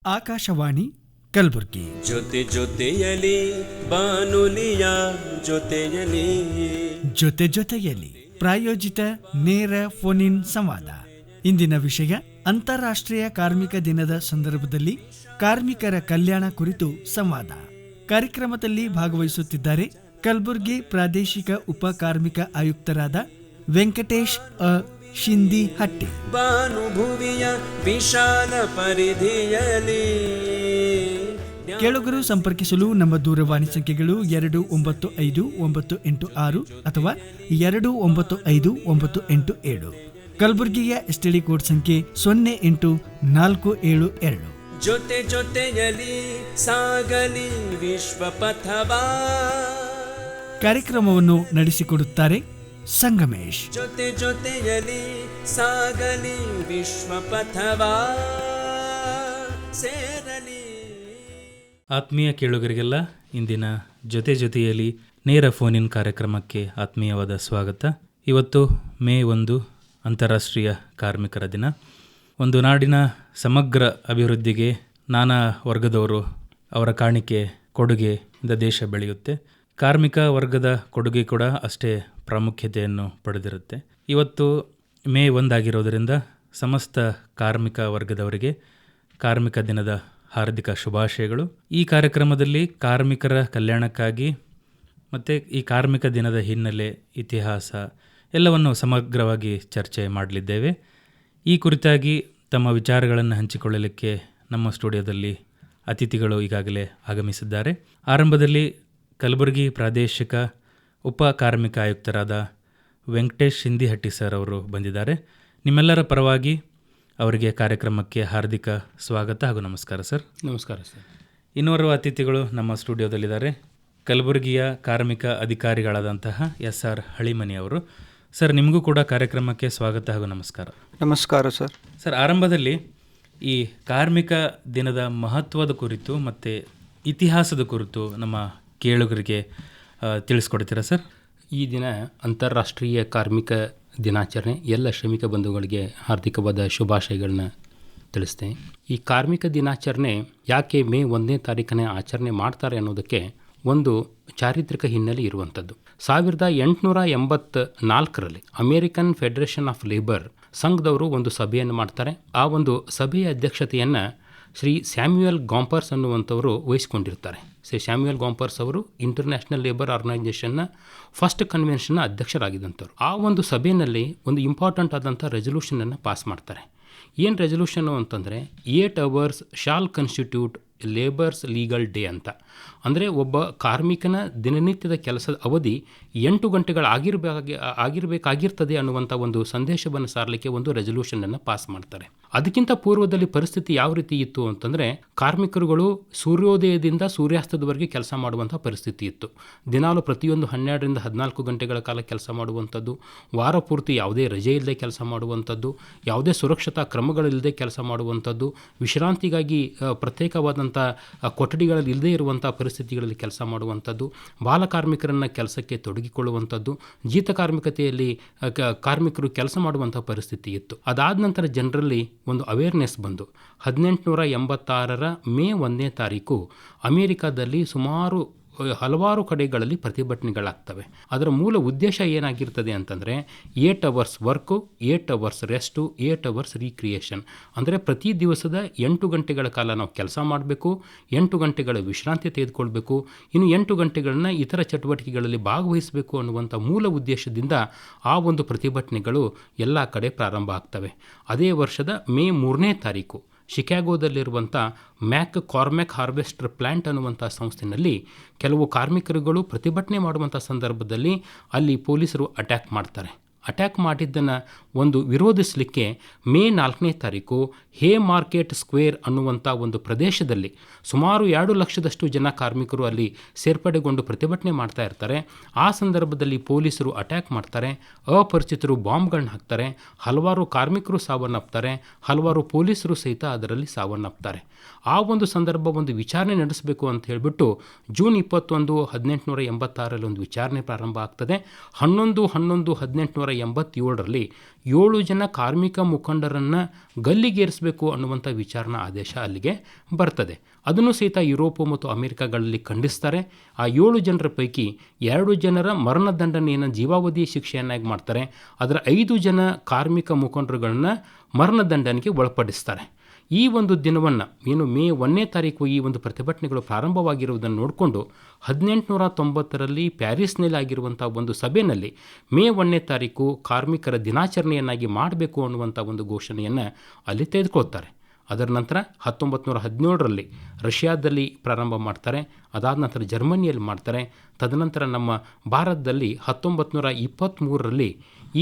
ಆಕಾಶವಾಣಿ ಕಲಬುರಗಿ. ಜೊತೆ ಜೊತೆಯಲಿ ಬಾನುಲಿಯ ಜೊತೆಯಲಿ ಜೊತೆ ಜೊತೆಯಲಿ ಪ್ರಾಯೋಜಿತ ನೇರ ಫೋನ್ ಇನ್ ಸಂವಾದ. ಇಂದಿನ ವಿಷಯ ಅಂತಾರಾಷ್ಟ್ರೀಯ ಕಾರ್ಮಿಕ ದಿನದ ಸಂದರ್ಭದಲ್ಲಿ ಕಾರ್ಮಿಕರ ಕಲ್ಯಾಣ ಕುರಿತು ಸಂವಾದ. ಕಾರ್ಯಕ್ರಮದಲ್ಲಿ ಭಾಗವಹಿಸುತ್ತಿದ್ದಾರೆ ಕಲಬುರಗಿ ಪ್ರಾದೇಶಿಕ ಉಪ ಕಾರ್ಮಿಕ ಆಯುಕ್ತರಾದ ವೆಂಕಟೇಶ್ ಶಿಂದಿಹಟ್ಟಿ. ಭಾನುಭುವಿಯ ವಿಶಾಲ ಪರಿಧಿಯಲಿ ಕೇಳುಗರು ಸಂಪರ್ಕಿಸಲು ನಮ್ಮ ದೂರವಾಣಿ ಸಂಖ್ಯೆಗಳು 295986 ಅಥವಾ 295987. ಕಲಬುರಗಿಯ ಎಸ್ಟಿಡಿ ಕೋಡ್ ಸಂಖ್ಯೆ 08472. ಜೊತೆ ಜೊತೆಯಲಿ ಸಾಗಲಿ ವಿಶ್ವ ಪಥವಾ. ಕಾರ್ಯಕ್ರಮವನ್ನು ನಡೆಸಿಕೊಡುತ್ತಾರೆ ಸಂಗಮೇಶ್. ಜೊತೆ ಜೊತೆಯಲಿ ಸಾಗಲಿ ವಿಶ್ವ ಪಥವಾ ಸೇರಲಿ. ಆತ್ಮೀಯ ಕೇಳುಗರಿಗೆಲ್ಲ ಇಂದಿನ ಜೊತೆ ಜೊತೆಯಲ್ಲಿ ನೇರ ಫೋನ್ ಇನ್ ಕಾರ್ಯಕ್ರಮಕ್ಕೆ ಆತ್ಮೀಯವಾದ ಸ್ವಾಗತ. ಇವತ್ತು ಮೇ 1 ಅಂತಾರಾಷ್ಟ್ರೀಯ ಕಾರ್ಮಿಕರ ದಿನ. ಒಂದು ನಾಡಿನ ಸಮಗ್ರ ಅಭಿವೃದ್ಧಿಗೆ ನಾನಾ ವರ್ಗದವರು ಅವರ ಕಾಣಿಕೆ ಕೊಡುಗೆಯಿಂದ ದೇಶ ಬೆಳೆಯುತ್ತೆ. ಕಾರ್ಮಿಕ ವರ್ಗದ ಕೊಡುಗೆ ಕೂಡ ಅಷ್ಟೇ ಪ್ರಾಮುಖ್ಯತೆಯನ್ನು ಪಡೆದಿರುತ್ತೆ. ಇವತ್ತು ಮೇ 1 ಆಗಿರೋದರಿಂದ ಸಮಸ್ತ ಕಾರ್ಮಿಕ ವರ್ಗದವರಿಗೆ ಕಾರ್ಮಿಕ ದಿನದ ಹಾರ್ದಿಕ ಶುಭಾಶಯಗಳು. ಈ ಕಾರ್ಯಕ್ರಮದಲ್ಲಿ ಕಾರ್ಮಿಕರ ಕಲ್ಯಾಣಕ್ಕಾಗಿ ಮತ್ತು ಈ ಕಾರ್ಮಿಕ ದಿನದ ಹಿನ್ನೆಲೆ, ಇತಿಹಾಸ ಎಲ್ಲವನ್ನು ಸಮಗ್ರವಾಗಿ ಚರ್ಚೆ ಮಾಡಲಿದ್ದೇವೆ. ಈ ಕುರಿತಾಗಿ ತಮ್ಮ ವಿಚಾರಗಳನ್ನು ಹಂಚಿಕೊಳ್ಳಲಿಕ್ಕೆ ನಮ್ಮ ಸ್ಟುಡಿಯೋದಲ್ಲಿ ಅತಿಥಿಗಳು ಈಗಾಗಲೇ ಆಗಮಿಸಿದ್ದಾರೆ. ಆರಂಭದಲ್ಲಿ ಕಲಬುರಗಿ ಪ್ರಾದೇಶಿಕ ಉಪ ಕಾರ್ಮಿಕ ಆಯುಕ್ತರಾದ ವೆಂಕಟೇಶ್ ಶಿಂದಿಹಟ್ಟಿ ಸರ್ ಅವರು ಬಂದಿದ್ದಾರೆ. ನಿಮ್ಮೆಲ್ಲರ ಪರವಾಗಿ ಅವರಿಗೆ ಕಾರ್ಯಕ್ರಮಕ್ಕೆ ಹಾರ್ದಿಕ ಸ್ವಾಗತ ಹಾಗೂ ನಮಸ್ಕಾರ ಸರ್. ನಮಸ್ಕಾರ ಸರ್. ಇನ್ನೋರ್ವ ಅತಿಥಿಗಳು ನಮ್ಮ ಸ್ಟುಡಿಯೋದಲ್ಲಿದ್ದಾರೆ. ಕಲಬುರಗಿಯ ಕಾರ್ಮಿಕ ಅಧಿಕಾರಿಗಳಾದಂತಹ SR ಹಳಿಮನಿ ಅವರು. ಸರ್, ನಿಮಗೂ ಕೂಡ ಕಾರ್ಯಕ್ರಮಕ್ಕೆ ಸ್ವಾಗತ ಹಾಗೂ ನಮಸ್ಕಾರ. ನಮಸ್ಕಾರ ಸರ್. ಸರ್, ಆರಂಭದಲ್ಲಿ ಈ ಕಾರ್ಮಿಕ ದಿನದ ಮಹತ್ವದ ಕುರಿತು ಮತ್ತು ಇತಿಹಾಸದ ಕುರಿತು ನಮ್ಮ ಕೇಳುಗರಿಗೆ ತಿಳಿಸ್ಕೊಡ್ತೀರಾ ಸರ್? ಈ ದಿನ ಅಂತಾರಾಷ್ಟ್ರೀಯ ಕಾರ್ಮಿಕ ದಿನಾಚರಣೆ. ಎಲ್ಲ ಶ್ರಮಿಕ ಬಂಧುಗಳಿಗೆ ಹಾರ್ದಿಕವಾದ ಶುಭಾಶಯಗಳನ್ನ ತಿಳಿಸ್ತೇನೆ. ಈ ಕಾರ್ಮಿಕ ದಿನಾಚರಣೆ ಯಾಕೆ ಮೇ 1ನೇ ತಾರೀಕನೇ ಆಚರಣೆ ಮಾಡ್ತಾರೆ ಅನ್ನೋದಕ್ಕೆ ಒಂದು ಚಾರಿತ್ರಿಕ ಹಿನ್ನೆಲೆ ಇರುವಂಥದ್ದು. 1884ರಲ್ಲಿ ಅಮೇರಿಕನ್ ಫೆಡರೇಷನ್ ಆಫ್ ಲೇಬರ್ ಸಂಘದವರು ಒಂದು ಸಭೆಯನ್ನು ಮಾಡ್ತಾರೆ. ಆ ಒಂದು ಸಭೆಯ ಅಧ್ಯಕ್ಷತೆಯನ್ನು ಶ್ರೀ ಸ್ಯಾಮ್ಯುಯಲ್ ಗಾಂಪರ್ಸ್ ಅನ್ನುವಂಥವರು ವಹಿಸಿಕೊಂಡಿರ್ತಾರೆ. ಸ್ಯಾಮ್ಯುಯಲ್ ಗಾಂಪರ್ಸ್ ಅವರು ಇಂಟರ್ನ್ಯಾಷನಲ್ ಲೇಬರ್ ಆರ್ಗನೈಜೇಷನ್ನ ಫಸ್ಟ್ ಕನ್ವೆನ್ಷನ್ನ ಅಧ್ಯಕ್ಷರಾಗಿದ್ದಂಥವ್ರು. ಆ ಒಂದು ಸಭೆಯಲ್ಲಿ ಒಂದು ಇಂಪಾರ್ಟೆಂಟ್ ಆದಂಥ ರೆಸಲ್ಯೂಷನನ್ನು ಪಾಸ್ ಮಾಡ್ತಾರೆ. ಏನು ರೆಸಲ್ಯೂಷನ್ನು ಅಂತಂದರೆ 8 hours shall constitute labour's legal day ಅಂತ. ಅಂದರೆ ಒಬ್ಬ ಕಾರ್ಮಿಕನ ದಿನನಿತ್ಯದ ಕೆಲಸದ ಅವಧಿ 8 ಗಂಟೆಗಳಾಗಿರಬೇಕಾಗಿರ್ತದೆ ಅನ್ನುವಂಥ ಒಂದು ಸಂದೇಶವನ್ನು ಸಾರಲಿಕ್ಕೆ ಒಂದು ರೆಸಲ್ಯೂಷನನ್ನು ಪಾಸ್ ಮಾಡ್ತಾರೆ. ಅದಕ್ಕಿಂತ ಪೂರ್ವದಲ್ಲಿ ಪರಿಸ್ಥಿತಿ ಯಾವ ರೀತಿ ಇತ್ತು ಅಂತಂದರೆ, ಕಾರ್ಮಿಕರುಗಳು ಸೂರ್ಯೋದಯದಿಂದ ಸೂರ್ಯಾಸ್ತದವರೆಗೆ ಕೆಲಸ ಮಾಡುವಂಥ ಪರಿಸ್ಥಿತಿ ಇತ್ತು. ದಿನಾಲು ಪ್ರತಿಯೊಂದು 12ರಿಂದ 14 ಗಂಟೆಗಳ ಕಾಲ ಕೆಲಸ ಮಾಡುವಂಥದ್ದು, ವಾರ ಪೂರ್ತಿ ಯಾವುದೇ ರಜೆ ಇಲ್ಲದೆ ಕೆಲಸ ಮಾಡುವಂಥದ್ದು, ಯಾವುದೇ ಸುರಕ್ಷತಾ ಕ್ರಮಗಳಿಲ್ಲದೆ ಕೆಲಸ ಮಾಡುವಂಥದ್ದು, ವಿಶ್ರಾಂತಿಗಾಗಿ ಪ್ರತ್ಯೇಕವಾದಂಥ ಕೊಠಡಿಗಳಲ್ಲಿ ಇಲ್ಲದೇ ಇರುವಂಥ ಪರಿಸ್ಥಿತಿಗಳಲ್ಲಿ ಕೆಲಸ ಮಾಡುವಂಥದ್ದು, ಬಾಲಕಾರ್ಮಿಕರನ್ನು ಕೆಲಸಕ್ಕೆ ತೊಡಗಿಕೊಳ್ಳುವಂಥದ್ದು, ಜೀತ ಕಾರ್ಮಿಕತೆಯಲ್ಲಿ ಕಾರ್ಮಿಕರು ಕೆಲಸ ಮಾಡುವಂಥ ಪರಿಸ್ಥಿತಿ ಇತ್ತು. ಅದಾದ ನಂತರ ಜನರಲ್ಲಿ ಒಂದು ಅವೇರ್ನೆಸ್ ಬಂದು 1886 ಮೇ 1ನೇ ತಾರೀಕು ಅಮೇರಿಕಾದಲ್ಲಿ ಹಲವಾರು ಕಡೆಗಳಲ್ಲಿ ಪ್ರತಿಭಟನೆಗಳಾಗ್ತವೆ. ಅದರ ಮೂಲ ಉದ್ದೇಶ ಏನಾಗಿರ್ತದೆ ಅಂತಂದರೆ 8 hours work, 8 hours rest, 8 hours recreation. ಅಂದರೆ ಪ್ರತಿ ದಿವಸದ 8 ಗಂಟೆಗಳ ಕಾಲ ನಾವು ಕೆಲಸ ಮಾಡಬೇಕು, 8 ಗಂಟೆಗಳ ವಿಶ್ರಾಂತಿ ತೆಗೆದುಕೊಳ್ಬೇಕು, ಇನ್ನು 8 ಗಂಟೆಗಳನ್ನ ಇತರ ಚಟುವಟಿಕೆಗಳಲ್ಲಿ ಭಾಗವಹಿಸಬೇಕು ಅನ್ನುವಂಥ ಮೂಲ ಉದ್ದೇಶದಿಂದ ಆ ಒಂದು ಪ್ರತಿಭಟನೆಗಳು ಎಲ್ಲ ಕಡೆ ಪ್ರಾರಂಭ ಆಗ್ತವೆ. ಅದೇ ವರ್ಷದ ಮೇ 3ನೇ ತಾರೀಕು ಶಿಕಾಗೋದಲ್ಲಿರುವಂಥ ಕಾರ್ಮೆಕ್ ಹಾರ್ವೆಸ್ಟರ್ ಪ್ಲ್ಯಾಂಟ್ ಅನ್ನುವಂಥ ಸಂಸ್ಥೆಯಲ್ಲಿ ಕೆಲವು ಕಾರ್ಮಿಕರುಗಳು ಪ್ರತಿಭಟನೆ ಮಾಡುವಂಥ ಸಂದರ್ಭದಲ್ಲಿ ಅಲ್ಲಿ ಪೊಲೀಸರು ಅಟ್ಯಾಕ್ ಮಾಡ್ತಾರೆ. ಅಟ್ಯಾಕ್ ಮಾಡಿದ್ದನ್ನು ಒಂದು ವಿರೋಧಿಸಲಿಕ್ಕೆ ಮೇ 4ನೇ ತಾರೀಕು ಹೇ ಮಾರ್ಕೆಟ್ ಸ್ಕ್ವೇರ್ ಅನ್ನುವಂಥ ಒಂದು ಪ್ರದೇಶದಲ್ಲಿ ಸುಮಾರು 2 ಲಕ್ಷದಷ್ಟು ಜನ ಕಾರ್ಮಿಕರು ಅಲ್ಲಿ ಸೇರ್ಪಡೆಗೊಂಡು ಪ್ರತಿಭಟನೆ ಮಾಡ್ತಾ ಇರ್ತಾರೆ. ಆ ಸಂದರ್ಭದಲ್ಲಿ ಪೊಲೀಸರು ಅಟ್ಯಾಕ್ ಮಾಡ್ತಾರೆ, ಅಪರಿಚಿತರು ಬಾಂಬ್ಗಳನ್ನ ಹಾಕ್ತಾರೆ, ಹಲವಾರು ಕಾರ್ಮಿಕರು ಸಾವನ್ನಪ್ತಾರೆ, ಹಲವಾರು ಪೊಲೀಸರು ಸಹಿತ ಅದರಲ್ಲಿ ಸಾವನ್ನಪ್ತಾರೆ. ಆ ಒಂದು ಸಂದರ್ಭ ಒಂದು ವಿಚಾರಣೆ ನಡೆಸಬೇಕು ಅಂತ ಹೇಳಿಬಿಟ್ಟು ಜೂನ್ 21, 1886 ಒಂದು ವಿಚಾರಣೆ ಪ್ರಾರಂಭ ಆಗ್ತದೆ. 11/11/1886 1987ರಲ್ಲಿ 7 ಜನ ಕಾರ್ಮಿಕ ಮುಖಂಡರನ್ನು ಗಲ್ಲಿಗೇರಿಸಬೇಕು ಅನ್ನುವಂಥ ವಿಚಾರಣಾ ಆದೇಶ ಅಲ್ಲಿಗೆ ಬರ್ತದೆ. ಅದನ್ನು ಸಹಿತ ಯುರೋಪ್ ಮತ್ತು ಅಮೆರಿಕಗಳಲ್ಲಿ ಖಂಡಿಸ್ತಾರೆ. ಆ 7 ಜನರ ಪೈಕಿ 2 ಜನರ ಮರಣದಂಡನೆಯನ್ನು ಜೀವಾವಧಿ ಶಿಕ್ಷೆಯನ್ನಾಗಿ ಮಾಡ್ತಾರೆ. ಅದರ 5 ಜನ ಕಾರ್ಮಿಕ ಮುಖಂಡರುಗಳನ್ನ ಮರಣದಂಡನೆಗೆ ಒಳಪಡಿಸ್ತಾರೆ. ಈ ಒಂದು ದಿನವನ್ನು ಏನು ಮೇ 1ನೇ ತಾರೀಕು ಈ ಒಂದು ಪ್ರತಿಭಟನೆಗಳು ಪ್ರಾರಂಭವಾಗಿರುವುದನ್ನು ನೋಡಿಕೊಂಡು 1890ರಲ್ಲಿ ಪ್ಯಾರಿಸ್ನಲ್ಲಿ ಆಗಿರುವಂಥ ಒಂದು ಸಭೆಯಲ್ಲಿ ಮೇ 1ನೇ ತಾರೀಕು ಕಾರ್ಮಿಕರ ದಿನಾಚರಣೆಯನ್ನಾಗಿ ಮಾಡಬೇಕು ಅನ್ನುವಂಥ ಒಂದು ಘೋಷಣೆಯನ್ನು ಅಲ್ಲಿ ತೆಗೆದುಕೊಳ್ತಾರೆ. ಅದರ ನಂತರ 1917ರಲ್ಲಿ ರಷ್ಯಾದಲ್ಲಿ ಪ್ರಾರಂಭ ಮಾಡ್ತಾರೆ. ಅದಾದ ನಂತರ ಜರ್ಮನಿಯಲ್ಲಿ ಮಾಡ್ತಾರೆ. ತದನಂತರ ನಮ್ಮ ಭಾರತದಲ್ಲಿ 1923ರಲ್ಲಿ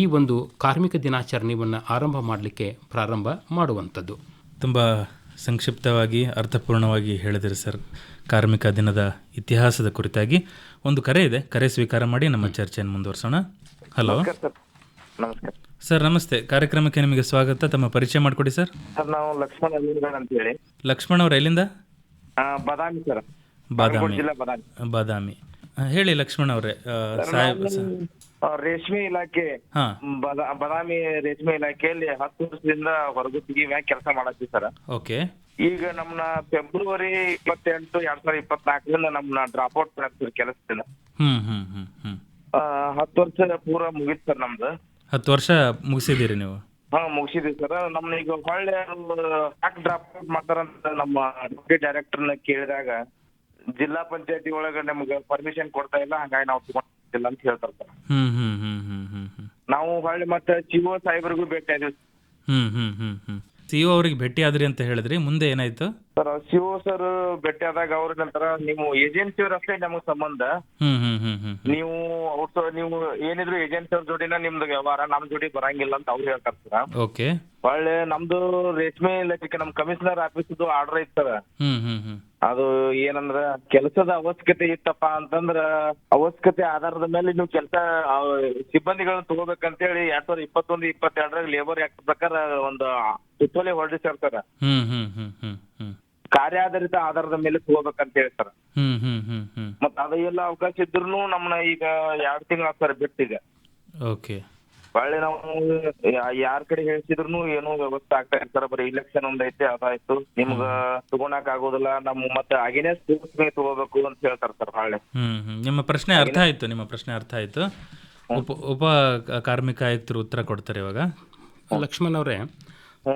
ಈ ಒಂದು ಕಾರ್ಮಿಕ ದಿನಾಚರಣೆಯನ್ನು ಆರಂಭ ಮಾಡಲಿಕ್ಕೆ ಪ್ರಾರಂಭ ಮಾಡುವಂಥದ್ದು. ತುಂಬ ಸಂಕ್ಷಿಪ್ತವಾಗಿ ಅರ್ಥಪೂರ್ಣವಾಗಿ ಹೇಳಿದಿರಿ ಸರ್ ಕಾರ್ಮಿಕ ದಿನದ ಇತಿಹಾಸದ ಕುರಿತಾಗಿ. ಒಂದು ಕರೆ ಇದೆ, ಕರೆ ಸ್ವೀಕಾರ ಮಾಡಿ ನಮ್ಮ ಚರ್ಚೆಯನ್ನು ಮುಂದುವರಿಸೋಣ. ಹಲೋ ನಮಸ್ಕಾರ ಸರ್. ನಮಸ್ತೆ, ಕಾರ್ಯಕ್ರಮಕ್ಕೆ ನಿಮಗೆ ಸ್ವಾಗತ. ತಮ್ಮ ಪರಿಚಯ ಮಾಡಿಕೊಡಿ ಸರ್. ಸರ್, ನಾವು ಲಕ್ಷ್ಮಣ ಅಲ್ಲಿಂದ ಅಂತ ಹೇಳಿ. ಲಕ್ಷ್ಮಣ್ ಅವ್ರ ಎಲ್ಲಿಂದ? ಬಾದಾಮಿ ಸರ್. ಬಾದಾಮಿ. ಜಿಲ್ಲಾ ಬಾದಾಮಿ. ಬಾದಾಮಿ. ಹೇಳಿ ಲಕ್ಷ್ಮಣ್ ಅವರೇ. ಸಾಹೇಬ್ ರೇಷ್ಮೆ ಇಲಾಖೆ, ಬಾದಾಮಿ ರೇಷ್ಮೆ ಇಲಾಖೆಯಲ್ಲಿ 10 ವರ್ಷದಿಂದ ಹೊರಗುತ್ತಿಗೆ ಮ್ಯಾಗ ಕೆಲಸ ಮಾಡತ್ತೀವಿ ಸರ್. ಓಕೆ. ಈಗ ನಮ್ನ ಫೆಬ್ರವರಿ 28, 2024ರಿಂದ ನಮ್ನ ಡ್ರಾಪ್ ಔಟ್ ಮಾಡ್ತೀವಿ ಕೆಲಸದಿಂದ. 10 ವರ್ಷ ಪೂರ ಮುಗಿತ್ ಸರ್ ನಮ್ದು. 10 ವರ್ಷ ಮುಗಿಸಿದ್ದೀರಿ ನೀವು? ಮುಗಿಸಿದ್ವಿ ಸರ್. ನಮ್ನ ಈಗ ಹೊಳ್ಳೆ ಯಾಕೆ ಡ್ರಾಪ್ ಔಟ್ ಮಾಡ್ತಾರಂತ ನಮ್ಮ ಡೆಪ್ಯೂಟಿ ಡೈರೆಕ್ಟರ್ನ ಕೇಳಿದಾಗ ಜಿಲ್ಲಾ ಪಂಚಾಯತಿ ಒಳಗ ನಮ್ಗೆ ಪರ್ಮಿಷನ್ ಕೊಡ್ತಾ ಇಲ್ಲ, ಹಂಗಾಗಿ ನಾವು ತಗೊಂಡಿಲ್ಲ ಅಂತ ಹೇಳ್ತಾರ ಸರ್. ನಾವು ಹೊಳ್ಳಿ ಮತ್ತೆ ಸಿಒ ಸಾಹೇಬ್ರಿಗೂ ಭೇಟಿ ಆದ್ವಿ. ಸಿಒ ಅವ್ರಿಗೆ ಭೇಟಿ ಆದ್ರಿ ಅಂತ ಹೇಳಿದ್ರಿ, ಮುಂದೆ ಏನಾಯ್ತು ಸರ್? ಸಿಒ ಸರ್ ಭೇಟಿ ಆದಾಗ ಅವ್ರ ನಂತರ ನೀವು ಏಜೆನ್ಸಿ ಅವ್ರ ಅಷ್ಟೇ ನಮಗ್ ಸಂಬಂಧ, ನೀವು ನೀವು ಏನಿದ್ರು ಏಜೆನ್ಸಿ ಅವ್ರ ಜೋಡಿನ ನಿಮ್ದು ವ್ಯವಹಾರ, ನಮ್ ಜೋಡಿ ಬರಂಗಿಲ್ಲ ಅಂತ ಅವ್ರು ಹೇಳ್ತಾರ ಸರ್. ಓಕೆ. ಒಳ್ಳೆ ನಮ್ದು ರೇಷ್ಮೆ ಇಲಾಖೆ ನಮ್ ಕಮಿಷನರ್ ಆಫೀಸ್ ಆರ್ಡರ್ ಐತ್ ಸರ್. ಅದು ಏನಂದ್ರ ಕೆಲಸದ ಅವಶ್ಯಕತೆ ಇತ್ತಪ್ಪ ಅಂತಂದ್ರ ಅವಶ್ಯಕತೆ ಆಧಾರದ ಮೇಲೆ ನೀವು ಕೆಲಸ ಸಿಬ್ಬಂದಿಗಳನ್ನ ತಗೋಬೇಕಂತೇಳಿ 2021-22 ಲೇಬರ್ ಆಕ್ಟ್ ಪ್ರಕಾರ ಒಂದು ಸುತ್ತೋಲೆ ಹೊರಡಿಸ್ಯಾರ ಸರ್. ಕಾರ್ಯಾಧಾರಿತ ಆಧಾರದ ಮೇಲೆ ತಗೋಬೇಕಂತ ಹೇಳಿ ಸರ್. ಮತ್ತ ಅದೆಲ್ಲ ಅವಕಾಶ ಇದ್ರು ನಮ್ನ ಈಗ 2 ತಿಂಗಳ ಸರ್ ಬಿಟ್ಟಿಗ. ಓಕೆ. ಒಳ್ಳೆ ನಾವು ಯಾರ ಕಡೆ ಹೇಳ್ಸಿದ್ರು ಏನೋ ವ್ಯವಸ್ಥೆ ಆಗ್ತಾ ಇರ್ತಾರ. ಬರೀ ಇಲೆಕ್ಷನ್ ಒಂದೈತೆ, ಅದಾಯ್ತು, ನಿಮ್ಗ ತಗೊಳಕ್ ಆಗೋದಿಲ್ಲ, ನಮ್ ಮತ್ತೆ ಆಗಿನೇ ಸ್ಪೋರ್ಟ್ಸ್ ಮೇ ತಗೋಬೇಕು ಅಂತ ಹೇಳ್ತಾರ ಸರ್. ಹೊಳ್ಳೆ ನಿಮ್ಮ ಪ್ರಶ್ನೆ ಅರ್ಥ ಆಯ್ತು. ನಿಮ್ಮ ಪ್ರಶ್ನೆ ಅರ್ಥ ಆಯ್ತು. ಉಪ ಕಾರ್ಮಿಕ ಆಯುಕ್ತರು ಉತ್ತರ ಕೊಡ್ತಾರೆ ಇವಾಗ. ಲಕ್ಷ್ಮಣ್ ಅವರೇ,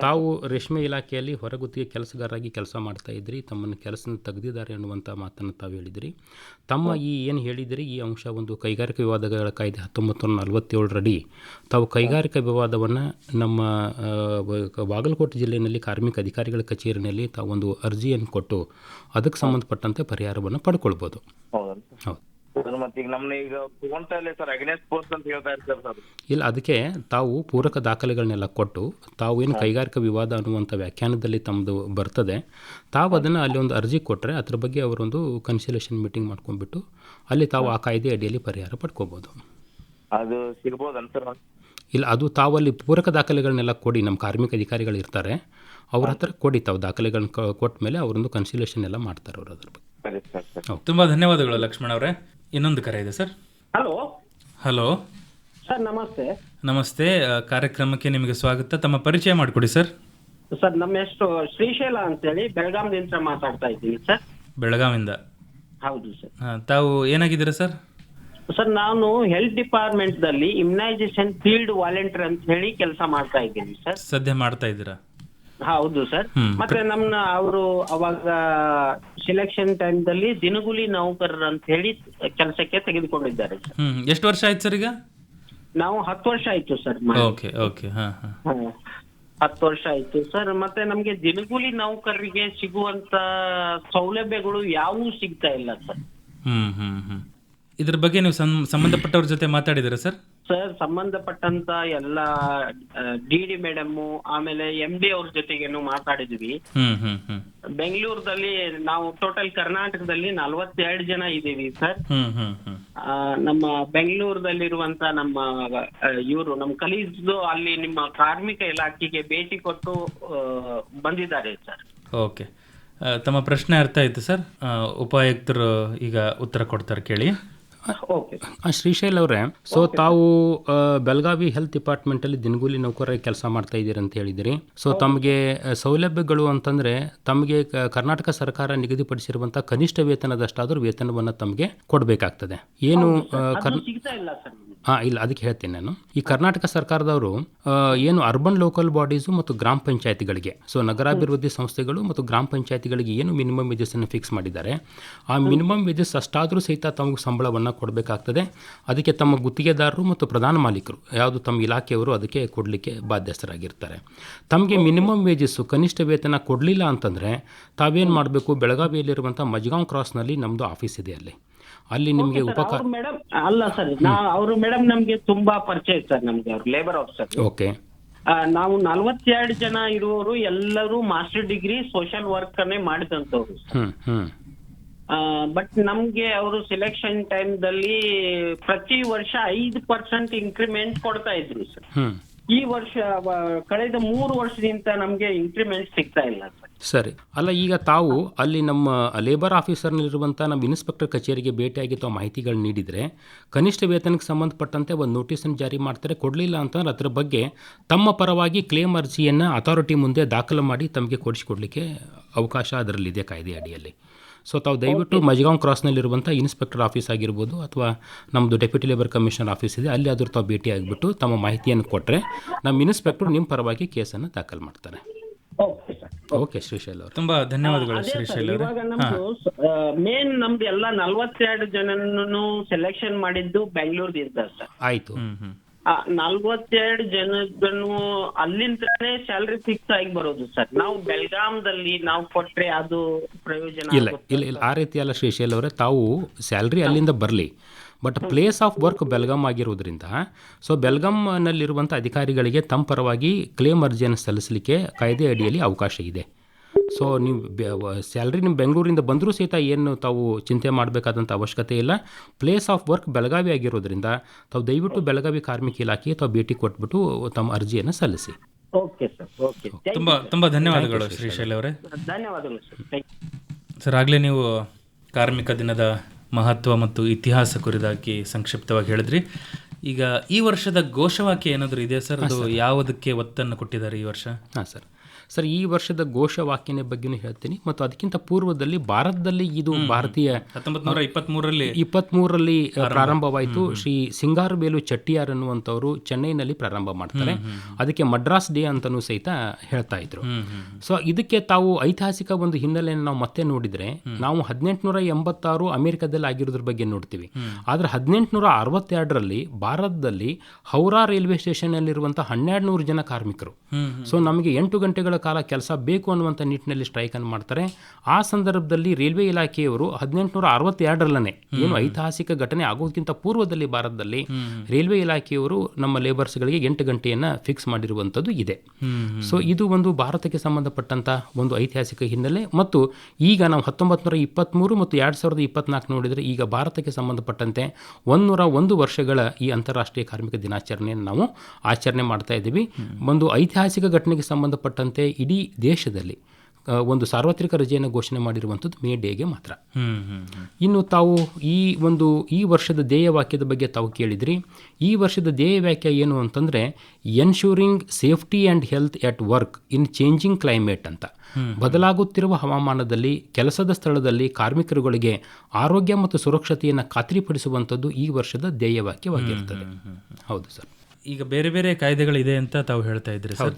ತಾವು ರೇಷ್ಮೆ ಇಲಾಖೆಯಲ್ಲಿ ಹೊರಗುತ್ತಿಗೆ ಕೆಲಸಗಾರರಾಗಿ ಕೆಲಸ ಮಾಡ್ತಾ ಇದ್ರಿ, ತಮ್ಮನ್ನು ಕೆಲಸದಿಂದ ತೆಗೆದಿದ್ದಾರೆ ಅನ್ನುವಂಥ ಮಾತನ್ನು ತಾವು ಹೇಳಿದಿರಿ. ತಮ್ಮ ಈ ಏನು ಹೇಳಿದಿರಿ ಈ ಅಂಶ ಒಂದು ಕೈಗಾರಿಕಾ ವಿವಾದಗಳ ಕಾಯ್ದೆ 1947ರಡಿ ತಾವು ಕೈಗಾರಿಕಾ ವಿವಾದವನ್ನು ನಮ್ಮ ಬಾಗಲಕೋಟೆ ಜಿಲ್ಲೆಯಲ್ಲಿ ಕಾರ್ಮಿಕ ಅಧಿಕಾರಿಗಳ ಕಚೇರಿಯಲ್ಲಿ ತಾವು ಒಂದು ಅರ್ಜಿಯನ್ನು ಕೊಟ್ಟು ಅದಕ್ಕೆ ಸಂಬಂಧಪಟ್ಟಂತೆ ಪರಿಹಾರವನ್ನು ಪಡ್ಕೊಳ್ಬೋದು. ಹೌದು. ಇಲ್ಲ, ಅದಕ್ಕೆ ತಾವು ಪೂರಕ ದಾಖಲೆಗಳನ್ನೆಲ್ಲ ಕೊಟ್ಟು ತಾವು ಏನು ಕೈಗಾರಿಕಾ ವಿವಾದ ಅನ್ನುವಂಥ ವ್ಯಾಖ್ಯಾನದಲ್ಲಿ ತಮ್ಮದು ಬರ್ತದೆ, ತಾವು ಅದನ್ನು ಅಲ್ಲಿ ಒಂದು ಅರ್ಜಿ ಕೊಟ್ಟರೆ ಅದ್ರ ಬಗ್ಗೆ ಅವರೊಂದು ಕನ್ಸಲ್ಟೇಷನ್ ಮೀಟಿಂಗ್ ಮಾಡ್ಕೊಂಡ್ಬಿಟ್ಟು ಅಲ್ಲಿ ತಾವು ಆ ಕಾಯ್ದೆ ಅಡಿಯಲ್ಲಿ ಪರಿಹಾರ ಪಡ್ಕೋಬೋದು. ಅದು ಸಿಗ್ಬೋದು. ಇಲ್ಲ, ಅದು ತಾವು ಅಲ್ಲಿ ಪೂರಕ ದಾಖಲೆಗಳನ್ನೆಲ್ಲ ಕೊಡಿ, ನಮ್ಮ ಕಾರ್ಮಿಕ ಅಧಿಕಾರಿಗಳು ಇರ್ತಾರೆ, ಅವ್ರ ಹತ್ರ ಕೊಡಿ. ತಾವು ದಾಖಲೆಗಳನ್ನ ಕೊಟ್ಟ ಮೇಲೆ ಅವರೊಂದು ಕನ್ಸಲ್ಟೇಷನ್ ಎಲ್ಲ ಮಾಡ್ತಾರೆ ಅವರು ಅದ್ರ ಬಗ್ಗೆ. ತುಂಬ ಧನ್ಯವಾದಗಳು ಲಕ್ಷ್ಮಣ್ ಅವರೇ. ಇನ್ನೊಂದು ಕರೆ ಇದೆ ಸರ್. ಹಲೋ. ಹಲೋ ಸರ್, ನಮಸ್ತೆ. ನಮಸ್ತೆ, ಕಾರ್ಯಕ್ರಮಕ್ಕೆ ನಿಮಗೆ ಸ್ವಾಗತ. ತಮ್ಮ ಪರಿಚಯ ಮಾಡಿಕೊಡಿ ಸರ್. ಸರ್, ನಮ್ಮ ಹೆಸರು ಶ್ರೀಶೈಲ ಅಂತೇಳಿ ಬೆಳಗಾವಿಯಿಂದ ಮಾತಾಡ್ತಾ ಇದ್ದೀನಿ ಸರ್. ಬೆಳಗಾವಿಂದ? ಹೌದು ಸರ್. ತಾವು ಏನಾಗಿದ್ದೀರಾ ಸರ್? ಸರ್, ನಾನು ಹೆಲ್ತ್ ಡಿಪಾರ್ಟ್ಮೆಂಟ್ ದಲ್ಲಿ ಇಮ್ಯುನೈಸೇಷನ್ ಫೀಲ್ಡ್ ವಾಲಂಟಿಯರ್ ಅಂತ ಹೇಳಿ ಕೆಲಸ ಮಾಡ್ತಾ ಇದ್ದೀನಿ ಸರ್. ಸದ್ಯ ಮಾಡ್ತಾ ಇದ್ದೀರಾ? ಹೌದು ಸರ್. ಮತ್ತೆ ನಮ್ನ ಅವರು ಅವಾಗ ಸೆಲೆಕ್ಷನ್ ಟೈಮ್ದಲ್ಲಿ ದಿನಗೂಲಿ ನೌಕರರು ಅಂತ ಹೇಳಿ ಕೆಲಸಕ್ಕೆ ತೆಗೆದುಕೊಂಡಿದ್ದಾರೆ ಸರ್. ಎಷ್ಟು ವರ್ಷ ಆಯ್ತು ಸರ್ ಈಗ? ನಾವು 10 ವರ್ಷ ಆಯ್ತು ಸರ್. Okay okay. 10 ವರ್ಷ ಆಯ್ತು ಸರ್. ಮತ್ತೆ ನಮ್ಗೆ ದಿನಗೂಲಿ ನೌಕರರಿಗೆ ಸಿಗುವಂತ ಸೌಲಭ್ಯಗಳು ಯಾವುವು ಸಿಗ್ತಾ ಇಲ್ಲ ಸರ್. ಇದ್ರ ಬಗ್ಗೆ ನೀವು ಸಂಬಂಧಪಟ್ಟವ್ರ ಜೊತೆ ಮಾತಾಡಿದ್ದೀರಾ ಸರ್? ಸರ್, ಸಂಬಂಧಪಟ್ಟಂತ ಎಲ್ಲ ಡಿ ಮೇಡಮ್ ಆಮೇಲೆ MD ಅವ್ರ ಜೊತೆಗೇನು ಮಾತಾಡಿದ್ವಿ. ಬೆಂಗಳೂರಲ್ಲಿ ನಾವು ಟೋಟಲ್ ಕರ್ನಾಟಕದಲ್ಲಿ 42 ಜನ ಇದ್ದೀವಿ ಸರ್. ನಮ್ಮ ಬೆಂಗಳೂರದಲ್ಲಿರುವಂತ ನಮ್ಮ ಇವರು ನಮ್ಮ ಕಲೀಗ್ಸ್ ಅಲ್ಲಿ ನಿಮ್ಮ ಕಾರ್ಮಿಕ ಇಲಾಖೆಗೆ ಭೇಟಿ ಕೊಟ್ಟು ಬಂದಿದ್ದಾರೆ ಸರ್. ಓಕೆ, ತಮ್ಮ ಪ್ರಶ್ನೆ ಅರ್ಥ ಆಯ್ತು ಸರ್. ಉಪಾಯುಕ್ತರು ಈಗ ಉತ್ತರ ಕೊಡ್ತಾರೆ, ಕೇಳಿ. ಓಕೆ ಶ್ರೀಶೈಲ್ ಅವರೇ, ಸೊ ತಾವು ಬೆಳಗಾವಿ ಹೆಲ್ತ್ ಡಿಪಾರ್ಟ್ಮೆಂಟಲ್ಲಿ ದಿನಗೂಲಿ ನೌಕರರಾಗಿ ಕೆಲಸ ಮಾಡ್ತಾ ಇದ್ದೀರಿ ಅಂತ ಹೇಳಿದಿರಿ. ಸೊ ತಮಗೆ ಸೌಲಭ್ಯಗಳು ಅಂತಂದರೆ ತಮಗೆ ಕರ್ನಾಟಕ ಸರ್ಕಾರ ನಿಗದಿಪಡಿಸಿರುವಂಥ ಕನಿಷ್ಠ ವೇತನದಷ್ಟಾದರೂ ವೇತನವನ್ನು ತಮಗೆ ಕೊಡಬೇಕಾಗ್ತದೆ. ಏನು ಸಿಗ್ತಾ ಇಲ್ಲ ಸರ್. ಇಲ್ಲ, ಅದಕ್ಕೆ ಹೇಳ್ತೀನಿ ನಾನು. ಈ ಕರ್ನಾಟಕ ಸರ್ಕಾರದವರು ಏನು ಅರ್ಬನ್ ಲೋಕಲ್ ಬಾಡೀಸು ಮತ್ತು ಗ್ರಾಮ ಪಂಚಾಯತಿಗಳಿಗೆ, ಸೊ ನಗರಾಭಿವೃದ್ಧಿ ಸಂಸ್ಥೆಗಳು ಮತ್ತು ಗ್ರಾಮ ಪಂಚಾಯತಿಗಳಿಗೆ ಏನು ಮಿನಿಮಮ್ ವೇಜಸ್ಸನ್ನು ಫಿಕ್ಸ್ ಮಾಡಿದ್ದಾರೆ, ಆ ಮಿನಿಮಮ್ ವೇಜಸ್ ಅಷ್ಟಾದರೂ ಸಹಿತ ತಮಗೆ ಸಂಬಳವನ್ನು ಕೊಡಬೇಕಾಗ್ತದೆ. ಅದಕ್ಕೆ ತಮ್ಮ ಗುತ್ತಿಗೆದಾರರು ಮತ್ತು ಪ್ರಧಾನ ಮಾಲೀಕರು ಯಾವುದು ತಮ್ಮ ಇಲಾಖೆಯವರು ಅದಕ್ಕೆ ಕೊಡಲಿಕ್ಕೆ ಬಾಧ್ಯಸ್ಥರಾಗಿರ್ತಾರೆ. ತಮಗೆ ಮಿನಿಮಮ್ ವೇಜಸ್ಸು ಕನಿಷ್ಠ ವೇತನ ಕೊಡಲಿಲ್ಲ ಅಂತಂದರೆ ತಾವೇನು ಮಾಡಬೇಕು, ಬೆಳಗಾವಿಯಲ್ಲಿರುವಂಥ ಮಜ್ಗಾಂವ್ ಕ್ರಾಸ್ನಲ್ಲಿ ನಮ್ಮದು ಆಫೀಸ್ ಇದೆ, ಅಲ್ಲಿ ನಿಮಗೆ ಮೇಡಮ್ ಅಲ್ಲ ಸರ್, ಅವರು ಮೇಡಮ್ ನಮ್ಗೆ ತುಂಬಾ ಪರಿಚಯ ಸರ್, ನಮ್ಗೆ ಅವ್ರು ಲೇಬರ್ ಆಫೀಸರ್. ಓಕೆ. ನಾವು 42 ಜನ ಇರುವವರು ಎಲ್ಲರೂ ಮಾಸ್ಟರ್ ಡಿಗ್ರಿ ಸೋಷಿಯಲ್ ವರ್ಕ್ ಅನ್ನೇ ಮಾಡಿದಂತವ್ರು. ಬಟ್ ನಮ್ಗೆ ಅವರು ಸೆಲೆಕ್ಷನ್ ಟೈಮ್ದಲ್ಲಿ ಪ್ರತಿ ವರ್ಷ 5% ಇನ್ಕ್ರಿಮೆಂಟ್ ಕೊಡ್ತಾ ಇದ್ರು ಸರ್. ಈ ವರ್ಷ ಕಳೆದ 3 ವರ್ಷದಿಂದ ನಮ್ಗೆ ಇನ್ಕ್ರಿಮೆಂಟ್ ಸಿಗ್ತಾ ಇಲ್ಲ ಸರ್. ಸರಿ, ಅಲ್ಲ ಈಗ ತಾವು ಅಲ್ಲಿ ನಮ್ಮ ಲೇಬರ್ ಆಫೀಸರ್ನಲ್ಲಿರುವಂಥ ನಮ್ಮ ಇನ್ಸ್ಪೆಕ್ಟರ್ ಕಚೇರಿಗೆ ಭೇಟಿಯಾಗಿ ತಾವು ಮಾಹಿತಿಗಳು ನೀಡಿದರೆ ಕನಿಷ್ಠ ವೇತನಕ್ಕೆ ಸಂಬಂಧಪಟ್ಟಂತೆ ಒಂದು ನೋಟಿಸನ್ನು ಜಾರಿ ಮಾಡ್ತಾರೆ. ಕೊಡಲಿಲ್ಲ ಅಂತಂದ್ರೆ ಅದರ ಬಗ್ಗೆ ತಮ್ಮ ಪರವಾಗಿ ಕ್ಲೇಮ್ ಅರ್ಜಿಯನ್ನು ಅಥಾರಿಟಿ ಮುಂದೆ ದಾಖಲು ಮಾಡಿ ತಮಗೆ ಕೊಡಿಸಿಕೊಡ್ಲಿಕ್ಕೆ ಅವಕಾಶ ಅದರಲ್ಲಿದೆ ಕಾಯ್ದೆ ಅಡಿಯಲ್ಲಿ. ಸೊ ತಾವು ದಯವಿಟ್ಟು ಮಜ್ಗಾಂವ್ ಕ್ರಾಸ್ನಲ್ಲಿರುವಂಥ ಇನ್ಸ್ಪೆಕ್ಟರ್ ಆಫೀಸ್ ಆಗಿರ್ಬೋದು ಅಥವಾ ನಮ್ಮದು ಡೆಪ್ಯೂಟಿ ಲೇಬರ್ ಕಮಿಷನರ್ ಆಫೀಸ್ ಇದೆ, ಅಲ್ಲಿ ಆದರೂ ತಾವು ಭೇಟಿ ಆಗಿಬಿಟ್ಟು ತಮ್ಮ ಮಾಹಿತಿಯನ್ನು ಕೊಟ್ಟರೆ ನಮ್ಮ ಇನ್ಸ್ಪೆಕ್ಟರ್ ನಿಮ್ಮ ಪರವಾಗಿ ಕೇಸನ್ನು ದಾಖಲು ಮಾಡ್ತಾರೆ. ಓಕೆ ಶ್ರೀಶೈಲ್ ಅವರು, ತುಂಬಾ ಧನ್ಯವಾದಗಳು ಶ್ರೀಶೈಲ್ ಅವರು. ಇವಾಗ ನಮ್ದು ಮೇನ್ ನಮ್ದು ಎಲ್ಲ 42 ಜನನೂ ಸೆಲೆಕ್ಷನ್ ಮಾಡಿದ್ದು ಬೆಂಗಳೂರಿಂದ ಸರ್. ಆಯ್ತು. 42 ಜನಗಳು ಅಲ್ಲಿಂದನೇ ಸ್ಯಾಲರಿ ಫಿಕ್ಸ್ ಆಗಿ ಬರೋದು ಸರ್. ನಾವು ಬೆಳಗಾಂದಲ್ಲಿ ನಾವು ಕೊಟ್ರೆ ಅದು ಪ್ರಯೋಜನ ಇಲ್ಲ ಇಲ್ಲ ಇಲ್ಲ ಆ ರೀತಿ ಅಲ್ಲ ಶ್ರೀಶೈಲ್ ಅವರೇ, ತಾವು ಸ್ಯಾಲ್ರಿ ಅಲ್ಲಿಂದ ಬರಲಿ, but place of work Belgaum ಆಗಿರೋದ್ರಿಂದ ಸೊ ಬೆಳಗಾಂನಲ್ಲಿರುವಂಥ ಅಧಿಕಾರಿಗಳಿಗೆ ತಮ್ಮ ಪರವಾಗಿ ಕ್ಲೇಮ್ ಅರ್ಜಿಯನ್ನು ಸಲ್ಲಿಸಲಿಕ್ಕೆ ಕಾಯ್ದೆ ಅಡಿಯಲ್ಲಿ ಅವಕಾಶ ಇದೆ. ಸೊ ನೀವು ಸ್ಯಾಲ್ರಿ ನಿಮ್ಮ ಬೆಂಗಳೂರಿಂದ ಬಂದರೂ ಸಹಿತ ಏನು ತಾವು ಚಿಂತೆ ಮಾಡಬೇಕಾದಂಥ ಅವಶ್ಯಕತೆ ಇಲ್ಲ. ಪ್ಲೇಸ್ ಆಫ್ ವರ್ಕ್ ಬೆಳಗಾವಿ ಆಗಿರೋದ್ರಿಂದ ತಾವು ದಯವಿಟ್ಟು ಬೆಳಗಾವಿ ಕಾರ್ಮಿಕ ಇಲಾಖೆಗೆ ತಾವು ಭೇಟಿ ಕೊಟ್ಬಿಟ್ಟು ತಮ್ಮ ಅರ್ಜಿಯನ್ನು ಸಲ್ಲಿಸಿ. Okay sir. ಓಕೆ, ತುಂಬ ಧನ್ಯವಾದಗಳು ಶ್ರೀಶೈಲ್ ಅವರೇ. ಧನ್ಯವಾದಗಳು ಸರ್. ಸರ್, ಆಗಲೇ ನೀವು ಕಾರ್ಮಿಕ ದಿನದ ಮಹತ್ವ ಮತ್ತು ಇತಿಹಾಸ ಕುರಿತಾಗಿ ಸಂಕ್ಷಿಪ್ತವಾಗಿ ಹೇಳಿದ್ರಿ. ಈಗ ಈ ವರ್ಷದ ಘೋಷವಾಕ್ಯ ಏನಾದರೂ ಇದೆಯಾ ಸರ್? ಅದು ಯಾವುದಕ್ಕೆ ಒತ್ತನ್ನು ಕೊಟ್ಟಿದ್ದಾರೆ ಈ ವರ್ಷ? ಹಾಂ ಸರ್, ಈ ವರ್ಷದ ಘೋಷವಾಕ್ಯನ ಬಗ್ಗೆನೂ ಹೇಳ್ತೀನಿ ಮತ್ತು ಅದಕ್ಕಿಂತ ಪೂರ್ವದಲ್ಲಿ ಭಾರತದಲ್ಲಿ ಇದು ಭಾರತೀಯ 1923ರಲ್ಲಿ ಪ್ರಾರಂಭವಾಯಿತು. ಶ್ರೀ ಸಿಂಗಾರವೇಲು ಚೆಟ್ಟಿಯಾರ್ ಅನ್ನುವಂಥವರು ಚೆನ್ನೈನಲ್ಲಿ ಪ್ರಾರಂಭ ಮಾಡ್ತಾರೆ. ಅದಕ್ಕೆ ಮಡ್ರಾಸ್ ಡೇ ಅಂತಲೂ ಸಹಿತ ಹೇಳ್ತಾ ಇದ್ರು. ಸೊ ಇದಕ್ಕೆ ತಾವು ಐತಿಹಾಸಿಕ ಒಂದು ಹಿನ್ನೆಲೆಯನ್ನು ನಾವು ಮತ್ತೆ ನೋಡಿದರೆ ನಾವು 1886 ಅಮೆರಿಕದಲ್ಲಿ ಆಗಿರೋದ್ರ ಬಗ್ಗೆ ನೋಡ್ತೀವಿ. ಆದರೆ 1862ರಲ್ಲಿ ಭಾರತದಲ್ಲಿ ಹೌರಾ ರೈಲ್ವೆ ಸ್ಟೇಷನ್ನಲ್ಲಿರುವಂಥ 1200 ಜನ ಕಾರ್ಮಿಕರು ಸೊ ನಮಗೆ 8 ಗಂಟೆಗಳ ಕಾಲ ಕೆಲಸ ಬೇಕು ಅನ್ನುವಂಥ ನಿಟ್ಟಿನಲ್ಲಿ ಸ್ಟ್ರೈಕನ್ನು ಮಾಡ್ತಾರೆ. ಆ ಸಂದರ್ಭದಲ್ಲಿ ರೈಲ್ವೆ ಇಲಾಖೆಯವರು 1862ರಲ್ಲೇ ಏನು ಐತಿಹಾಸಿಕ ಘಟನೆ ಆಗೋದಕ್ಕಿಂತ ಪೂರ್ವದಲ್ಲಿ ಭಾರತದಲ್ಲಿ ರೈಲ್ವೆ ಇಲಾಖೆಯವರು ನಮ್ಮ ಲೇಬರ್ಸ್ಗಳಿಗೆ 8 ಗಂಟೆಯನ್ನು ಫಿಕ್ಸ್ ಮಾಡಿರುವಂಥದ್ದು ಇದೆ. ಸೊ ಇದು ಒಂದು ಭಾರತಕ್ಕೆ ಸಂಬಂಧಪಟ್ಟಂಥ ಒಂದು ಐತಿಹಾಸಿಕ ಹಿನ್ನೆಲೆ. ಮತ್ತು ಈಗ ನಾವು 1923 ಮತ್ತು 2024 ನೋಡಿದರೆ ಈಗ ಭಾರತಕ್ಕೆ ಸಂಬಂಧಪಟ್ಟಂತೆ 101 ವರ್ಷಗಳ ಈ ಅಂತಾರಾಷ್ಟ್ರೀಯ ಕಾರ್ಮಿಕ ದಿನಾಚರಣೆಯನ್ನು ನಾವು ಆಚರಣೆ ಮಾಡ್ತಾ ಇದ್ದೀವಿ. ಒಂದು ಐತಿಹಾಸಿಕ ಘಟನೆಗೆ ಸಂಬಂಧಪಟ್ಟಂತೆ ಇಡೀ ದೇಶದಲ್ಲಿ ಒಂದು ಸಾರ್ವತ್ರಿಕ ರಜೆಯನ್ನು ಘೋಷಣೆ ಮಾಡಿರುವಂಥದ್ದು ಮೇ ಡೇಗೆ ಮಾತ್ರ. ಇನ್ನು ತಾವು ಈ ವರ್ಷದ ಧ್ಯೇಯ ವಾಕ್ಯದ ಬಗ್ಗೆ ತಾವು ಕೇಳಿದ್ರಿ. ಈ ವರ್ಷದ ಧ್ಯೇಯ ವಾಕ್ಯ ಏನು ಅಂತಂದರೆ ensuring safety and health at work in changing climate ಅಂತ. ಬದಲಾಗುತ್ತಿರುವ ಹವಾಮಾನದಲ್ಲಿ ಕೆಲಸದ ಸ್ಥಳದಲ್ಲಿ ಕಾರ್ಮಿಕರುಗಳಿಗೆ ಆರೋಗ್ಯ ಮತ್ತು ಸುರಕ್ಷತೆಯನ್ನು ಖಾತ್ರಿಪಡಿಸುವಂಥದ್ದು ಈ ವರ್ಷದ ಧ್ಯೇಯ ವಾಕ್ಯವಾಗಿರ್ತದೆ. ಹೌದು ಸರ್. ಈಗ ಬೇರೆ ಬೇರೆ ಕಾಯ್ದೆಗಳಿದೆ ಅಂತ ತಾವು ಹೇಳ್ತಾ ಇದ್ರಿ ಸರ್.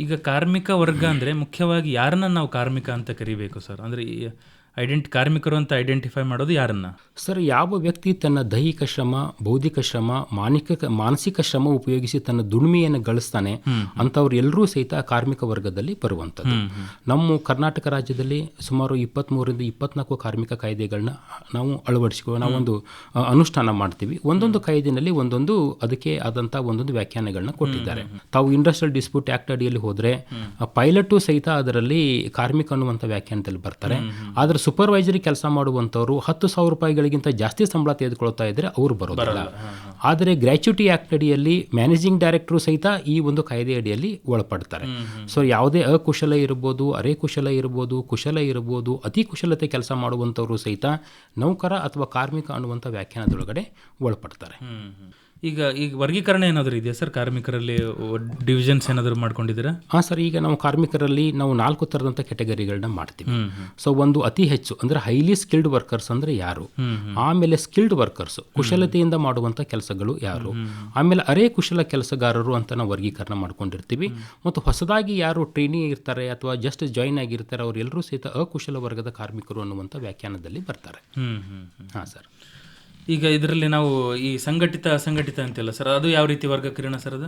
ಈಗ ಕಾರ್ಮಿಕ ವರ್ಗ ಅಂದರೆ ಮುಖ್ಯವಾಗಿ ಯಾರನ್ನ ನಾವು ಕಾರ್ಮಿಕ ಅಂತ ಕರಿಬೇಕು ಸರ್? ಅಂದರೆ ಕಾರ್ಮಿಕರು ಅಂತ ಐಡೆಂಟಿಫೈ ಮಾಡೋದು ಯಾರನ್ನ ಸರ್? ಯಾವ ವ್ಯಕ್ತಿ ತನ್ನ ದೈಹಿಕ ಶ್ರಮ, ಬೌದ್ಧಿಕ ಶ್ರಮ, ಮಾನಸಿಕ ಶ್ರಮ ಉಪಯೋಗಿಸಿ ತನ್ನ ದುಡಿಮೆಯನ್ನು ಗಳಿಸ್ತಾನೆ ಅಂಥವ್ರು ಎಲ್ಲರೂ ಸಹಿತ ಕಾರ್ಮಿಕ ವರ್ಗದಲ್ಲಿ ಬರುವಂಥದ್ದು. ನಮ್ಮ ಕರ್ನಾಟಕ ರಾಜ್ಯದಲ್ಲಿ ಸುಮಾರು 23ರಿಂದ 24 ಕಾರ್ಮಿಕ ಕಾಯ್ದೆಗಳನ್ನ ನಾವು ನಾವೊಂದು ಅನುಷ್ಠಾನ ಮಾಡ್ತೀವಿ. ಒಂದೊಂದು ಕಾಯ್ದೆನಲ್ಲಿ ಒಂದೊಂದು ಅದಕ್ಕೆ ಆದಂಥ ಒಂದೊಂದು ವ್ಯಾಖ್ಯಾನಗಳನ್ನ ಕೊಟ್ಟಿದ್ದಾರೆ. ತಾವು ಇಂಡಸ್ಟ್ರಿಯಲ್ ಡಿಸ್ಪ್ಯೂಟ್ ಆಕ್ಟ್ ಅಡಿಯಲ್ಲಿ ಹೋದರೆ ಪೈಲಟು ಸಹಿತ ಅದರಲ್ಲಿ ಕಾರ್ಮಿಕ ಅನ್ನುವಂಥ ವ್ಯಾಖ್ಯಾನದಲ್ಲಿ ಬರ್ತಾರೆ. ಆದರೆ ಸೂಪರ್ವೈಸರಿ ಕೆಲಸ ಮಾಡುವಂಥವ್ರು 10,000 ರೂಪಾಯಿಗಳಿಗಿಂತ ಜಾಸ್ತಿ ಸಂಬಳ ತೆಗೆದುಕೊಳ್ತಾ ಇದ್ದರೆ ಅವರು ಬರೋದಿಲ್ಲ. ಆದರೆ ಗ್ರ್ಯಾಚ್ಯುಟಿ ಆ್ಯಕ್ಟ್ ಅಡಿಯಲ್ಲಿ ಮ್ಯಾನೇಜಿಂಗ್ ಡೈರೆಕ್ಟರು ಸಹಿತ ಈ ಒಂದು ಕಾಯ್ದೆ ಅಡಿಯಲ್ಲಿ ಒಳಪಡ್ತಾರೆ. ಸೊ ಯಾವುದೇ ಅಕುಶಲ ಇರ್ಬೋದು, ಅರೆ ಕುಶಲ ಇರ್ಬೋದು, ಕುಶಲ ಇರ್ಬೋದು, ಅತಿ ಕುಶಲತೆ ಕೆಲಸ ಮಾಡುವಂಥವರು ಸಹಿತ ನೌಕರ ಅಥವಾ ಕಾರ್ಮಿಕ ಅನ್ನುವಂಥ ವ್ಯಾಖ್ಯಾನದೊಳಗಡೆ ಒಳಪಡ್ತಾರೆ. ಈಗ ವರ್ಗೀಕರಣ ಏನಾದರೂ ಇದೆಯಾ ಸರ್? ಕಾರ್ಮಿಕರಲ್ಲಿ ಡಿವಿಷನ್ಸ್ ಏನಾದರೂ ಮಾಡ್ಕೊಂಡಿದ್ದೀರಾ? ಹಾಂ ಸರ್, ಈಗ ನಾವು ಕಾರ್ಮಿಕರಲ್ಲಿ ನಾವು 4 ಥರದಂಥ ಕೆಟಗರಿಗಳನ್ನ ಮಾಡ್ತೀವಿ. ಸೊ ಒಂದು ಅತಿ ಹೆಚ್ಚು ಅಂದರೆ ಹೈಲಿ ಸ್ಕಿಲ್ಡ್ ವರ್ಕರ್ಸ್ ಅಂದರೆ ಯಾರು, ಆಮೇಲೆ ಸ್ಕಿಲ್ಡ್ ವರ್ಕರ್ಸ್ ಕುಶಲತೆಯಿಂದ ಮಾಡುವಂಥ ಕೆಲಸಗಳು ಯಾರು, ಆಮೇಲೆ ಅರೆ ಕುಶಲ ಕೆಲಸಗಾರರು ಅಂತ ನಾವು ವರ್ಗೀಕರಣ ಮಾಡ್ಕೊಂಡಿರ್ತೀವಿ. ಮತ್ತು ಹೊಸದಾಗಿ ಯಾರು ಟ್ರೈನಿ ಇರ್ತಾರೆ ಅಥವಾ ಜಸ್ಟ್ ಜಾಯಿನ್ ಆಗಿರ್ತಾರೆ ಅವರೆಲ್ಲರೂ ಸಹಿತ ಅಕುಶಲ ವರ್ಗದ ಕಾರ್ಮಿಕರು ಅನ್ನುವಂಥ ವ್ಯಾಖ್ಯಾನದಲ್ಲಿ ಬರ್ತಾರೆ. ಹಾಂ ಸರ್. ಈಗ ಇದರಲ್ಲಿ ನಾವು ಈ ಸಂಘಟಿತ ಅಸಂಘಟಿತ ಅಂತೆಲ್ಲ ಸರ್, ಅದು ಯಾವ ರೀತಿ ವರ್ಗೀಕರಣ ಸರ್? ಅದು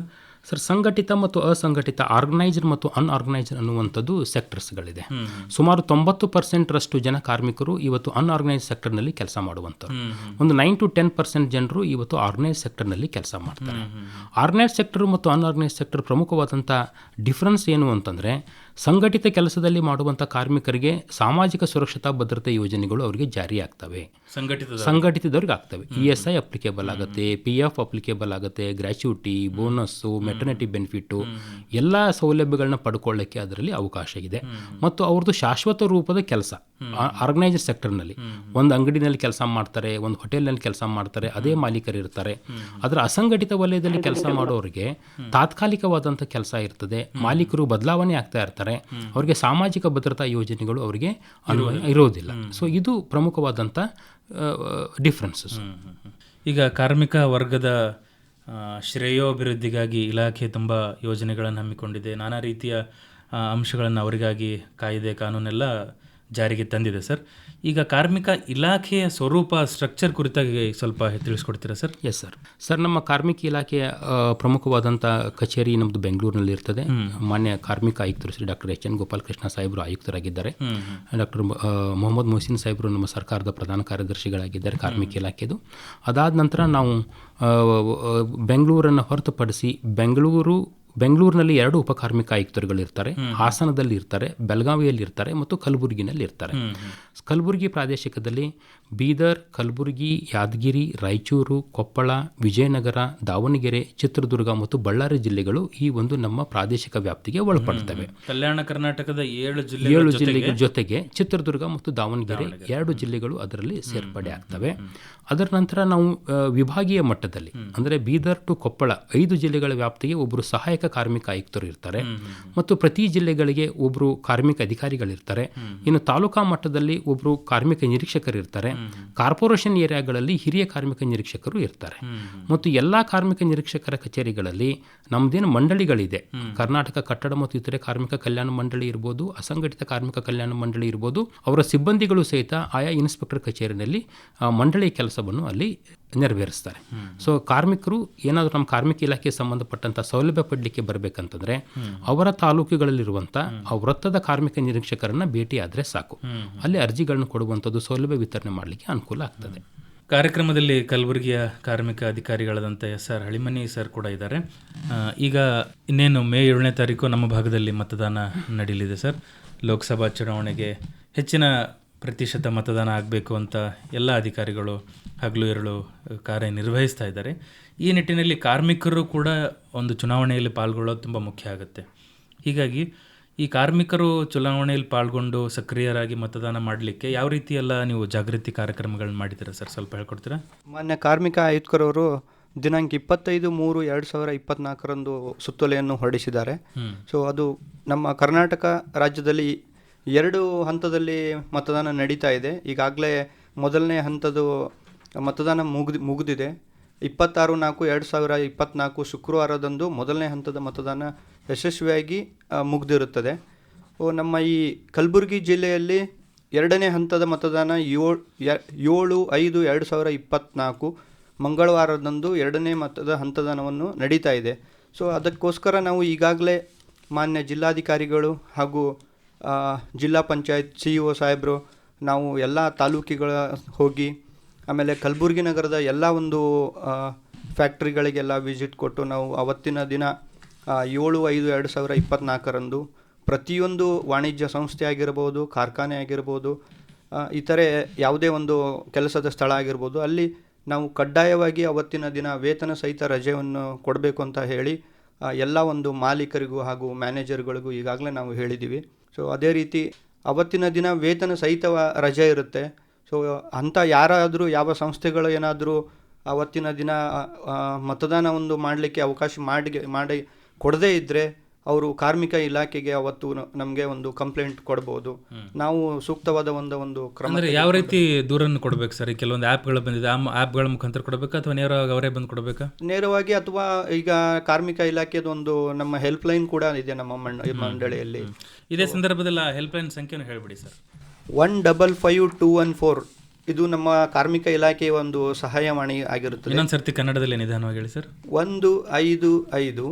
ಸರ್ ಸಂಘಟಿತ ಮತ್ತು ಅಸಂಘಟಿತ, ಆರ್ಗನೈಸ್ಡ್ ಮತ್ತು ಅನ್ಆರ್ಗನೈಸ್ಡ್ ಅನ್ನುವಂಥದ್ದು ಸೆಕ್ಟರ್ಸ್ಗಳಿದೆ. ಸುಮಾರು 90% ಜನ ಕಾರ್ಮಿಕರು ಇವತ್ತು ಅನ್ಆರ್ಗನೈಸ್ಡ್ ಸೆಕ್ಟರ್ನಲ್ಲಿ ಕೆಲಸ ಮಾಡುವಂಥವ್ರು. ಒಂದು 9 to 10% ಜನರು ಇವತ್ತು ಆರ್ಗನೈಸ್ಡ್ ಸೆಕ್ಟರ್ನಲ್ಲಿ ಕೆಲಸ ಮಾಡ್ತಾರೆ. ಆರ್ಗನೈಸ್ಡ್ ಸೆಕ್ಟರ್ ಮತ್ತು ಅನ್ಆರ್ಗನೈಸ್ಡ್ ಸೆಕ್ಟರ್ ಪ್ರಮುಖವಾದಂಥ ಡಿಫ್ರೆನ್ಸ್ ಏನು ಅಂತಂದರೆ, ಸಂಘಟಿತ ಕೆಲಸದಲ್ಲಿ ಮಾಡುವಂಥ ಕಾರ್ಮಿಕರಿಗೆ ಸಾಮಾಜಿಕ ಸುರಕ್ಷತಾ ಭದ್ರತೆ ಯೋಜನೆಗಳು ಅವರಿಗೆ ಜಾರಿಯಾಗ್ತವೆ, ಸಂಘಟಿತದವ್ರಿಗೆ ಆಗ್ತವೆ. ESI ಅಪ್ಲಿಕೇಬಲ್ ಆಗುತ್ತೆ, PF ಅಪ್ಲಿಕೇಬಲ್ ಆಗುತ್ತೆ, ಗ್ರ್ಯಾಚ್ಯುಟಿ, ಬೋನಸ್ಸು, ಮೆಟರ್ನಿಟಿ ಬೆನಿಫಿಟ್ಟು ಎಲ್ಲ ಸೌಲಭ್ಯಗಳನ್ನ ಪಡ್ಕೊಳ್ಳೋಕ್ಕೆ ಅದರಲ್ಲಿ ಅವಕಾಶ ಇದೆ. ಮತ್ತು ಅವ್ರದ್ದು ಶಾಶ್ವತ ರೂಪದ ಕೆಲಸ ಆರ್ಗನೈಸ್ಡ್ ಸೆಕ್ಟರ್ನಲ್ಲಿ ಒಂದು ಅಂಗಡಿನಲ್ಲಿ ಕೆಲಸ ಮಾಡ್ತಾರೆ, ಒಂದು ಹೋಟೆಲ್ನಲ್ಲಿ ಕೆಲಸ ಮಾಡ್ತಾರೆ, ಅದೇ ಮಾಲೀಕರು ಇರ್ತಾರೆ. ಅದರ ಅಸಂಘಟಿತ ವಲಯದಲ್ಲಿ ಕೆಲಸ ಮಾಡೋರಿಗೆ ತಾತ್ಕಾಲಿಕವಾದಂಥ ಕೆಲಸ ಇರ್ತದೆ, ಮಾಲೀಕರು ಬದಲಾವಣೆ ಆಗ್ತಾ ಇರ್ತಾರೆ, ಅವರಿಗೆ ಸಾಮಾಜಿಕ ಭದ್ರತಾ ಯೋಜನೆಗಳು ಅವರಿಗೆ ಇರೋದಿಲ್ಲ. ಸೊ ಇದು ಪ್ರಮುಖವಾದಂಥ ಡಿಫ್ರೆನ್ಸಸ್. ಈಗ ಕಾರ್ಮಿಕ ವರ್ಗದ ಶ್ರೇಯೋಭಿವೃದ್ಧಿಗಾಗಿ ಇಲಾಖೆ ತುಂಬ ಯೋಜನೆಗಳನ್ನು ಹಮ್ಮಿಕೊಂಡಿದೆ, ನಾನಾ ರೀತಿಯ ಅಂಶಗಳನ್ನು ಅವರಿಗಾಗಿ ಕಾಯ್ದೆ ಕಾನೂನೆಲ್ಲ ಜಾರಿಗೆ ತಂದಿದೆ ಸರ್. ಈಗ ಕಾರ್ಮಿಕ ಇಲಾಖೆಯ ಸ್ವರೂಪ, ಸ್ಟ್ರಕ್ಚರ್ ಕುರಿತಾಗಿ ಸ್ವಲ್ಪ ತಿಳಿಸ್ಕೊಡ್ತೀರಾ ಸರ್? Yes sir. ಸರ್, ನಮ್ಮ ಕಾರ್ಮಿಕ ಇಲಾಖೆಯ ಪ್ರಮುಖವಾದಂಥ ಕಚೇರಿ ನಮ್ಮದು ಬೆಂಗಳೂರಿನಲ್ಲಿ ಇರ್ತದೆ. ಮಾನ್ಯ ಕಾರ್ಮಿಕ ಆಯುಕ್ತರು ಶ್ರೀ ಡಾಕ್ಟರ್ HN ಗೋಪಾಲಕೃಷ್ಣ ಸಾಹೇಬರು ಆಯುಕ್ತರಾಗಿದ್ದಾರೆ. ಡಾಕ್ಟರ್ ಮೊಹಮ್ಮದ್ ಮೊಹಸಿನ್ ಸಾಹೇಬರು ನಮ್ಮ ಸರ್ಕಾರದ ಪ್ರಧಾನ ಕಾರ್ಯದರ್ಶಿಗಳಾಗಿದ್ದಾರೆ ಕಾರ್ಮಿಕ ಇಲಾಖೆದು. ಅದಾದ ನಂತರ ನಾವು ಬೆಂಗಳೂರನ್ನು ಹೊರತುಪಡಿಸಿ ಬೆಂಗಳೂರಿನಲ್ಲಿ 2 ಉಪಕಾರ್ಮಿಕ ಆಯುಕ್ತರುಗಳಿರ್ತಾರೆ, ಹಾಸನದಲ್ಲಿ ಇರ್ತಾರೆ, ಬೆಳಗಾವಿಯಲ್ಲಿ ಇರ್ತಾರೆ ಮತ್ತು ಕಲಬುರಗಿನಲ್ಲಿ ಇರ್ತಾರೆ. ಕಲಬುರಗಿ ಪ್ರಾದೇಶಿಕದಲ್ಲಿ ಬೀದರ್, ಕಲಬುರಗಿ, ಯಾದಗಿರಿ, ರಾಯಚೂರು, ಕೊಪ್ಪಳ, ವಿಜಯನಗರ, ದಾವಣಗೆರೆ, ಚಿತ್ರದುರ್ಗ ಮತ್ತು ಬಳ್ಳಾರಿ ಜಿಲ್ಲೆಗಳು ಈ ಒಂದು ನಮ್ಮ ಪ್ರಾದೇಶಿಕ ವ್ಯಾಪ್ತಿಗೆ ಒಳಪಡ್ತವೆ. ಕಲ್ಯಾಣ ಕರ್ನಾಟಕದ 7 ಜಿಲ್ಲೆಗಳ ಜೊತೆಗೆ ಚಿತ್ರದುರ್ಗ ಮತ್ತು ದಾವಣಗೆರೆ 2 ಜಿಲ್ಲೆಗಳು ಅದರಲ್ಲಿ ಸೇರ್ಪಡೆ ಆಗ್ತವೆ. ಅದರ ನಂತರ ನಾವು ವಿಭಾಗೀಯ ಮಟ್ಟದಲ್ಲಿ ಅಂದರೆ ಬೀದರ್ ಟು ಕೊಪ್ಪಳ 5 ಜಿಲ್ಲೆಗಳ ವ್ಯಾಪ್ತಿಗೆ ಒಬ್ಬರು ಸಹಾಯಕ ಕಾರ್ಮಿಕ ಆಯುಕ್ತರು ಇರ್ತಾರೆ ಮತ್ತು ಪ್ರತಿ ಜಿಲ್ಲೆಗಳಿಗೆ ಒಬ್ಬರು ಕಾರ್ಮಿಕ ಅಧಿಕಾರಿಗಳಿರ್ತಾರೆ. ಇನ್ನು ತಾಲೂಕಾ ಮಟ್ಟದಲ್ಲಿ ಒಬ್ಬರು ಕಾರ್ಮಿಕ ನಿರೀಕ್ಷಕರು ಇರ್ತಾರೆ. ಕಾರ್ಪೊರೇಷನ್ ಏರಿಯಾಗಳಲ್ಲಿ ಹಿರಿಯ ಕಾರ್ಮಿಕ ನಿರೀಕ್ಷಕರು ಇರ್ತಾರೆ. ಮತ್ತು ಎಲ್ಲ ಕಾರ್ಮಿಕ ನಿರೀಕ್ಷಕರ ಕಚೇರಿಗಳಲ್ಲಿ ನಮ್ಮದೇನು ಮಂಡಳಿಗಳಿದೆ, ಕರ್ನಾಟಕ ಕಟ್ಟಡ ಮತ್ತು ಇತರೆ ಕಾರ್ಮಿಕ ಕಲ್ಯಾಣ ಮಂಡಳಿ ಇರ್ಬೋದು, ಅಸಂಘಟಿತ ಕಾರ್ಮಿಕ ಕಲ್ಯಾಣ ಮಂಡಳಿ ಇರ್ಬೋದು, ಅವರ ಸಿಬ್ಬಂದಿಗಳು ಸಹಿತ ಆಯಾ ಇನ್ಸ್ಪೆಕ್ಟರ್ ಕಚೇರಿನಲ್ಲಿ ಮಂಡಳಿ ಕೆಲಸವನ್ನು ಅಲ್ಲಿ ನೆರವೇರಿಸ್ತಾರೆ. ಸೊ ಕಾರ್ಮಿಕರು ಏನಾದರೂ ನಮ್ಮ ಕಾರ್ಮಿಕ ಇಲಾಖೆಗೆ ಸಂಬಂಧಪಟ್ಟಂಥ ಸೌಲಭ್ಯ ಪಡಲಿಕ್ಕೆ ಬರಬೇಕಂತಂದರೆ ಅವರ ತಾಲೂಕುಗಳಲ್ಲಿರುವಂಥ ವೃತ್ತದ ಕಾರ್ಮಿಕ ನಿರೀಕ್ಷಕರನ್ನು ಭೇಟಿ ಆದರೆ ಸಾಕು, ಅಲ್ಲಿ ಅರ್ಜಿಗಳನ್ನು ಕೊಡುವಂಥದ್ದು, ಸೌಲಭ್ಯ ವಿತರಣೆ ಮಾಡಲಿಕ್ಕೆ ಅನುಕೂಲ ಆಗ್ತದೆ. ಕಾರ್ಯಕ್ರಮದಲ್ಲಿ ಕಲಬುರಗಿಯ ಕಾರ್ಮಿಕ ಅಧಿಕಾರಿಗಳಾದಂಥ SR ಹಳಿಮನಿ ಸರ್ ಕೂಡ ಇದ್ದಾರೆ. ಈಗ ಇನ್ನೇನು ಮೇ 7ನೇ ತಾರೀಕು ನಮ್ಮ ಭಾಗದಲ್ಲಿ ಮತದಾನ ನಡೆಯಲಿದೆ ಸರ್. ಲೋಕಸಭಾ ಚುನಾವಣೆಗೆ ಹೆಚ್ಚಿನ ಪ್ರತಿಶತ ಮತದಾನ ಆಗಬೇಕು ಅಂತ ಎಲ್ಲ ಅಧಿಕಾರಿಗಳು ಹಗಲು ಇರಳು ಕಾರ್ಯನಿರ್ವಹಿಸ್ತಾ ಇದ್ದಾರೆ. ಈ ನಿಟ್ಟಿನಲ್ಲಿ ಕಾರ್ಮಿಕರು ಕೂಡ ಒಂದು ಚುನಾವಣೆಯಲ್ಲಿ ಪಾಲ್ಗೊಳ್ಳೋದು ತುಂಬ ಮುಖ್ಯ ಆಗುತ್ತೆ. ಹೀಗಾಗಿ ಈ ಕಾರ್ಮಿಕರು ಚುನಾವಣೆಯಲ್ಲಿ ಪಾಲ್ಗೊಂಡು ಸಕ್ರಿಯರಾಗಿ ಮತದಾನ ಮಾಡಲಿಕ್ಕೆ ಯಾವ ರೀತಿ ಎಲ್ಲ ನೀವು ಜಾಗೃತಿ ಕಾರ್ಯಕ್ರಮಗಳನ್ನ ಮಾಡಿದ್ದೀರಾ ಸರ್? ಸ್ವಲ್ಪ ಹೇಳ್ಕೊಡ್ತೀರಾ? ಮಾನ್ಯ ಕಾರ್ಮಿಕ ಆಯುಕ್ತರವರು ದಿನಾಂಕ 25/3/2024 ಸುತ್ತೋಲೆಯನ್ನು ಹೊರಡಿಸಿದ್ದಾರೆ. ಸೊ ಅದು ನಮ್ಮ ಕರ್ನಾಟಕ ರಾಜ್ಯದಲ್ಲಿ 2 ಹಂತದಲ್ಲಿ ಮತದಾನ ನಡೀತಾ ಇದೆ. ಈಗಾಗಲೇ ಮೊದಲನೇ ಹಂತದ ಮತದಾನ ಮುಗಿದಿದೆ. 26/4/2024 ಶುಕ್ರವಾರದಂದು ಮೊದಲನೇ ಹಂತದ ಮತದಾನ ಯಶಸ್ವಿಯಾಗಿ ಮುಗಿದಿರುತ್ತದೆ. ನಮ್ಮ ಈ ಕಲಬುರಗಿ ಜಿಲ್ಲೆಯಲ್ಲಿ 2ನೇ ಹಂತದ ಮತದಾನ 7/5/2024 ಮಂಗಳವಾರದಂದು 2ನೇ ಹಂತದಾನವನ್ನು ನಡೀತಾ ಇದೆ. ಸೊ ಅದಕ್ಕೋಸ್ಕರ ನಾವು ಈಗಾಗಲೇ ಮಾನ್ಯ ಜಿಲ್ಲಾಧಿಕಾರಿಗಳು ಹಾಗೂ ಜಿಲ್ಲಾ ಪಂಚಾಯತ್ CEO ಸಾಹೇಬರು ನಾವು ಎಲ್ಲ ತಾಲೂಕುಗಳ ಹೋಗಿ, ಆಮೇಲೆ ಕಲಬುರಗಿ ನಗರದ ಎಲ್ಲ ಒಂದು ಫ್ಯಾಕ್ಟ್ರಿಗಳಿಗೆಲ್ಲ ವಿಸಿಟ್ ಕೊಟ್ಟು ನಾವು ಅವತ್ತಿನ ದಿನ 7/5/2024 ಪ್ರತಿಯೊಂದು ವಾಣಿಜ್ಯ ಸಂಸ್ಥೆ ಆಗಿರ್ಬೋದು, ಕಾರ್ಖಾನೆ ಆಗಿರ್ಬೋದು, ಇತರೆ ಯಾವುದೇ ಒಂದು ಕೆಲಸದ ಸ್ಥಳ ಆಗಿರ್ಬೋದು, ಅಲ್ಲಿ ನಾವು ಕಡ್ಡಾಯವಾಗಿ ಅವತ್ತಿನ ದಿನ ವೇತನ ಸಹಿತ ರಜೆಯನ್ನು ಕೊಡಬೇಕು ಅಂತ ಹೇಳಿ ಎಲ್ಲ ಒಂದು ಮಾಲೀಕರಿಗೂ ಹಾಗೂ ಮ್ಯಾನೇಜರ್ಗಳಿಗೂ ಈಗಾಗಲೇ ನಾವು ಹೇಳಿದ್ದೀವಿ. ಸೊ ಅದೇ ರೀತಿ ಅವತ್ತಿನ ದಿನ ವೇತನ ಸಹಿತ ರಜೆ ಇರುತ್ತೆ. ಸೊ ಅಂಥ ಯಾರಾದರೂ ಯಾವ ಸಂಸ್ಥೆಗಳು ಏನಾದರೂ ಅವತ್ತಿನ ದಿನ ಮತದಾನ ಒಂದು ಮಾಡಲಿಕ್ಕೆ ಅವಕಾಶ ಮಾಡಿ ಕೊಡದೇ ಇದ್ದರೆ ಅವರು ಕಾರ್ಮಿಕ ಇಲಾಖೆಗೆ ಅವತ್ತು ನಮಗೆ ಒಂದು ಕಂಪ್ಲೇಂಟ್ ಕೊಡ್ಬೋದು. ನಾವು ಸೂಕ್ತವಾದ ಒಂದು ಕ್ರಮ. ಅಂದರೆ ಯಾವ ರೀತಿ ದೂರನ್ನು ಕೊಡಬೇಕು ಸರ್? ಕೆಲವೊಂದು ಆ್ಯಪ್ಗಳು ಬಂದಿದೆ, ಆ ಆ್ಯಪ್ಗಳ ಮುಖಾಂತರ ಕೊಡಬೇಕಾ ಅಥವಾ ನೇರವಾಗಿ ಅವರೇ ಬಂದು ಕೊಡಬೇಕಾ? ನೇರವಾಗಿ, ಅಥವಾ ಈಗ ಕಾರ್ಮಿಕ ಇಲಾಖೆದು ಒಂದು ನಮ್ಮ ಹೆಲ್ಪ್ಲೈನ್ ಕೂಡ ಇದೆ ನಮ್ಮ ಮಂಡಳಿಯಲ್ಲಿ. ಇದೇ ಸಂದರ್ಭದಲ್ಲಿ ಹೆಲ್ಪ್ಲೈನ್ ಸಂಖ್ಯೆಯನ್ನು ಹೇಳಿಬಿಡಿ ಸರ್. 155214 ಇದು ನಮ್ಮ ಕಾರ್ಮಿಕ ಇಲಾಖೆಯ ಒಂದು ಸಹಾಯವಾಣಿ ಆಗಿರುತ್ತದೆ. ಇನ್ನೊಂದು ಸರ್ತಿ ಕನ್ನಡದಲ್ಲಿ ನಿಧಾನವಾಗಿ ಹೇಳಿ ಸರ್. 155-214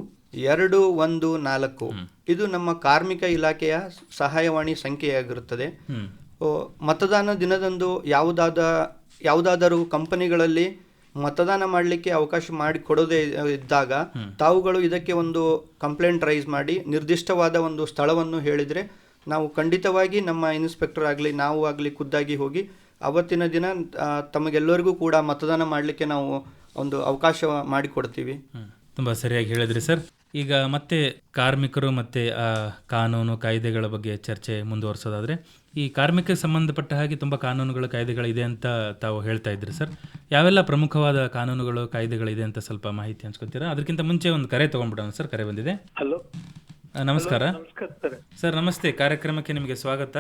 ಇದು ನಮ್ಮ ಕಾರ್ಮಿಕ ಇಲಾಖೆಯ ಸಹಾಯವಾಣಿ ಸಂಖ್ಯೆಯಾಗಿರುತ್ತದೆ. ಮತದಾನ ದಿನದಂದು ಯಾವುದಾದರೂ ಕಂಪನಿಗಳಲ್ಲಿ ಮತದಾನ ಮಾಡಲಿಕ್ಕೆ ಅವಕಾಶ ಮಾಡಿಕೊಡೋದೇ ಇದ್ದಾಗ ತಾವುಗಳು ಇದಕ್ಕೆ ಒಂದು ಕಂಪ್ಲೇಂಟ್ ರೈಸ್ ಮಾಡಿ ನಿರ್ದಿಷ್ಟವಾದ ಒಂದು ಸ್ಥಳವನ್ನು ಹೇಳಿದರೆ ನಾವು ಖಂಡಿತವಾಗಿ ನಮ್ಮ ಇನ್ಸ್ಪೆಕ್ಟರ್ ಆಗಲಿ ನಾವು ಆಗಲಿ ಖುದ್ದಾಗಿ ಹೋಗಿ ಅವತ್ತಿನ ದಿನ ತಮಗೆಲ್ಲರಿಗೂ ಕೂಡ ಮತದಾನ ಮಾಡಲಿಕ್ಕೆ ನಾವು ಒಂದು ಅವಕಾಶ ಮಾಡಿಕೊಡ್ತೀವಿ. ತುಂಬ ಸರಿಯಾಗಿ ಹೇಳಿದ್ರಿ ಸರ್. ಈಗ ಮತ್ತೆ ಕಾರ್ಮಿಕರು ಮತ್ತು ಕಾನೂನು ಕಾಯ್ದೆಗಳ ಬಗ್ಗೆ ಚರ್ಚೆ ಮುಂದುವರಿಸೋದಾದರೆ, ಈ ಕಾರ್ಮಿಕಕ್ಕೆ ಸಂಬಂಧಪಟ್ಟ ಹಾಗೆ ತುಂಬ ಕಾನೂನುಗಳು ಕಾಯ್ದೆಗಳಿದೆ ಅಂತ ತಾವು ಹೇಳ್ತಾ ಇದ್ರಿ ಸರ್. ಯಾವೆಲ್ಲ ಪ್ರಮುಖವಾದ ಕಾನೂನುಗಳು ಕಾಯ್ದೆಗಳಿದೆ ಅಂತ ಸ್ವಲ್ಪ ಮಾಹಿತಿ ಹಂಚ್ಕೊತೀರಾ? ಅದಕ್ಕಿಂತ ಮುಂಚೆ ಒಂದು ಕರೆ ತೊಗೊಂಡ್ಬಿಡೋಣ ಸರ್. ಕರೆ ಬಂದಿದೆ. ಹಲೋ, ನಮಸ್ಕಾರ ನಮಸ್ಕಾರ ಸರ್. ನಮಸ್ತೆ, ಕಾರ್ಯಕ್ರಮಕ್ಕೆ ನಿಮಗೆ ಸ್ವಾಗತ.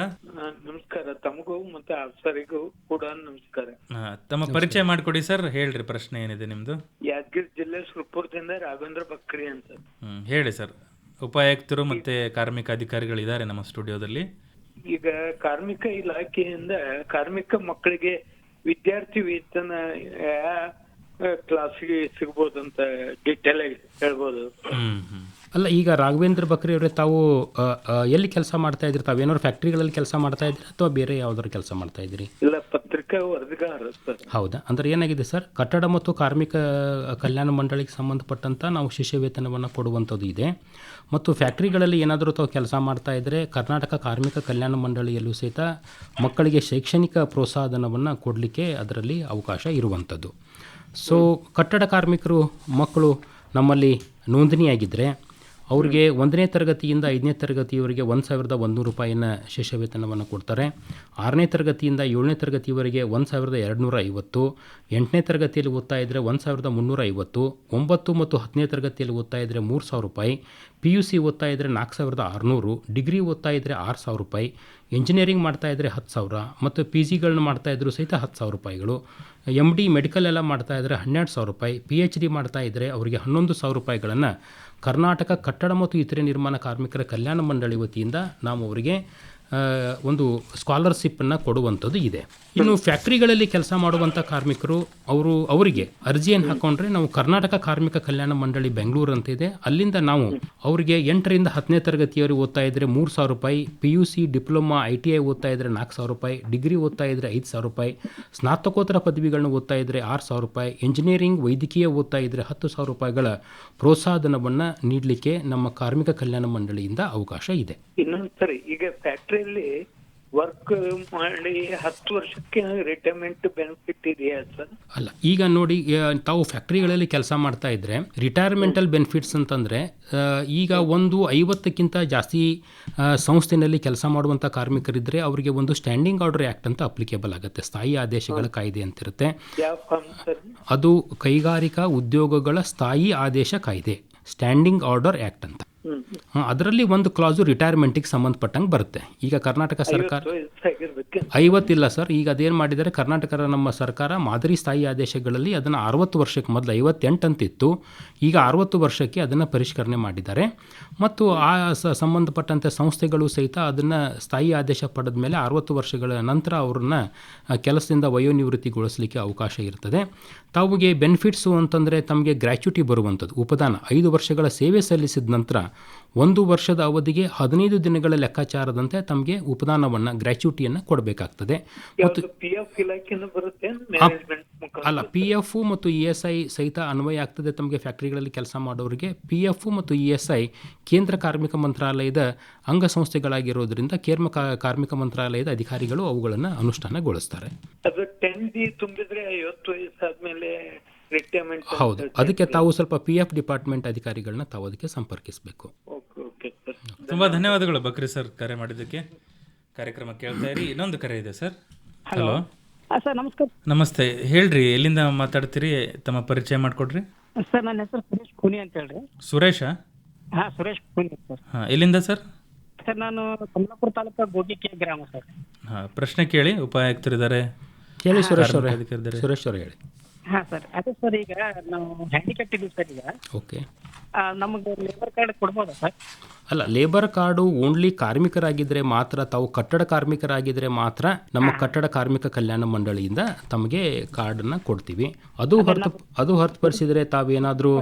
ನಮಸ್ಕಾರ, ತಮಗೂ ಮತ್ತೆ ಆಫೀಸರಿಗೂ ಕೂಡ ನಮಸ್ಕಾರ. ತಮ್ಮ ಪರಿಚಯ ಮಾಡಿಕೊಡಿ ಸರ್. ಹೇಳ್ರಿ, ಪ್ರಶ್ನೆ ಏನಿದೆ ನಿಮ್ದು? ಯಾದಗಿರಿ ಜಿಲ್ಲೆ ಸುರಪುರದಿಂದ ರಾಘವೇಂದ್ರ ಬಕ್ರಿ ಅಂತ. ಹೇಳಿ ಸರ್. ಉಪಾಯುಕ್ತರು ಮತ್ತೆ ಕಾರ್ಮಿಕ ಅಧಿಕಾರಿಗಳಿದ್ದಾರೆ ನಮ್ಮ ಸ್ಟುಡಿಯೋದಲ್ಲಿ. ಈಗ ಕಾರ್ಮಿಕ ಇಲಾಖೆಯಿಂದ ಕಾರ್ಮಿಕ ಮಕ್ಕಳಿಗೆ ವಿದ್ಯಾರ್ಥಿ ವೇತನ ಕ್ಲಾಸಿಗೆ ಸಿಗ್ಬೋದಂತ ಡೀಟೇಲ್ ಆಗಿ ಹೇಳ್ಬೋದು. ಅಲ್ಲ, ಈಗ ರಾಘವೇಂದ್ರ ಬಕ್ರಿ ಅವರೇ, ತಾವು ಎಲ್ಲಿ ಕೆಲಸ ಮಾಡ್ತಾ ಇದ್ರಿ? ತಾವೇನಾದ್ರು ಫ್ಯಾಕ್ಟ್ರಿಗಳಲ್ಲಿ ಕೆಲಸ ಮಾಡ್ತಾ ಇದ್ರಿ ಅಥವಾ ಬೇರೆ ಯಾವ್ದಾದ್ರು ಕೆಲಸ ಮಾಡ್ತಾ ಇದ್ರಿ? ಇಲ್ಲ, ಪತ್ರಿಕಾ ವರದಿಗಾರ ಸರ್. ಹೌದಾ? ಅಂದ್ರೆ ಏನಾಗಿದೆ ಸರ್, ಕಟ್ಟಡ ಮತ್ತು ಕಾರ್ಮಿಕ ಕಲ್ಯಾಣ ಮಂಡಳಿಗೆ ಸಂಬಂಧಪಟ್ಟಂತ ನಾವು ಶಿಷ್ಯ ವೇತನವನ್ನು ಕೊಡುವಂಥದ್ದು ಇದೆ. ಮತ್ತು ಫ್ಯಾಕ್ಟ್ರಿಗಳಲ್ಲಿ ಏನಾದರೂ ತಾವು ಕೆಲಸ ಮಾಡ್ತಾ ಇದ್ದರೆ ಕರ್ನಾಟಕ ಕಾರ್ಮಿಕ ಕಲ್ಯಾಣ ಮಂಡಳಿಯಲ್ಲೂ ಸಹಿತ ಮಕ್ಕಳಿಗೆ ಶೈಕ್ಷಣಿಕ ಪ್ರೋತ್ಸಾಹಧನವನ್ನು ಕೊಡಲಿಕ್ಕೆ ಅದರಲ್ಲಿ ಅವಕಾಶ ಇರುವಂಥದ್ದು. ಸೊ ಕಟ್ಟಡ ಕಾರ್ಮಿಕರು ಮಕ್ಕಳು ನಮ್ಮಲ್ಲಿ ನೋಂದಣಿಯಾಗಿದ್ದರೆ ಅವ್ರಿಗೆ 1ನೇ ತರಗತಿಯಿಂದ 5ನೇ ತರಗತಿಯವರೆಗೆ 1100 ರೂಪಾಯಿನ ಶಿಷ್ಯ ವೇತನವನ್ನು ಕೊಡ್ತಾರೆ. 6ನೇ ತರಗತಿಯಿಂದ 7ನೇ ತರಗತಿಯವರೆಗೆ 1250, 8ನೇ ತರಗತಿಯಲ್ಲಿ ಓದ್ತಾ ಇದ್ದರೆ 1350, 9 ಮತ್ತು 10ನೇ ತರಗತಿಯಲ್ಲಿ ಓದ್ತಾ ಇದ್ದರೆ 3000 ರೂಪಾಯಿ, PUC ಓದ್ತಾ ಇದ್ದರೆ 4600, ಡಿಗ್ರಿ ಓದ್ತಾ ಇದ್ದರೆ 6000 ರೂಪಾಯಿ, ಇಂಜಿನಿಯರಿಂಗ್ ಮಾಡ್ತಾ ಇದ್ದರೆ 10,000 ಮತ್ತು PGಗಳನ್ನ ಮಾಡ್ತಾ ಇದ್ದರೂ ಸಹಿತ 10,000 ರೂಪಾಯಿಗಳು, MD ಮೆಡಿಕಲ್ ಎಲ್ಲ ಮಾಡ್ತಾ ಇದ್ದರೆ 12,000 ರೂಪಾಯಿ, PhD ಮಾಡ್ತಾ ಇದ್ದರೆ ಅವರಿಗೆ 11,000 ರೂಪಾಯಿಗಳನ್ನು ಕರ್ನಾಟಕ ಕಟ್ಟಡ ಮತ್ತು ಇತರೆ ನಿರ್ಮಾಣ ಕಾರ್ಮಿಕರ ಕಲ್ಯಾಣ ಮಂಡಳಿ ವತಿಯಿಂದ ನಾವು ಅವರಿಗೆ ಒಂದು ಸ್ಕಾಲರ್ಶಿಪ್ಪನ್ನು ಕೊಡುವಂಥದ್ದು ಇದೆ. ಇನ್ನು ಫ್ಯಾಕ್ಟ್ರಿಗಳಲ್ಲಿ ಕೆಲಸ ಮಾಡುವಂಥ ಕಾರ್ಮಿಕರು ಅವರಿಗೆ ಅರ್ಜಿಯನ್ನು ಹಾಕೊಂಡ್ರೆ ನಾವು ಕರ್ನಾಟಕ ಕಾರ್ಮಿಕ ಕಲ್ಯಾಣ ಮಂಡಳಿ ಬೆಂಗಳೂರು ಅಂತ ಇದೆ, ಅಲ್ಲಿಂದ ನಾವು ಅವರಿಗೆ 8ರಿಂದ 10ನೇ ತರಗತಿಯವರೆಗೆ ಓದ್ತಾ ಇದ್ದರೆ 3,000 ರೂಪಾಯಿ, PUC ಡಿಪ್ಲೊಮಾ ITI ಓದ್ತಾ ಇದ್ದರೆ 4,000 ರೂಪಾಯಿ, ಡಿಗ್ರಿ ಓದ್ತಾ ಇದ್ದರೆ 5,000 ರೂಪಾಯಿ, ಸ್ನಾತಕೋತ್ತರ ಪದವಿಗಳನ್ನ ಓದ್ತಾ ಇದ್ದರೆ 6,000 ರೂಪಾಯಿ, ಇಂಜಿನಿಯರಿಂಗ್ ವೈದ್ಯಕೀಯ ಓದ್ತಾ ಇದ್ದರೆ 10,000 ರೂಪಾಯಿಗಳ ಪ್ರೋತ್ಸಾಹಧನವನ್ನು ನೀಡಲಿಕ್ಕೆ ನಮ್ಮ ಕಾರ್ಮಿಕ ಕಲ್ಯಾಣ ಮಂಡಳಿಯಿಂದ ಅವಕಾಶ ಇದೆ. ಇನ್ನೊಂದು ಸರಿ, ಈಗ ಫ್ಯಾಕ್ಟ್ರಿಯಲ್ಲಿ ವರ್ಕ್ ಮಾಡಿ 10 ವರ್ಷಕ್ಕೆ ರಿಟೈರ್ಮೆಂಟ್ ಬೆನಿಫಿಟ್ ಇದೆಯಾ ಸರ್? ಅಲ್ಲ, ಈಗ ನೋಡಿ, ತಾವು ಫ್ಯಾಕ್ಟ್ರಿಗಳಲ್ಲಿ ಕೆಲಸ ಮಾಡ್ತಾ ಇದ್ದರೆ ರಿಟೈರ್ಮೆಂಟಲ್ ಬೆನಿಫಿಟ್ಸ್ ಅಂತಂದರೆ ಈಗ 50ಕ್ಕಿಂತ ಜಾಸ್ತಿ ಸಂಸ್ಥೆಯಲ್ಲಿ ಕೆಲಸ ಮಾಡುವಂಥ ಕಾರ್ಮಿಕರಿದ್ದರೆ ಅವರಿಗೆ ಒಂದು ಸ್ಟ್ಯಾಂಡಿಂಗ್ ಆರ್ಡರ್ ಆ್ಯಕ್ಟ್ ಅಂತ ಅಪ್ಲಿಕೇಬಲ್ ಆಗುತ್ತೆ. ಸ್ಥಾಯಿ ಆದೇಶಗಳ ಕಾಯ್ದೆ ಅಂತಿರುತ್ತೆ. ಅದು ಕೈಗಾರಿಕಾ ಉದ್ಯೋಗಗಳ ಸ್ಥಾಯಿ ಆದೇಶ ಕಾಯ್ದೆ, ಸ್ಟ್ಯಾಂಡಿಂಗ್ ಆರ್ಡರ್ ಆ್ಯಕ್ಟ್ ಅಂತ. ಅದರಲ್ಲಿ ಒಂದು ಕ್ಲಾಸು ರಿಟೈರ್ಮೆಂಟಿಗೆ ಸಂಬಂಧಪಟ್ಟಂಗೆ ಬರುತ್ತೆ. ಈಗ ಕರ್ನಾಟಕ ಸರ್ಕಾರ 50 ಇಲ್ಲ ಸರ್, ಈಗ ಅದೇನು ಮಾಡಿದ್ದಾರೆ, ಕರ್ನಾಟಕ ನಮ್ಮ ಸರ್ಕಾರ ಮಾದರಿ ಸ್ಥಾಯಿ ಆದೇಶಗಳಲ್ಲಿ ಅದನ್ನು 60 ವರ್ಷಕ್ಕೆ, ಮೊದಲು 58 ಅಂತಿತ್ತು, ಈಗ 60 ವರ್ಷಕ್ಕೆ ಅದನ್ನು ಪರಿಷ್ಕರಣೆ ಮಾಡಿದ್ದಾರೆ. ಮತ್ತು ಆ ಸಂಬಂಧಪಟ್ಟಂತೆ ಸಂಸ್ಥೆಗಳು ಸಹಿತ ಅದನ್ನು ಸ್ಥಾಯಿ ಆದೇಶ ಪಡೆದ ಮೇಲೆ 60 ವರ್ಷಗಳ ನಂತರ ಅವ್ರನ್ನ ಕೆಲಸದಿಂದ ವಯೋನಿವೃತ್ತಿಗೊಳಿಸಲಿಕ್ಕೆ ಅವಕಾಶ ಇರ್ತದೆ. ತಾವಿಗೆ ಬೆನಿಫಿಟ್ಸು ಅಂತಂದರೆ ತಮಗೆ ಗ್ರ್ಯಾಚ್ಯುಟಿ ಬರುವಂಥದ್ದು, ಉಪದಾನ 5 ವರ್ಷಗಳ ಸೇವೆ ಸಲ್ಲಿಸಿದ ನಂತರ 1 ವರ್ಷದ ಅವಧಿಗೆ 15 ದಿನಗಳ ಲೆಕ್ಕಾಚಾರದಂತೆ ತಮಗೆ ಉಪದಾನವನ್ನು ಗ್ರ್ಯಾಚ್ಯುಟಿಯನ್ನು ಕೊಡಬೇಕಾಗ್ತದೆ. ಮತ್ತು PF ಇಲಾಖೆನೂ ಬರುತ್ತೆ ಮ್ಯಾನೇಜ್ಮೆಂಟ್ ಮುಖಾಂತರ? ಅಲ್ಲ, PF ಮತ್ತು ESI ಸಹಿತ ಅನ್ವಯ ಆಗ್ತದೆ ತಮಗೆ. ಫ್ಯಾಕ್ಟ್ರಿಗಳಲ್ಲಿ ಕೆಲಸ ಮಾಡೋರಿಗೆ PF ಮತ್ತು ESI ಕೇಂದ್ರ ಕಾರ್ಮಿಕ ಮಂತ್ರಾಲಯದ ಅಂಗಸಂಸ್ಥೆಗಳಾಗಿರೋದ್ರಿಂದ ಕಾರ್ಮಿಕ ಮಂತ್ರಾಲಯದ ಅಧಿಕಾರಿಗಳು ಅವುಗಳನ್ನು ಅನುಷ್ಠಾನಗೊಳಿಸ್ತಾರೆ. ಅದು 10D ತುಂಬಿದ್ರೆ 50 ವಯಸ್ಸಾದ್ಮೇಲೆ ರಿಟೈರ್ಮೆಂಟ್? ಹೌದು, ಅದಕ್ಕೆ ತಾವು ಸ್ವಲ್ಪ PF ಡಿಪಾರ್ಟ್ಮೆಂಟ್ ಅಧಿಕಾರಿಗಳನ್ನ ತಾವು ಅದಕ್ಕೆ ಸಂಪರ್ಕಿಸಬೇಕು. ತುಂಬ ಧನ್ಯವಾದಗಳು ಬಕ್ರಿ ಸರ್ ಕರೆ ಮಾಡಿದ್ದಕ್ಕೆ. ಕಾರ್ಯಕ್ರಮ ಕೇಳ್ತಾ ಇರಿ. ಇನ್ನೊಂದು ಕರೆ ಇದೆ ಸರ್. ಹಲೋ ಸರ್, ನಮಸ್ಕಾರ. ನಮಸ್ತೆ, ಹೇಳ್ರಿ, ಎಲ್ಲಿಂದ ಮಾತಾಡ್ತೀರಿ? ತಮ್ಮ ಪರಿಚಯ ಮಾಡಿಕೊಡ್ರಿ. ಸರ್, ನನ್ನ ಹೆಸರು ಸುರೇಶ್ ಖೂನಿ ಅಂತ ಹೇಳ್ರಿ. ಸುರೇಶ? ಹಾಂ, ಸುರೇಶ್ ಖೂನಿ ಸರ್. ಹಾಂ, ಎಲ್ಲಿಂದ ಸರ್? ಸರ್, ನಾನು ಕಮಲಾಪುರ ತಾಲೂಕು ಗೋಟಿಕೆ ಗ್ರಾಮ ಸರ್. ಹಾಂ, ಪ್ರಶ್ನೆ ಕೇಳಿ. ಉಪಾಯುಕ್ತರಿದ್ದಾರೆ, ಕೇಳಿ ಸುರೇಶ್ ಅವರೇ. ಅಧಿಕಾರಿದ್ದಾರೆ. ಸುರೇಶ್ ಅವರು ಹೇಳಿ. ಹಾಂ ಸರ್, ಅದೇ ಸರ್, ಈಗ ನಾವು ಹ್ಯಾಂಡಿಕ್ಯಾಪ್ಟ್ ಇದ್ದೀವಿ ಸರ್. ಈಗ ಓಕೆ, ನಮಗೆ ಲೇಬರ್ ಕಾರ್ಡ್ ಕೊಡ್ಬೋದಾ ಸರ್? ಅಲ್ಲ, ಲೇಬರ್ ಕಾರ್ಡು ಓನ್ಲಿ ಕಾರ್ಮಿಕರಾಗಿದ್ದರೆ ಮಾತ್ರ, ತಾವು ಕಟ್ಟಡ ಕಾರ್ಮಿಕರಾಗಿದ್ದರೆ ಮಾತ್ರ ನಮ್ಮ ಕಟ್ಟಡ ಕಾರ್ಮಿಕ ಕಲ್ಯಾಣ ಮಂಡಳಿಯಿಂದ ತಮಗೆ ಕಾರ್ಡನ್ನು ಕೊಡ್ತೀವಿ. ಅದು ಹೊರತುಪಡಿಸಿದರೆ ತಾವೇನಾದರೂ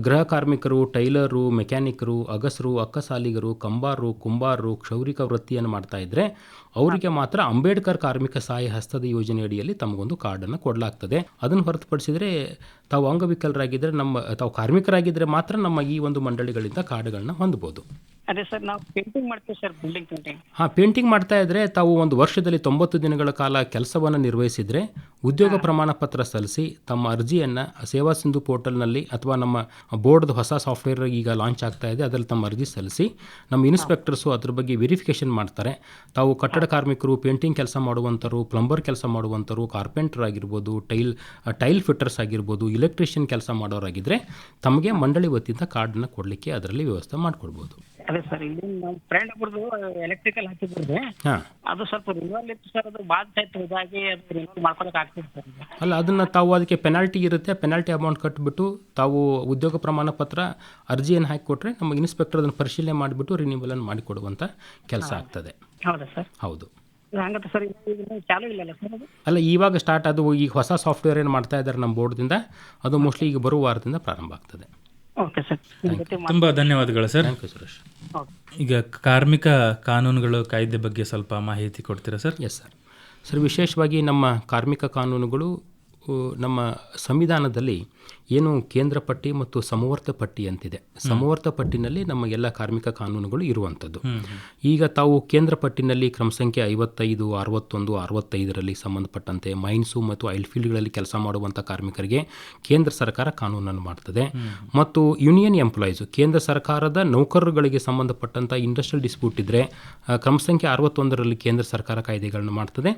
ಗೃಹ ಕಾರ್ಮಿಕರು, ಟೈಲರು, ಮೆಕ್ಯಾನಿಕರು, ಅಗಸರು, ಅಕ್ಕಸಾಲಿಗರು, ಕಂಬಾರರು, ಕುಂಬಾರರು, ಕ್ಷೌರಿಕ ವೃತ್ತಿಯನ್ನು ಮಾಡ್ತಾ ಇದ್ದರೆ ಅವರಿಗೆ ಮಾತ್ರ ಅಂಬೇಡ್ಕರ್ ಕಾರ್ಮಿಕ ಸಹಾಯ ಹಸ್ತದ ಯೋಜನೆ ಅಡಿಯಲ್ಲಿ ತಮಗೊಂದು ಕಾರ್ಡನ್ನು ಕೊಡಲಾಗ್ತದೆ. ಅದನ್ನು ಹೊರತುಪಡಿಸಿದರೆ ತಾವು ಅಂಗವಿಕಲರಾಗಿದ್ದರೆ, ತಾವು ಕಾರ್ಮಿಕರಾಗಿದ್ದರೆ ಮಾತ್ರ ನಮ್ಮ ಈ ಒಂದು ಮಂಡಳಿಗಳಿಂದ ಕಾರ್ಡ್ಗಳನ್ನ ಹೊಂದಬಹುದು. ಅದೇ ಸರ್, ನಾವು ಪೇಂಟಿಂಗ್ ಮಾಡ್ತೀವಿ ಸರ್, ಬಿಲ್ಡಿಂಗ್ ಪೇಂಟಿಂಗ್. ಹಾಂ, ಪೇಂಟಿಂಗ್ ಮಾಡ್ತಾ ಇದ್ದರೆ ತಾವು ಒಂದು ವರ್ಷದಲ್ಲಿ 90 ದಿನಗಳ ಕಾಲ ಕೆಲಸವನ್ನು ನಿರ್ವಹಿಸಿದರೆ ಉದ್ಯೋಗ ಪ್ರಮಾಣ ಪತ್ರ ಸಲ್ಲಿಸಿ ತಮ್ಮ ಅರ್ಜಿಯನ್ನು ಸೇವಾ ಸಿಂಧು ಪೋರ್ಟಲ್ನಲ್ಲಿ ಅಥವಾ ನಮ್ಮ ಬೋರ್ಡ್ದು ಹೊಸ ಸಾಫ್ಟ್ವೇರ್ ಈಗ ಲಾಂಚ್ ಆಗ್ತಾ ಇದೆ, ಅದರಲ್ಲಿ ತಮ್ಮ ಅರ್ಜಿ ಸಲ್ಲಿಸಿ ನಮ್ಮ ಇನ್ಸ್ಪೆಕ್ಟರ್ಸು ಅದ್ರ ಬಗ್ಗೆ ವೆರಿಫಿಕೇಷನ್ ಮಾಡ್ತಾರೆ. ತಾವು ಕಟ್ಟಡ ಕಾರ್ಮಿಕರು, ಪೇಂಟಿಂಗ್ ಕೆಲಸ ಮಾಡುವಂಥರು, ಪ್ಲಂಬರ್ ಕೆಲಸ ಮಾಡುವಂಥರು, ಕಾರ್ಪೆಂಟರ್ ಆಗಿರ್ಬೋದು, ಟೈಲ್ ಫಿಟ್ಟರ್ಸ್ ಆಗಿರ್ಬೋದು, ಇಲೆಕ್ಟ್ರಿಷಿಯನ್ ಕೆಲಸ ಮಾಡೋರಾಗಿದ್ದರೆ ತಮಗೆ ಮಂಡಳಿ ವತಿಯಿಂದ ಕಾರ್ಡನ್ನು ಕೊಡಲಿಕ್ಕೆ ಅದರಲ್ಲಿ ವ್ಯವಸ್ಥೆ ಮಾಡಿಕೊಡ್ಬೋದು. ಅದೇ ಸರ್, ಇಲ್ಲಿ ನಮ್ಮ ಫ್ರೆಂಡ್ ಒಬ್ಬರದು ಎಲೆಕ್ಟ್ರಿಕಲ್ ಹಾಕಿದ್ರು, ಅದು ಸ್ವಲ್ಪ ರಿನ್ಯೂವಲ್ ಇತ್ತು ಸರ್. ಅದು ಬಾದ್ ಆಯ್ತು, ಇದಾಗಿ ಅದು ರಿನ್ಯೂವಲ್ ಮಾಡ್ಕೊಳಕ್ ಆಗ್ತಿದೆ ಸರ್. ಅಲ್ಲ, ಅದನ್ನು ತಾವು ಅದಕ್ಕೆ ಪೆನಾಲ್ಟಿ ಇರುತ್ತೆ, ಪೆನಾಲ್ಟಿ ಅಮೌಂಟ್ ಕಟ್ಟಿಬಿಟ್ಟು ತಾವು ಉದ್ಯೋಗ ಪ್ರಮಾಣ ಪತ್ರ ಅರ್ಜಿಯನ್ನು ಹಾಕಿಕೊಟ್ರೆ ನಮ್ಮ ಇನ್ಸ್ಪೆಕ್ಟರ್ ಅದನ್ನು ಪರಿಶೀಲನೆ ಮಾಡಿಬಿಟ್ಟು ರಿನ್ಯೂವಲನ್ನು ಮಾಡಿಕೊಡುವಂಥ ಕೆಲಸ ಆಗ್ತದೆ. ಹೌದಾ ಸರ್? ಹೌದು. ಹಂಗಂತ ಸರ್, ಈಗ ಚಾಲೂ ಇಲ್ಲ ಸರ್ ಅದು? ಅಲ್ಲ, ಇವಾಗ ಸ್ಟಾರ್ಟ್. ಅದು ಈಗ ಹೊಸ ಸಾಫ್ಟ್ವೇರ್ ಏನು ಮಾಡ್ತಾ ಇದ್ದಾರೆ ನಮ್ಮ ಬೋರ್ಡ್ದಿಂದ, ಅದು ಮೋಸ್ಟ್ಲಿ ಈಗ ಬರುವ ವಾರದಿಂದ ಪ್ರಾರಂಭ ಆಗ್ತದೆ. ಓಕೆ ಸರ್, ತುಂಬ ಧನ್ಯವಾದಗಳು ಸರ್. Thank you Suresh. ಈಗ ಕಾರ್ಮಿಕ ಕಾನೂನುಗಳು ಕಾಯ್ದೆ ಬಗ್ಗೆ ಸ್ವಲ್ಪ ಮಾಹಿತಿ ಕೊಡ್ತೀರಾ ಸರ್? Yes sir. ಸರ್, ವಿಶೇಷವಾಗಿ ನಮ್ಮ ಕಾರ್ಮಿಕ ಕಾನೂನುಗಳು ನಮ್ಮ ಸಂವಿಧಾನದಲ್ಲಿ ಏನು ಕೇಂದ್ರ ಪಟ್ಟಿ ಮತ್ತು ಸಮವರ್ತ ಪಟ್ಟಿ ಅಂತಿದೆ. ಸಮವರ್ತ ಪಟ್ಟಿನಲ್ಲಿ ನಮ್ಮ ಎಲ್ಲ ಕಾರ್ಮಿಕ ಕಾನೂನುಗಳು ಇರುವಂಥದ್ದು. ಈಗ ತಾವು ಕೇಂದ್ರ ಪಟ್ಟಿನಲ್ಲಿ ಕ್ರಮ ಸಂಖ್ಯೆ 55, 61, 65ರಲ್ಲಿ ಸಂಬಂಧಪಟ್ಟಂತೆ ಮೈನ್ಸು ಮತ್ತು ಆಯಿಲ್ ಫೀಲ್ಡ್ಗಳಲ್ಲಿ ಕೆಲಸ ಮಾಡುವಂಥ ಕಾರ್ಮಿಕರಿಗೆ ಕೇಂದ್ರ ಸರ್ಕಾರ ಕಾನೂನನ್ನು ಮಾಡ್ತದೆ. ಮತ್ತು ಯೂನಿಯನ್ ಎಂಪ್ಲಾಯೀಸು, ಕೇಂದ್ರ ಸರ್ಕಾರದ ನೌಕರರುಗಳಿಗೆ ಸಂಬಂಧಪಟ್ಟಂಥ ಇಂಡಸ್ಟ್ರಿಯಲ್ ಡಿಸ್ಪ್ಯೂಟ್ ಇದ್ದರೆ ಕ್ರಮ ಸಂಖ್ಯೆ 61ರಲ್ಲಿ ಕೇಂದ್ರ ಸರ್ಕಾರ ಕಾಯ್ದೆಗಳನ್ನು ಮಾಡ್ತದೆ.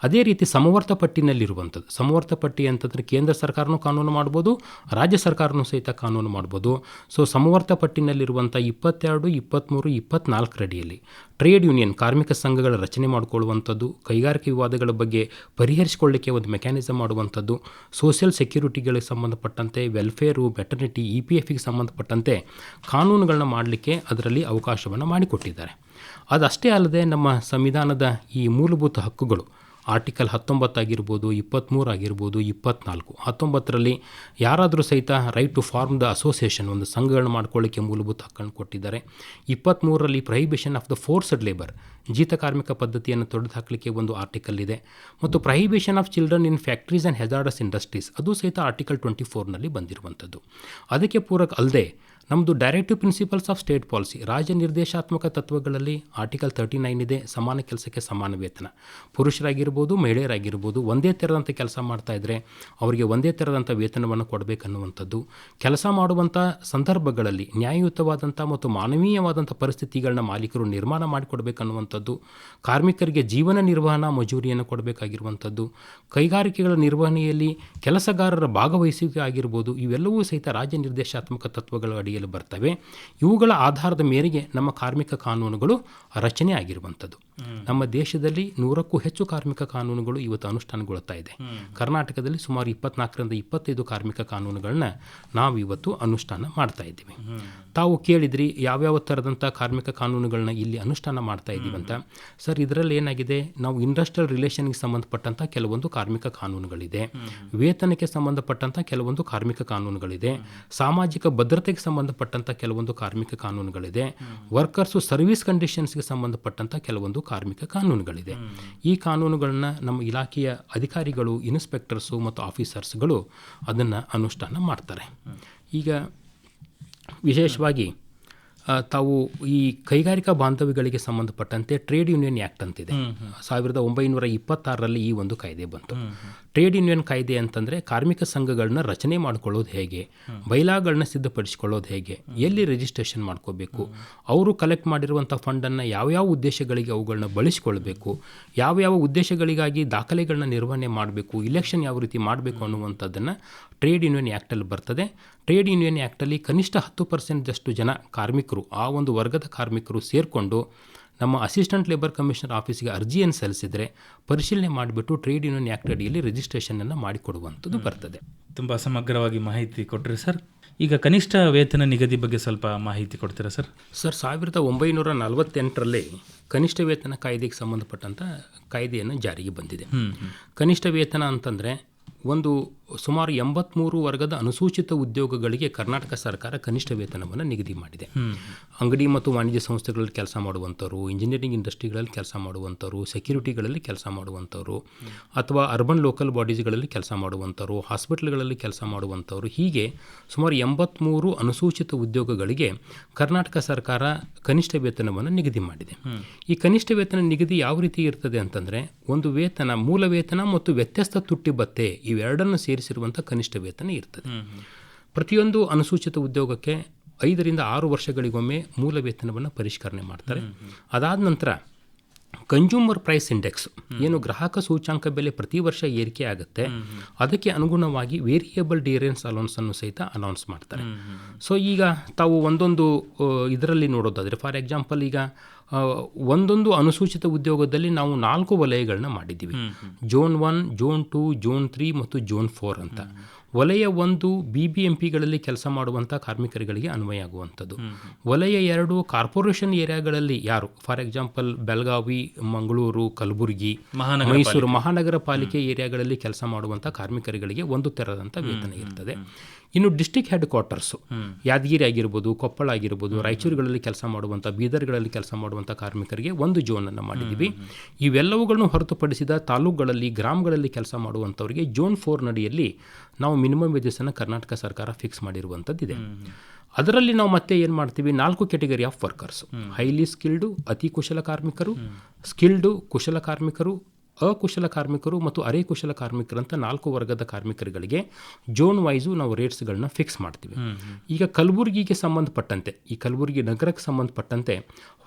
ಅದೇ ರೀತಿ ಸಮವರ್ತ ಪಟ್ಟಿನಲ್ಲಿರುವಂಥದ್ದು, ಸಮವರ್ತ ಪಟ್ಟಿ ಅಂತಂದರೆ ಕೇಂದ್ರ ಸರ್ಕಾರನೂ ಕಾನೂನು ಮಾಡ್ಬೋದು, ರಾಜ್ಯ ಸರ್ಕಾರನೂ ಸಹಿತ ಕಾನೂನು ಮಾಡ್ಬೋದು. ಸೊ ಸಮವರ್ತ ಪಟ್ಟಿನಲ್ಲಿರುವಂಥ 22, 23, 24 ಅಡಿಯಲ್ಲಿ ಟ್ರೇಡ್ ಯೂನಿಯನ್ ಕಾರ್ಮಿಕ ಸಂಘಗಳ ರಚನೆ ಮಾಡಿಕೊಳ್ಳುವಂಥದ್ದು, ಕೈಗಾರಿಕೆ ವಿವಾದಗಳ ಬಗ್ಗೆ ಪರಿಹರಿಸಿಕೊಳ್ಳಲಿಕ್ಕೆ ಒಂದು ಮೆಕ್ಯಾನಿಸಮ್ ಮಾಡುವಂಥದ್ದು, ಸೋಷಿಯಲ್ ಸೆಕ್ಯೂರಿಟಿಗಳಿಗೆ ಸಂಬಂಧಪಟ್ಟಂತೆ, ವೆಲ್ಫೇರು, ವೆಟರ್ನಿಟಿ, EPFಗೆ ಸಂಬಂಧಪಟ್ಟಂತೆ ಕಾನೂನುಗಳನ್ನ ಮಾಡಲಿಕ್ಕೆ ಅದರಲ್ಲಿ ಅವಕಾಶವನ್ನು ಮಾಡಿಕೊಟ್ಟಿದ್ದಾರೆ. ಅದಷ್ಟೇ ಅಲ್ಲದೆ ನಮ್ಮ ಸಂವಿಧಾನದ ಈ ಮೂಲಭೂತ ಹಕ್ಕುಗಳು ಆರ್ಟಿಕಲ್ 19 ಆಗಿರ್ಬೋದು, 23 ಆಗಿರ್ಬೋದು, 24, 19ರಲ್ಲಿ ಯಾರಾದರೂ ಸಹಿತ right to form the association, ಒಂದು ಸಂಘಗಳನ್ನ ಮಾಡ್ಕೊಳ್ಳಿಕ್ಕೆ ಮೂಲಭೂತ ಹಕ್ಕನ್ನು ಕೊಟ್ಟಿದ್ದಾರೆ. 23ರಲ್ಲಿ prohibition of the forced labour, ಜೀತ ಕಾರ್ಮಿಕ ಪದ್ಧತಿಯನ್ನು ತೊಡೆದು ಹಾಕಲಿಕ್ಕೆ ಒಂದು ಆರ್ಟಿಕಲ್ ಇದೆ. ಮತ್ತು prohibition of children in factories and hazardous industries, ಅದು ಸಹಿತ ಆರ್ಟಿಕಲ್ 24ನಲ್ಲಿ ಬಂದಿರುವಂಥದ್ದು. ಅದಕ್ಕೆ ಪೂರಕ ಅಲ್ಲದೆ ನಮ್ಮದು directive principles of state policy, ರಾಜ್ಯ ನಿರ್ದೇಶಾತ್ಮಕ ತತ್ವಗಳಲ್ಲಿ ಆರ್ಟಿಕಲ್ 39 ಇದೆ. ಸಮಾನ ಕೆಲಸಕ್ಕೆ ಸಮಾನ ವೇತನ, ಪುರುಷರಾಗಿರ್ಬೋದು ಮಹಿಳೆಯರಾಗಿರ್ಬೋದು ಒಂದೇ ಥರದಂಥ ಕೆಲಸ ಮಾಡ್ತಾ ಇದ್ದರೆ ಅವರಿಗೆ ಒಂದೇ ಥರದಂಥ ವೇತನವನ್ನು ಕೊಡಬೇಕನ್ನುವಂಥದ್ದು, ಕೆಲಸ ಮಾಡುವಂಥ ಸಂದರ್ಭಗಳಲ್ಲಿ ನ್ಯಾಯಯುತವಾದಂಥ ಮತ್ತು ಮಾನವೀಯವಾದಂಥ ಪರಿಸ್ಥಿತಿಗಳನ್ನ ಮಾಲೀಕರು ನಿರ್ಮಾಣ ಮಾಡಿಕೊಡ್ಬೇಕನ್ನುವಂಥದ್ದು, ಕಾರ್ಮಿಕರಿಗೆ ಜೀವನ ನಿರ್ವಹಣಾ ಮಜೂರಿಯನ್ನು ಕೊಡಬೇಕಾಗಿರುವಂಥದ್ದು, ಕೈಗಾರಿಕೆಗಳ ನಿರ್ವಹಣೆಯಲ್ಲಿ ಕೆಲಸಗಾರರ ಭಾಗವಹಿಸುವಿಕೆ ಆಗಿರ್ಬೋದು, ಇವೆಲ್ಲವೂ ಸಹಿತ ರಾಜ್ಯ ನಿರ್ದೇಶಾತ್ಮಕ ತತ್ವಗಳ ಅಡಿಯಲ್ಲಿ ಬರ್ತವೆ. ಇವುಗಳ ಆಧಾರದ ಮೇರೆಗೆ ನಮ್ಮ ಕಾರ್ಮಿಕ ಕಾನೂನುಗಳು ರಚನೆ ಆಗಿರುವಂಥದ್ದು. ನಮ್ಮ ದೇಶದಲ್ಲಿ 100ಕ್ಕೂ ಹೆಚ್ಚು ಕಾರ್ಮಿಕ ಕಾನೂನುಗಳು ಇವತ್ತು ಅನುಷ್ಠಾನಗೊಳ್ತಾ ಇದೆ. ಕರ್ನಾಟಕದಲ್ಲಿ ಸುಮಾರು 24ರಿಂದ 25 ಕಾರ್ಮಿಕ ಕಾನೂನುಗಳನ್ನ ನಾವು ಇವತ್ತು ಅನುಷ್ಠಾನ ಮಾಡ್ತಾ ಇದ್ದೀವಿ. ತಾವು ಕೇಳಿದ್ರಿ ಯಾವ್ಯಾವ ಥರದಂಥ ಕಾರ್ಮಿಕ ಕಾನೂನುಗಳನ್ನ ಇಲ್ಲಿ ಅನುಷ್ಠಾನ ಮಾಡ್ತಾ ಇದ್ದೀವಿ ಅಂತ. ಸರ್, ಇದರಲ್ಲಿ ಏನಾಗಿದೆ, ನಾವು ಇಂಡಸ್ಟ್ರಿಯಲ್ ರಿಲೇಷನ್ಗೆ ಸಂಬಂಧಪಟ್ಟಂಥ ಕೆಲವೊಂದು ಕಾರ್ಮಿಕ ಕಾನೂನುಗಳಿದೆ, ವೇತನಕ್ಕೆ ಸಂಬಂಧಪಟ್ಟಂಥ ಕೆಲವೊಂದು ಕಾರ್ಮಿಕ ಕಾನೂನುಗಳಿದೆ, ಸಾಮಾಜಿಕ ಭದ್ರತೆಗೆ ಸಂಬಂಧ ಸಂಬಂಧಪಟ್ಟಂಥ ಕೆಲವೊಂದು ಕಾರ್ಮಿಕ ಕಾನೂನುಗಳಿದೆ, ವರ್ಕರ್ಸು ಸರ್ವಿಸ್ ಕಂಡೀಷನ್ಸ್ಗೆ ಸಂಬಂಧಪಟ್ಟಂಥ ಕೆಲವೊಂದು ಕಾರ್ಮಿಕ ಕಾನೂನುಗಳಿದೆ. ಈ ಕಾನೂನುಗಳನ್ನ ನಮ್ಮ ಇಲಾಖೆಯ ಅಧಿಕಾರಿಗಳು, ಇನ್ಸ್ಪೆಕ್ಟರ್ಸು ಮತ್ತು ಆಫೀಸರ್ಸ್ಗಳು ಅದನ್ನು ಅನುಷ್ಠಾನ ಮಾಡ್ತಾರೆ. ಈಗ ವಿಶೇಷವಾಗಿ ತಾವು ಈ ಕೈಗಾರಿಕಾ ಬಾಂಧವ್ಯಗಳಿಗೆ ಸಂಬಂಧಪಟ್ಟಂತೆ ಟ್ರೇಡ್ ಯೂನಿಯನ್ ಆ್ಯಕ್ಟ್ ಅಂತಿದೆ. 1926ರಲ್ಲಿ ಈ ಒಂದು ಕಾಯ್ದೆ ಬಂತು. ಟ್ರೇಡ್ ಯೂನಿಯನ್ ಕಾಯ್ದೆ ಅಂತಂದರೆ ಕಾರ್ಮಿಕ ಸಂಘಗಳನ್ನ ರಚನೆ ಮಾಡ್ಕೊಳ್ಳೋದು ಹೇಗೆ, ಬೈಲಾಗಳನ್ನ ಸಿದ್ಧಪಡಿಸ್ಕೊಳ್ಳೋದು ಹೇಗೆ, ಎಲ್ಲಿ ರಿಜಿಸ್ಟ್ರೇಷನ್ ಮಾಡ್ಕೋಬೇಕು, ಅವರು ಕಲೆಕ್ಟ್ ಮಾಡಿರುವಂಥ ಫಂಡನ್ನು ಯಾವ್ಯಾವ ಉದ್ದೇಶಗಳಿಗೆ ಅವುಗಳನ್ನ ಬಳಸಿಕೊಳ್ಬೇಕು, ಯಾವ್ಯಾವ ಉದ್ದೇಶಗಳಿಗಾಗಿ ದಾಖಲೆಗಳನ್ನ ನಿರ್ವಹಣೆ ಮಾಡಬೇಕು, ಇಲೆಕ್ಷನ್ ಯಾವ ರೀತಿ ಮಾಡಬೇಕು ಅನ್ನುವಂಥದ್ದನ್ನು ಟ್ರೇಡ್ ಯೂನಿಯನ್ ಆ್ಯಕ್ಟಲ್ಲಿ ಬರ್ತದೆ. ಟ್ರೇಡ್ ಯೂನಿಯನ್ ಆ್ಯಕ್ಟಲ್ಲಿ ಕನಿಷ್ಠ 10% ಜನ ಕಾರ್ಮಿಕರು, ಆ ಒಂದು ವರ್ಗದ ಕಾರ್ಮಿಕರು ಸೇರಿಕೊಂಡು ನಮ್ಮ ಅಸಿಸ್ಟೆಂಟ್ ಲೇಬರ್ ಕಮಿಷನರ್ ಆಫೀಸ್ಗೆ ಅರ್ಜಿಯನ್ನು ಸಲ್ಲಿಸಿದರೆ ಪರಿಶೀಲನೆ ಮಾಡಿಬಿಟ್ಟು ಟ್ರೇಡ್ ಯೂನಿಯನ್ ಆ್ಯಕ್ಟ್ ಅಡಿಯಲ್ಲಿ ರಿಜಿಸ್ಟ್ರೇಷನನ್ನು ಮಾಡಿಕೊಡುವಂಥದ್ದು ಬರ್ತದೆ. ತುಂಬ ಸಮಗ್ರವಾಗಿ ಮಾಹಿತಿ ಕೊಟ್ಟರೆ ಸರ್. ಈಗ ಕನಿಷ್ಠ ವೇತನ ನಿಗದಿ ಬಗ್ಗೆ ಸ್ವಲ್ಪ ಮಾಹಿತಿ ಕೊಡ್ತೀರಾ ಸರ್? ಸರ್, 1948ರಲ್ಲಿ ಕನಿಷ್ಠ ವೇತನ ಕಾಯ್ದೆಗೆ ಸಂಬಂಧಪಟ್ಟಂಥ ಕಾಯ್ದೆಯನ್ನು ಜಾರಿಗೆ ಬಂದಿದೆ. ಕನಿಷ್ಠ ವೇತನ ಅಂತಂದರೆ ಒಂದು ಸುಮಾರು 83 ವರ್ಗದ ಅನುಸೂಚಿತ ಉದ್ಯೋಗಗಳಿಗೆ ಕರ್ನಾಟಕ ಸರ್ಕಾರ ಕನಿಷ್ಠ ವೇತನವನ್ನು ನಿಗದಿ ಮಾಡಿದೆ. ಅಂಗಡಿ ಮತ್ತು ವಾಣಿಜ್ಯ ಸಂಸ್ಥೆಗಳಲ್ಲಿ ಕೆಲಸ ಮಾಡುವಂಥವ್ರು, ಇಂಜಿನಿಯರಿಂಗ್ ಇಂಡಸ್ಟ್ರಿಗಳಲ್ಲಿ ಕೆಲಸ ಮಾಡುವಂಥವ್ರು, ಸೆಕ್ಯೂರಿಟಿಗಳಲ್ಲಿ ಕೆಲಸ ಮಾಡುವಂಥವ್ರು, ಅಥವಾ ಅರ್ಬನ್ ಲೋಕಲ್ ಬಾಡೀಸ್ಗಳಲ್ಲಿ ಕೆಲಸ ಮಾಡುವಂಥವ್ರು, ಹಾಸ್ಪಿಟಲ್ಗಳಲ್ಲಿ ಕೆಲಸ ಮಾಡುವಂಥವ್ರು, ಹೀಗೆ ಸುಮಾರು 83 ಅನುಸೂಚಿತ ಉದ್ಯೋಗಗಳಿಗೆ ಕರ್ನಾಟಕ ಸರ್ಕಾರ ಕನಿಷ್ಠ ವೇತನವನ್ನು ನಿಗದಿ ಮಾಡಿದೆ. ಈ ಕನಿಷ್ಠ ವೇತನ ನಿಗದಿ ಯಾವ ರೀತಿ ಇರ್ತದೆ ಅಂತಂದರೆ, ಒಂದು ವೇತನ, ಮೂಲ ವೇತನ ಮತ್ತು ವ್ಯತ್ಯಸ್ತ ತುಟ್ಟಿ ಭತ್ಯೆ ಇವೆರಡನ್ನು ಸೇರಿಸಿರುವಂಥ ಕನಿಷ್ಠ ವೇತನ ಇರ್ತದೆ. ಪ್ರತಿಯೊಂದು ಅನುಸೂಚಿತ ಉದ್ಯೋಗಕ್ಕೆ 5 ರಿಂದ 6 ವರ್ಷಗಳಿಗೊಮ್ಮೆ ಮೂಲ ವೇತನವನ್ನು ಪರಿಷ್ಕರಣೆ ಮಾಡ್ತಾರೆ. ಅದಾದ ನಂತರ ಕನ್ಸ್ಯೂಮರ್ ಪ್ರೈಸ್ ಇಂಡೆಕ್ಸ್, ಏನು ಗ್ರಾಹಕ ಸೂಚ್ಯಾಂಕ ಬೆಲೆ ಪ್ರತಿ ವರ್ಷ ಏರಿಕೆ ಆಗುತ್ತೆ, ಅದಕ್ಕೆ ಅನುಗುಣವಾಗಿ ವೇರಿಯೇಬಲ್ ಡಿಯರೆನ್ಸ್ ಅಲೌನ್ಸ್ ಅನ್ನು ಸಹಿತ ಅನೌನ್ಸ್ ಮಾಡ್ತಾರೆ. ಸೊ ಈಗ ತಾವು ಒಂದೊಂದು ಇದರಲ್ಲಿ ನೋಡೋದಾದರೆ, ಫಾರ್ ಎಕ್ಸಾಂಪಲ್ ಈಗ ಒಂದೊಂದು ಅನುಸೂಚಿತ ಉದ್ಯೋಗದಲ್ಲಿ ನಾವು 4 ವಲಯಗಳನ್ನ ಮಾಡಿದ್ದೀವಿ. ಝೋನ್ 1, ಝೋನ್ 2, ಝೋನ್ 3 ಮತ್ತು ಝೋನ್ 4 ಅಂತ. ವಲಯ 1 BBMPಗಳಲ್ಲಿ ಕೆಲಸ ಮಾಡುವಂಥ ಕಾರ್ಮಿಕರುಗಳಿಗೆ ಅನ್ವಯ ಆಗುವಂಥದ್ದು. ವಲಯ 2 ಕಾರ್ಪೊರೇಷನ್ ಏರಿಯಾಗಳಲ್ಲಿ ಯಾರು, ಫಾರ್ ಎಕ್ಸಾಂಪಲ್ ಬೆಳಗಾವಿ, ಮಂಗಳೂರು, ಕಲಬುರಗಿ, ಮೈಸೂರು ಮಹಾನಗರ ಪಾಲಿಕೆ ಏರಿಯಾಗಳಲ್ಲಿ ಕೆಲಸ ಮಾಡುವಂಥ ಕಾರ್ಮಿಕರುಗಳಿಗೆ ಒಂದು ತೆರದಂಥ ವೇತನ ಇರ್ತದೆ. ಇನ್ನು ಡಿಸ್ಟ್ರಿಕ್ಟ್ ಹೆಡ್ ಕ್ವಾರ್ಟರ್ಸು, ಯಾದಗಿರಿ ಆಗಿರ್ಬೋದು, ಕೊಪ್ಪಳ ಆಗಿರ್ಬೋದು, ರಾಯಚೂರುಗಳಲ್ಲಿ ಕೆಲಸ ಮಾಡುವಂಥ, ಬೀದರ್ಗಳಲ್ಲಿ ಕೆಲಸ ಮಾಡುವಂಥ ಕಾರ್ಮಿಕರಿಗೆ ಒಂದು ಝೋನನ್ನು ಮಾಡಿದ್ದೀವಿ. ಇವೆಲ್ಲವುಗಳನ್ನು ಹೊರತುಪಡಿಸಿದ ತಾಲೂಕುಗಳಲ್ಲಿ, ಗ್ರಾಮಗಳಲ್ಲಿ ಕೆಲಸ ಮಾಡುವಂಥವರಿಗೆ ಝೋನ್ 4 ನಡಿಯಲ್ಲಿ ನಾವು ಮಿನಿಮಮ್ ವೇಜಸ್ಸನ್ನು ಕರ್ನಾಟಕ ಸರ್ಕಾರ ಫಿಕ್ಸ್ ಮಾಡಿರುವಂಥದ್ದಿದೆ. ಅದರಲ್ಲಿ ನಾವು ಮತ್ತೆ ಏನು ಮಾಡ್ತೀವಿ, 4 ಕ್ಯಾಟಗರಿ ಆಫ್ ವರ್ಕರ್ಸು: ಹೈಲಿ ಸ್ಕಿಲ್ಡು ಅತಿ ಕುಶಲ ಕಾರ್ಮಿಕರು, ಸ್ಕಿಲ್ಡು ಕುಶಲ ಕಾರ್ಮಿಕರು, ಅಕುಶಲ ಕಾರ್ಮಿಕರು ಮತ್ತು ಅರೆ ಕುಶಲ ಕಾರ್ಮಿಕರಂತ 4 ವರ್ಗದ ಕಾರ್ಮಿಕರುಗಳಿಗೆ ಝೋನ್ ವೈಸು ನಾವು ರೇಟ್ಸ್ಗಳನ್ನ ಫಿಕ್ಸ್ ಮಾಡ್ತೀವಿ. ಈಗ ಕಲಬುರಗಿಗೆ ಸಂಬಂಧಪಟ್ಟಂತೆ, ಈ ಕಲಬುರಗಿ ನಗರಕ್ಕೆ ಸಂಬಂಧಪಟ್ಟಂತೆ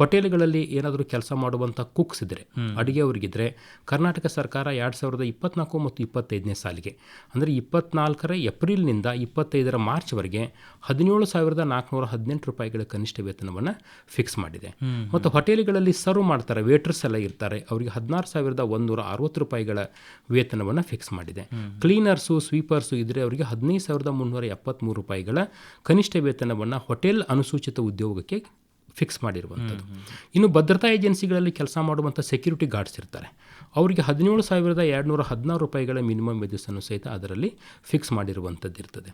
ಹೋಟೆಲ್ಗಳಲ್ಲಿ ಏನಾದರೂ ಕೆಲಸ ಮಾಡುವಂಥ ಕುಕ್ಸ್ ಇದ್ದರೆ, ಅಡುಗೆಯವರಿಗಿದ್ರೆ, ಕರ್ನಾಟಕ ಸರ್ಕಾರ 2024 ಮತ್ತು 25ನೇ ಸಾಲಿಗೆ, ಅಂದರೆ 24ರ ಏಪ್ರಿಲ್ನಿಂದ 25ರ ಮಾರ್ಚ್ವರೆಗೆ 17,418 ರೂಪಾಯಿಗಳ ಕನಿಷ್ಠ ವೇತನವನ್ನು ಫಿಕ್ಸ್ ಮಾಡಿದೆ. ಮತ್ತು ಹೋಟೆಲ್ಗಳಲ್ಲಿ ಸರ್ವ್ ಮಾಡ್ತಾರೆ, ವೇಟರ್ಸ್ ಎಲ್ಲ ಇರ್ತಾರೆ, ಅವರಿಗೆ 16,160 ರೂಪಾಯಿಗಳ ವೇತನವನ್ನು ಫಿಕ್ಸ್ ಮಾಡಿದೆ. ಕ್ಲೀನರ್ಸು, ಸ್ವೀಪರ್ಸು ಇದ್ದರೆ ಅವರಿಗೆ 15,373 ರೂಪಾಯಿಗಳ ಕನಿಷ್ಠ ವೇತನವನ್ನು ಹೋಟೆಲ್ ಅನುಸೂಚಿತ ಉದ್ಯೋಗಕ್ಕೆ ಫಿಕ್ಸ್ ಮಾಡಿರುವಂಥದ್ದು. ಇನ್ನು ಭದ್ರತಾ ಏಜೆನ್ಸಿಗಳಲ್ಲಿ ಕೆಲಸ ಮಾಡುವಂಥ ಸೆಕ್ಯೂರಿಟಿ ಗಾರ್ಡ್ಸ್ ಇರ್ತಾರೆ, ಅವರಿಗೆ 17,216 ರೂಪಾಯಿಗಳ ಮಿನಿಮಮ್ ವೇಜಸ್ಸನ್ನು ಸಹಿತ ಅದರಲ್ಲಿ ಫಿಕ್ಸ್ ಮಾಡಿರುವಂಥದ್ದು ಇರ್ತದೆ.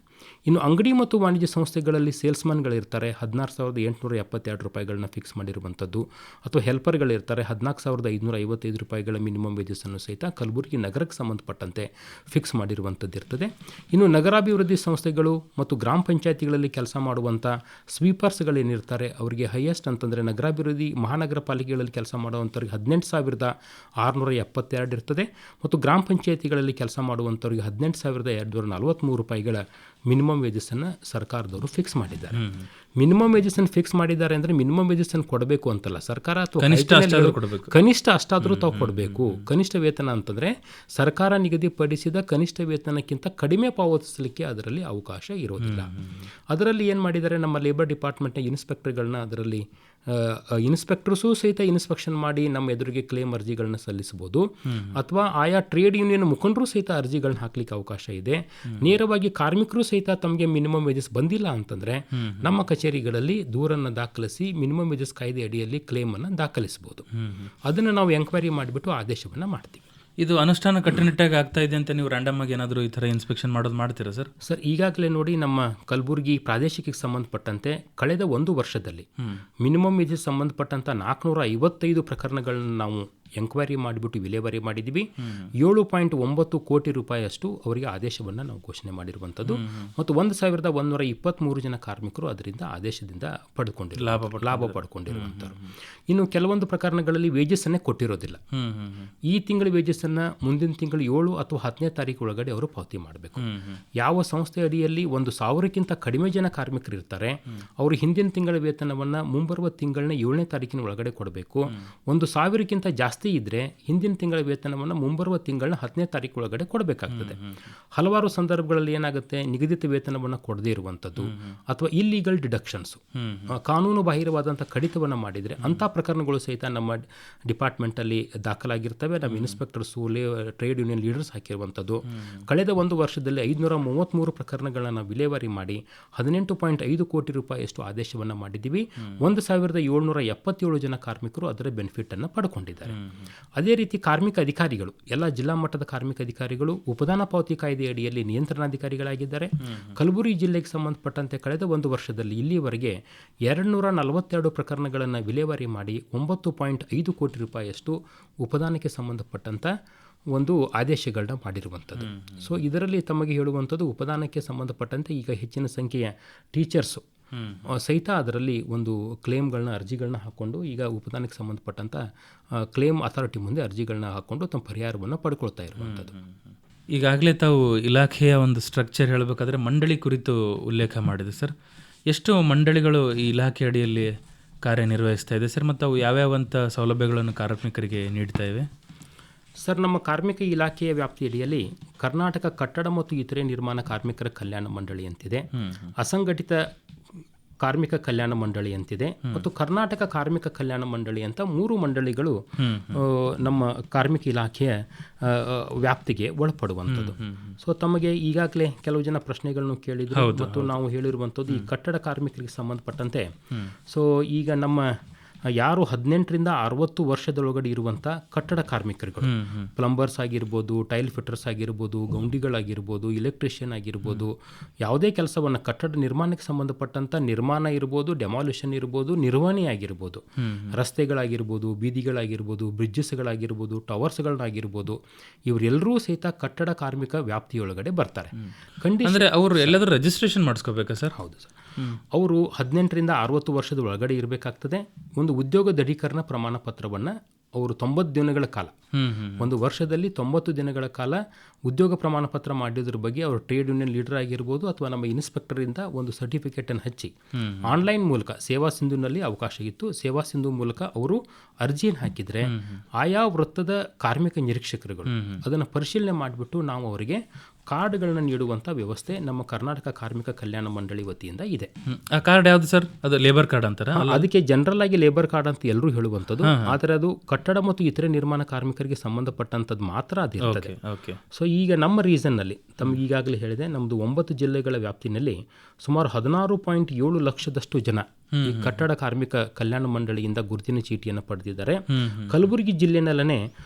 ಇನ್ನು ಅಂಗಡಿ ಮತ್ತು ವಾಣಿಜ್ಯ ಸಂಸ್ಥೆಗಳಲ್ಲಿ ಸೇಲ್ಸ್ಮನ್ಗಳಿರ್ತಾರೆ, 16,872 ರೂಪಾಯಿಗಳನ್ನ ಫಿಕ್ಸ್ ಮಾಡಿರುವಂಥದ್ದು. ಅಥವಾ ಹೆಲ್ಪರ್ಗಳಿರ್ತಾರೆ, 14,555 ರೂಪಾಯಿಗಳ ಮಿನಿಮಮ್ ವೇಜಸ್ಸನ್ನು ಸಹಿತ ಕಲಬುರಗಿ ನಗರಕ್ಕೆ ಸಂಬಂಧಪಟ್ಟಂತೆ ಫಿಕ್ಸ್ ಮಾಡಿರುವಂಥದ್ದು ಇರ್ತದೆ. ಇನ್ನು ನಗರಾಭಿವೃದ್ಧಿ ಸಂಸ್ಥೆಗಳು ಮತ್ತು ಗ್ರಾಮ ಪಂಚಾಯತಿಗಳಲ್ಲಿ ಕೆಲಸ ಮಾಡುವಂಥ ಸ್ವೀಪರ್ಸ್ಗಳೇನಿರ್ತಾರೆ, ಅವರಿಗೆ ಹೈಯೆಸ್ಟ್ ಅಂತಂದರೆ ನಗರಾಭಿವೃದ್ಧಿ ಮಹಾನಗರ ಪಾಲಿಕೆಗಳಲ್ಲಿ ಕೆಲಸ ಮಾಡುವಂಥವ್ರಿಗೆ 18,672 ಇರ್ತದೆ. ಮತ್ತು ಗ್ರಾಮ ಪಂಚಾಯತಿಗಳಲ್ಲಿ ಕೆಲಸ ಮಾಡುವಂಥವ್ರಿಗೆ 18,243 ರೂಪಾಯಿಗಳ ಮಿನಿಮಮ್ ವೇಜಸ್ಸನ್ನು ಸರ್ಕಾರದವರು ಫಿಕ್ಸ್ ಮಾಡಿದ್ದಾರೆ. ಮಿನಿಮಮ್ ವೇಜಸ್ಸನ್ನು ಫಿಕ್ಸ್ ಮಾಡಿದ್ದಾರೆ ಅಂದರೆ ಮಿನಿಮಮ್ ವೇಜಸ್ಸನ್ನು ಕೊಡಬೇಕು ಅಂತಲ್ಲ ಸರ್ಕಾರ, ಅಥವಾ ಕನಿಷ್ಠ ಅಷ್ಟಾದರೂ ತಾವು ಕೊಡಬೇಕು. ಕನಿಷ್ಠ ವೇತನ ಅಂತಂದರೆ ಸರ್ಕಾರ ನಿಗದಿಪಡಿಸಿದ ಕನಿಷ್ಠ ವೇತನಕ್ಕಿಂತ ಕಡಿಮೆ ಪಾವತಿಸಲಿಕ್ಕೆ ಅದರಲ್ಲಿ ಅವಕಾಶ ಇರೋದಿಲ್ಲ. ಅದರಲ್ಲಿ ಏನು ಮಾಡಿದ್ದಾರೆ, ನಮ್ಮ ಲೇಬರ್ ಡಿಪಾರ್ಟ್ಮೆಂಟ್ನ ಇನ್ಸ್ಪೆಕ್ಟರ್ಗಳನ್ನ ಅದರಲ್ಲಿ ಇನ್ಸ್ಪೆಕ್ಟರ್ಸೂ ಸಹಿತ ಇನ್ಸ್ಪೆಕ್ಷನ್ ಮಾಡಿ ನಮ್ಮ ಎದುರಿಗೆ ಕ್ಲೇಮ್ ಅರ್ಜಿಗಳನ್ನ ಸಲ್ಲಿಸಬಹುದು, ಅಥವಾ ಆಯಾ ಟ್ರೇಡ್ ಯೂನಿಯನ್ ಮುಖಂಡರು ಸಹಿತ ಅರ್ಜಿಗಳನ್ನ ಹಾಕ್ಲಿಕ್ಕೆ ಅವಕಾಶ ಇದೆ. ನೇರವಾಗಿ ಕಾರ್ಮಿಕರು ಸಹಿತ ತಮಗೆ ಮಿನಿಮಮ್ ವೇಜಸ್ ಬಂದಿಲ್ಲ ಅಂತಂದರೆ ನಮ್ಮ ಕಚೇರಿಗಳಲ್ಲಿ ದೂರನ್ನು ದಾಖಲಿಸಿ ಮಿನಿಮಮ್ ವೇಜಸ್ ಕಾಯ್ದೆ ಅಡಿಯಲ್ಲಿ ಕ್ಲೇಮನ್ನು ದಾಖಲಿಸಬಹುದು. ಅದನ್ನು ನಾವು ಎಂಕ್ವೈರಿ ಮಾಡಿಬಿಟ್ಟು ಆದೇಶವನ್ನು ಮಾಡ್ತೀವಿ. ಇದು ಅನುಷ್ಠಾನ ಕಟ್ಟುನಿಟ್ಟಾಗಿ ಆಗ್ತಾ ಇದೆ ಅಂತ ನೀವು ರ್ಯಾಂಡಮ್ ಆಗಿ ಏನಾದರೂ ಈ ಥರ ಇನ್ಸ್ಪೆಕ್ಷನ್ ಮಾಡೋದು ಮಾಡ್ತೀರಾ ಸರ್? ಸರ್, ಈಗಾಗಲೇ ನೋಡಿ ನಮ್ಮ ಕಲಬುರಗಿ ಪ್ರಾದೇಶಿಕಕ್ಕೆ ಸಂಬಂಧಪಟ್ಟಂತೆ ಕಳೆದ 1 ವರ್ಷದಲ್ಲಿ ಮಿನಿಮಮ್ ಇದು ಸಂಬಂಧಪಟ್ಟಂಥ 455 ಪ್ರಕರಣಗಳನ್ನು ನಾವು ಎಂಕ್ವೈರಿ ಮಾಡಿಬಿಟ್ಟು ವಿಲೇವಾರಿ ಮಾಡಿದ್ದೀವಿ. 7.9 ಕೋಟಿ ರೂಪಾಯಿಯಷ್ಟು ಅವರಿಗೆ ಆದೇಶವನ್ನು ನಾವು ಘೋಷಣೆ ಮಾಡಿರುವಂಥದ್ದು ಮತ್ತು 1123 ಜನ ಕಾರ್ಮಿಕರು ಅದರಿಂದ ಆದೇಶದಿಂದ ಲಾಭ ಪಡ್ಕೊಂಡಿರುವಂಥವ್ರು. ಇನ್ನು ಕೆಲವೊಂದು ಪ್ರಕರಣಗಳಲ್ಲಿ ವೇಜಸ್ಸನ್ನೇ ಕೊಟ್ಟಿರೋದಿಲ್ಲ. ಈ ತಿಂಗಳ ವೇಜಸ್ಸನ್ನು ಮುಂದಿನ ತಿಂಗಳು 7 ಅಥವಾ 10ನೇ ತಾರೀಕು ಒಳಗಡೆ ಅವರು ಪಾವತಿ ಮಾಡಬೇಕು. ಯಾವ ಸಂಸ್ಥೆ ಅಡಿಯಲ್ಲಿ 1,000ಕ್ಕಿಂತ ಕಡಿಮೆ ಜನ ಕಾರ್ಮಿಕರು ಇರ್ತಾರೆ ಅವರು ಹಿಂದಿನ ತಿಂಗಳ ವೇತನವನ್ನು ಮುಂಬರುವ ತಿಂಗಳನ್ನ 7ನೇ ತಾರೀಕಿನ ಒಳಗಡೆ ಕೊಡಬೇಕು. 1,000ಕ್ಕಿಂತ ಜಾಸ್ತಿ ಇದ್ರೆ ಹಿಂದಿನ ತಿಂಗಳ ವೇತನವನ್ನು ಮುಂಬರುವ ತಿಂಗಳನ್ನ 10ನೇ ತಾರೀಕು ಒಳಗಡೆ ಕೊಡಬೇಕಾಗ್ತದೆ. ಹಲವಾರು ಸಂದರ್ಭಗಳಲ್ಲಿ ಏನಾಗುತ್ತೆ, ನಿಗದಿತ ವೇತನವನ್ನು ಕೊಡದೇ ಇರುವಂಥದ್ದು ಅಥವಾ ಇಲ್ಲೀಗಲ್ ಡಿಡಕ್ಷನ್ಸ್, ಕಾನೂನು ಬಾಹಿರವಾದಂಥ ಕಡಿತವನ್ನು ಮಾಡಿದರೆ ಅಂಥ ಪ್ರಕರಣಗಳು ಸಹಿತ ನಮ್ಮ ಡಿಪಾರ್ಟ್ಮೆಂಟಲ್ಲಿ ದಾಖಲಾಗಿರ್ತವೆ. ನಮ್ಮ ಇನ್ಸ್ಪೆಕ್ಟರ್ಸು, ಟ್ರೇಡ್ ಯೂನಿಯನ್ ಲೀಡರ್ಸ್ ಹಾಕಿರುವಂಥದ್ದು. ಕಳೆದ 1 ವರ್ಷದಲ್ಲಿ 533 ಪ್ರಕರಣಗಳನ್ನು ನಾವು ವಿಲೇವಾರಿ ಮಾಡಿ 18.5 ಕೋಟಿ ರೂಪಾಯಿಯಷ್ಟು ಆದೇಶವನ್ನು ಮಾಡಿದ್ದೀವಿ. 1,777 ಜನ ಕಾರ್ಮಿಕರು ಅದರ ಬೆನಿಫಿಟನ್ನು ಪಡ್ಕೊಂಡಿದ್ದಾರೆ. ಅದೇ ರೀತಿ ಕಾರ್ಮಿಕ ಅಧಿಕಾರಿಗಳು, ಎಲ್ಲ ಜಿಲ್ಲಾ ಮಟ್ಟದ ಕಾರ್ಮಿಕ ಅಧಿಕಾರಿಗಳು ಉಪದಾನ ಪಾವತಿ ಕಾಯ್ದೆ ಅಡಿಯಲ್ಲಿ ನಿಯಂತ್ರಣಾಧಿಕಾರಿಗಳಾಗಿದ್ದಾರೆ. ಕಲಬುರಗಿ ಜಿಲ್ಲೆಗೆ ಸಂಬಂಧಪಟ್ಟಂತೆ ಕಳೆದ 1 ವರ್ಷದಲ್ಲಿ ಇಲ್ಲಿಯವರೆಗೆ 242 ಪ್ರಕರಣಗಳನ್ನು ವಿಲೇವಾರಿ ಮಾಡಿ 9.5 ಕೋಟಿ ರೂಪಾಯಿಯಷ್ಟು ಉಪದಾನಕ್ಕೆ ಸಂಬಂಧಪಟ್ಟಂಥ ಒಂದು ಆದೇಶಗಳನ್ನ ಮಾಡಿರುವಂಥದ್ದು. ಸೊ ಇದರಲ್ಲಿ ತಮಗೆ ಹೇಳುವಂಥದ್ದು, ಉಪದಾನಕ್ಕೆ ಸಂಬಂಧಪಟ್ಟಂತೆ ಈಗ ಹೆಚ್ಚಿನ ಸಂಖ್ಯೆಯ ಟೀಚರ್ಸು ಸಹಿತ ಅದರಲ್ಲಿ ಒಂದು ಕ್ಲೇಮ್ಗಳನ್ನ, ಅರ್ಜಿಗಳನ್ನ ಹಾಕ್ಕೊಂಡು ಈಗ ಉಪದಾನಕ್ಕೆ ಸಂಬಂಧಪಟ್ಟಂಥ ಕ್ಲೇಮ್ ಅಥಾರಿಟಿ ಮುಂದೆ ಅರ್ಜಿಗಳನ್ನ ಹಾಕ್ಕೊಂಡು ತಮ್ಮ ಪರಿಹಾರವನ್ನು ಪಡ್ಕೊಳ್ತಾ ಇರುವಂಥದ್ದು. ಈಗಾಗಲೇ ತಾವು ಇಲಾಖೆಯ ಒಂದು ಸ್ಟ್ರಕ್ಚರ್ ಹೇಳಬೇಕಾದ್ರೆ ಮಂಡಳಿ ಕುರಿತು ಉಲ್ಲೇಖ ಮಾಡಿದೆ ಸರ್. ಎಷ್ಟು ಮಂಡಳಿಗಳು ಈ ಇಲಾಖೆ ಅಡಿಯಲ್ಲಿ ಕಾರ್ಯನಿರ್ವಹಿಸ್ತಾ ಇದೆ ಸರ್, ಮತ್ತು ಅವು ಯಾವ್ಯಾವಂಥ ಸೌಲಭ್ಯಗಳನ್ನು ಕಾರ್ಮಿಕರಿಗೆ ನೀಡ್ತಾ ಇವೆ? ಸರ್, ನಮ್ಮ ಕಾರ್ಮಿಕ ಇಲಾಖೆಯ ವ್ಯಾಪ್ತಿಯಡಿಯಲ್ಲಿ ಕರ್ನಾಟಕ ಕಟ್ಟಡ ಮತ್ತು ಇತರೆ ನಿರ್ಮಾಣ ಕಾರ್ಮಿಕರ ಕಲ್ಯಾಣ ಮಂಡಳಿ ಅಂತಿದೆ, ಅಸಂಘಟಿತ ಕಾರ್ಮಿಕ ಕಲ್ಯಾಣ ಮಂಡಳಿ ಅಂತಿದೆ ಮತ್ತು ಕರ್ನಾಟಕ ಕಾರ್ಮಿಕ ಕಲ್ಯಾಣ ಮಂಡಳಿ ಅಂತ 3 ಮಂಡಳಿಗಳು ನಮ್ಮ ಕಾರ್ಮಿಕ ಇಲಾಖೆಯ ವ್ಯಾಪ್ತಿಗೆ ಒಳಪಡುವಂಥದ್ದು. ಸೊ ತಮಗೆ ಈಗಾಗಲೇ ಕೆಲವು ಜನ ಪ್ರಶ್ನೆಗಳನ್ನು ಕೇಳಿದ್ರು ಮತ್ತು ನಾವು ಹೇಳಿರುವಂಥದ್ದು ಈ ಕಟ್ಟಡ ಕಾರ್ಮಿಕರಿಗೆ ಸಂಬಂಧಪಟ್ಟಂತೆ. ಸೊ ಈಗ ನಮ್ಮ ಯಾರು 18ರಿಂದ 60 ವರ್ಷದೊಳಗಡೆ ಇರುವಂಥ ಕಟ್ಟಡ ಕಾರ್ಮಿಕರುಗಳು, ಪ್ಲಂಬರ್ಸ್ ಆಗಿರ್ಬೋದು, ಟೈಲ್ ಫಿಟ್ಟರ್ಸ್ ಆಗಿರ್ಬೋದು, ಗೌಂಡಿಗಳಾಗಿರ್ಬೋದು, ಇಲೆಕ್ಟ್ರಿಷಿಯನ್ ಆಗಿರ್ಬೋದು, ಯಾವುದೇ ಕೆಲಸವನ್ನು ಕಟ್ಟಡ ನಿರ್ಮಾಣಕ್ಕೆ ಸಂಬಂಧಪಟ್ಟಂಥ ನಿರ್ಮಾಣ ಇರ್ಬೋದು, ಡೆಮಾಲಿಷನ್ ಇರ್ಬೋದು, ನಿರ್ವಹಣೆ ಆಗಿರ್ಬೋದು, ರಸ್ತೆಗಳಾಗಿರ್ಬೋದು, ಬೀದಿಗಳಾಗಿರ್ಬೋದು, ಬ್ರಿಡ್ಜಸ್ಗಳಾಗಿರ್ಬೋದು, ಟವರ್ಸ್ಗಳನ್ನಾಗಿರ್ಬೋದು, ಇವರೆಲ್ಲರೂ ಸಹಿತ ಕಟ್ಟಡ ಕಾರ್ಮಿಕ ವ್ಯಾಪ್ತಿಯೊಳಗಡೆ ಬರ್ತಾರೆ. ಅಂದರೆ ಅವರು ಎಲ್ಲಾದರೂ ರಿಜಿಸ್ಟ್ರೇಷನ್ ಮಾಡಿಸ್ಕೋಬೇಕಾ ಸರ್? ಹೌದು ಸರ್. ಅವರು 18ರಿಂದ 60 ವರ್ಷದ ಒಳಗಡೆ ಇರಬೇಕಾಗ್ತದೆ. ಒಂದು ಉದ್ಯೋಗ ದೃಢೀಕರಣ ಪ್ರಮಾಣ ಪತ್ರವನ್ನು ಅವರು 90 ದಿನಗಳ ಕಾಲ, ಒಂದು ವರ್ಷದಲ್ಲಿ 90 ದಿನಗಳ ಕಾಲ ಉದ್ಯೋಗ ಪ್ರಮಾಣ ಪತ್ರ ಮಾಡಿದ್ರ ಬಗ್ಗೆ ಅವರು ಟ್ರೇಡ್ ಯೂನಿಯನ್ ಲೀಡರ್ ಆಗಿರ್ಬೋದು ಅಥವಾ ನಮ್ಮ ಇನ್ಸ್ಪೆಕ್ಟರಿಂದ ಒಂದು ಸರ್ಟಿಫಿಕೇಟನ್ನು ಹಚ್ಚಿ ಆನ್ಲೈನ್ ಮೂಲಕ ಸೇವಾ ಸಿಂಧುನಲ್ಲಿ ಅವಕಾಶ ಇತ್ತು. ಸೇವಾ ಸಿಂಧು ಮೂಲಕ ಅವರು ಅರ್ಜಿಯನ್ನು ಹಾಕಿದರೆ ಆಯಾ ವೃತ್ತದ ಕಾರ್ಮಿಕ ನಿರೀಕ್ಷಕರುಗಳು ಅದನ್ನು ಪರಿಶೀಲನೆ ಮಾಡಿಬಿಟ್ಟು ನಾವು ಅವರಿಗೆ ಕಾರ್ಡ್ಗಳನ್ನ ನೀಡುವಂಥ ವ್ಯವಸ್ಥೆ ನಮ್ಮ ಕರ್ನಾಟಕ ಕಾರ್ಮಿಕ ಕಲ್ಯಾಣ ಮಂಡಳಿ ವತಿಯಿಂದ ಇದೆ. ಆ ಕಾರ್ಡ್ ಯಾವುದು ಸರ್? ಅದು ಲೇಬರ್ ಕಾರ್ಡ್ ಅಂತಾರ? ಅದಕ್ಕೆ ಜನರಲ್ ಆಗಿ ಲೇಬರ್ ಕಾರ್ಡ್ ಅಂತ ಎಲ್ಲರೂ ಹೇಳುವಂಥದ್ದು, ಆದರೆ ಅದು ಕಟ್ಟಡ ಮತ್ತು ಇತರೆ ನಿರ್ಮಾಣ ಕಾರ್ಮಿಕರಿಗೆ ಸಂಬಂಧಪಟ್ಟಂಥದ್ದು ಮಾತ್ರ ಅದಿರ್ತದೆ. ಸೊ ಈಗ ನಮ್ಮ ರೀಸನ್ನಲ್ಲಿ ತಮ್ಗೆ ಈಗಾಗಲೇ ಹೇಳಿದೆ, ನಮ್ಮದು 9 ಜಿಲ್ಲೆಗಳ ವ್ಯಾಪ್ತಿನಲ್ಲಿ ಸುಮಾರು 16.7 ಲಕ್ಷದಷ್ಟು ಜನ ಈ ಕಟ್ಟಡ ಕಾರ್ಮಿಕ ಕಲ್ಯಾಣ ಮಂಡಳಿಯಿಂದ ಗುರುತಿನ ಚೀಟಿಯನ್ನು ಪಡೆದಿದ್ದಾರೆ. ಕಲಬುರಗಿ ಜಿಲ್ಲೆನಲ್ಲೇ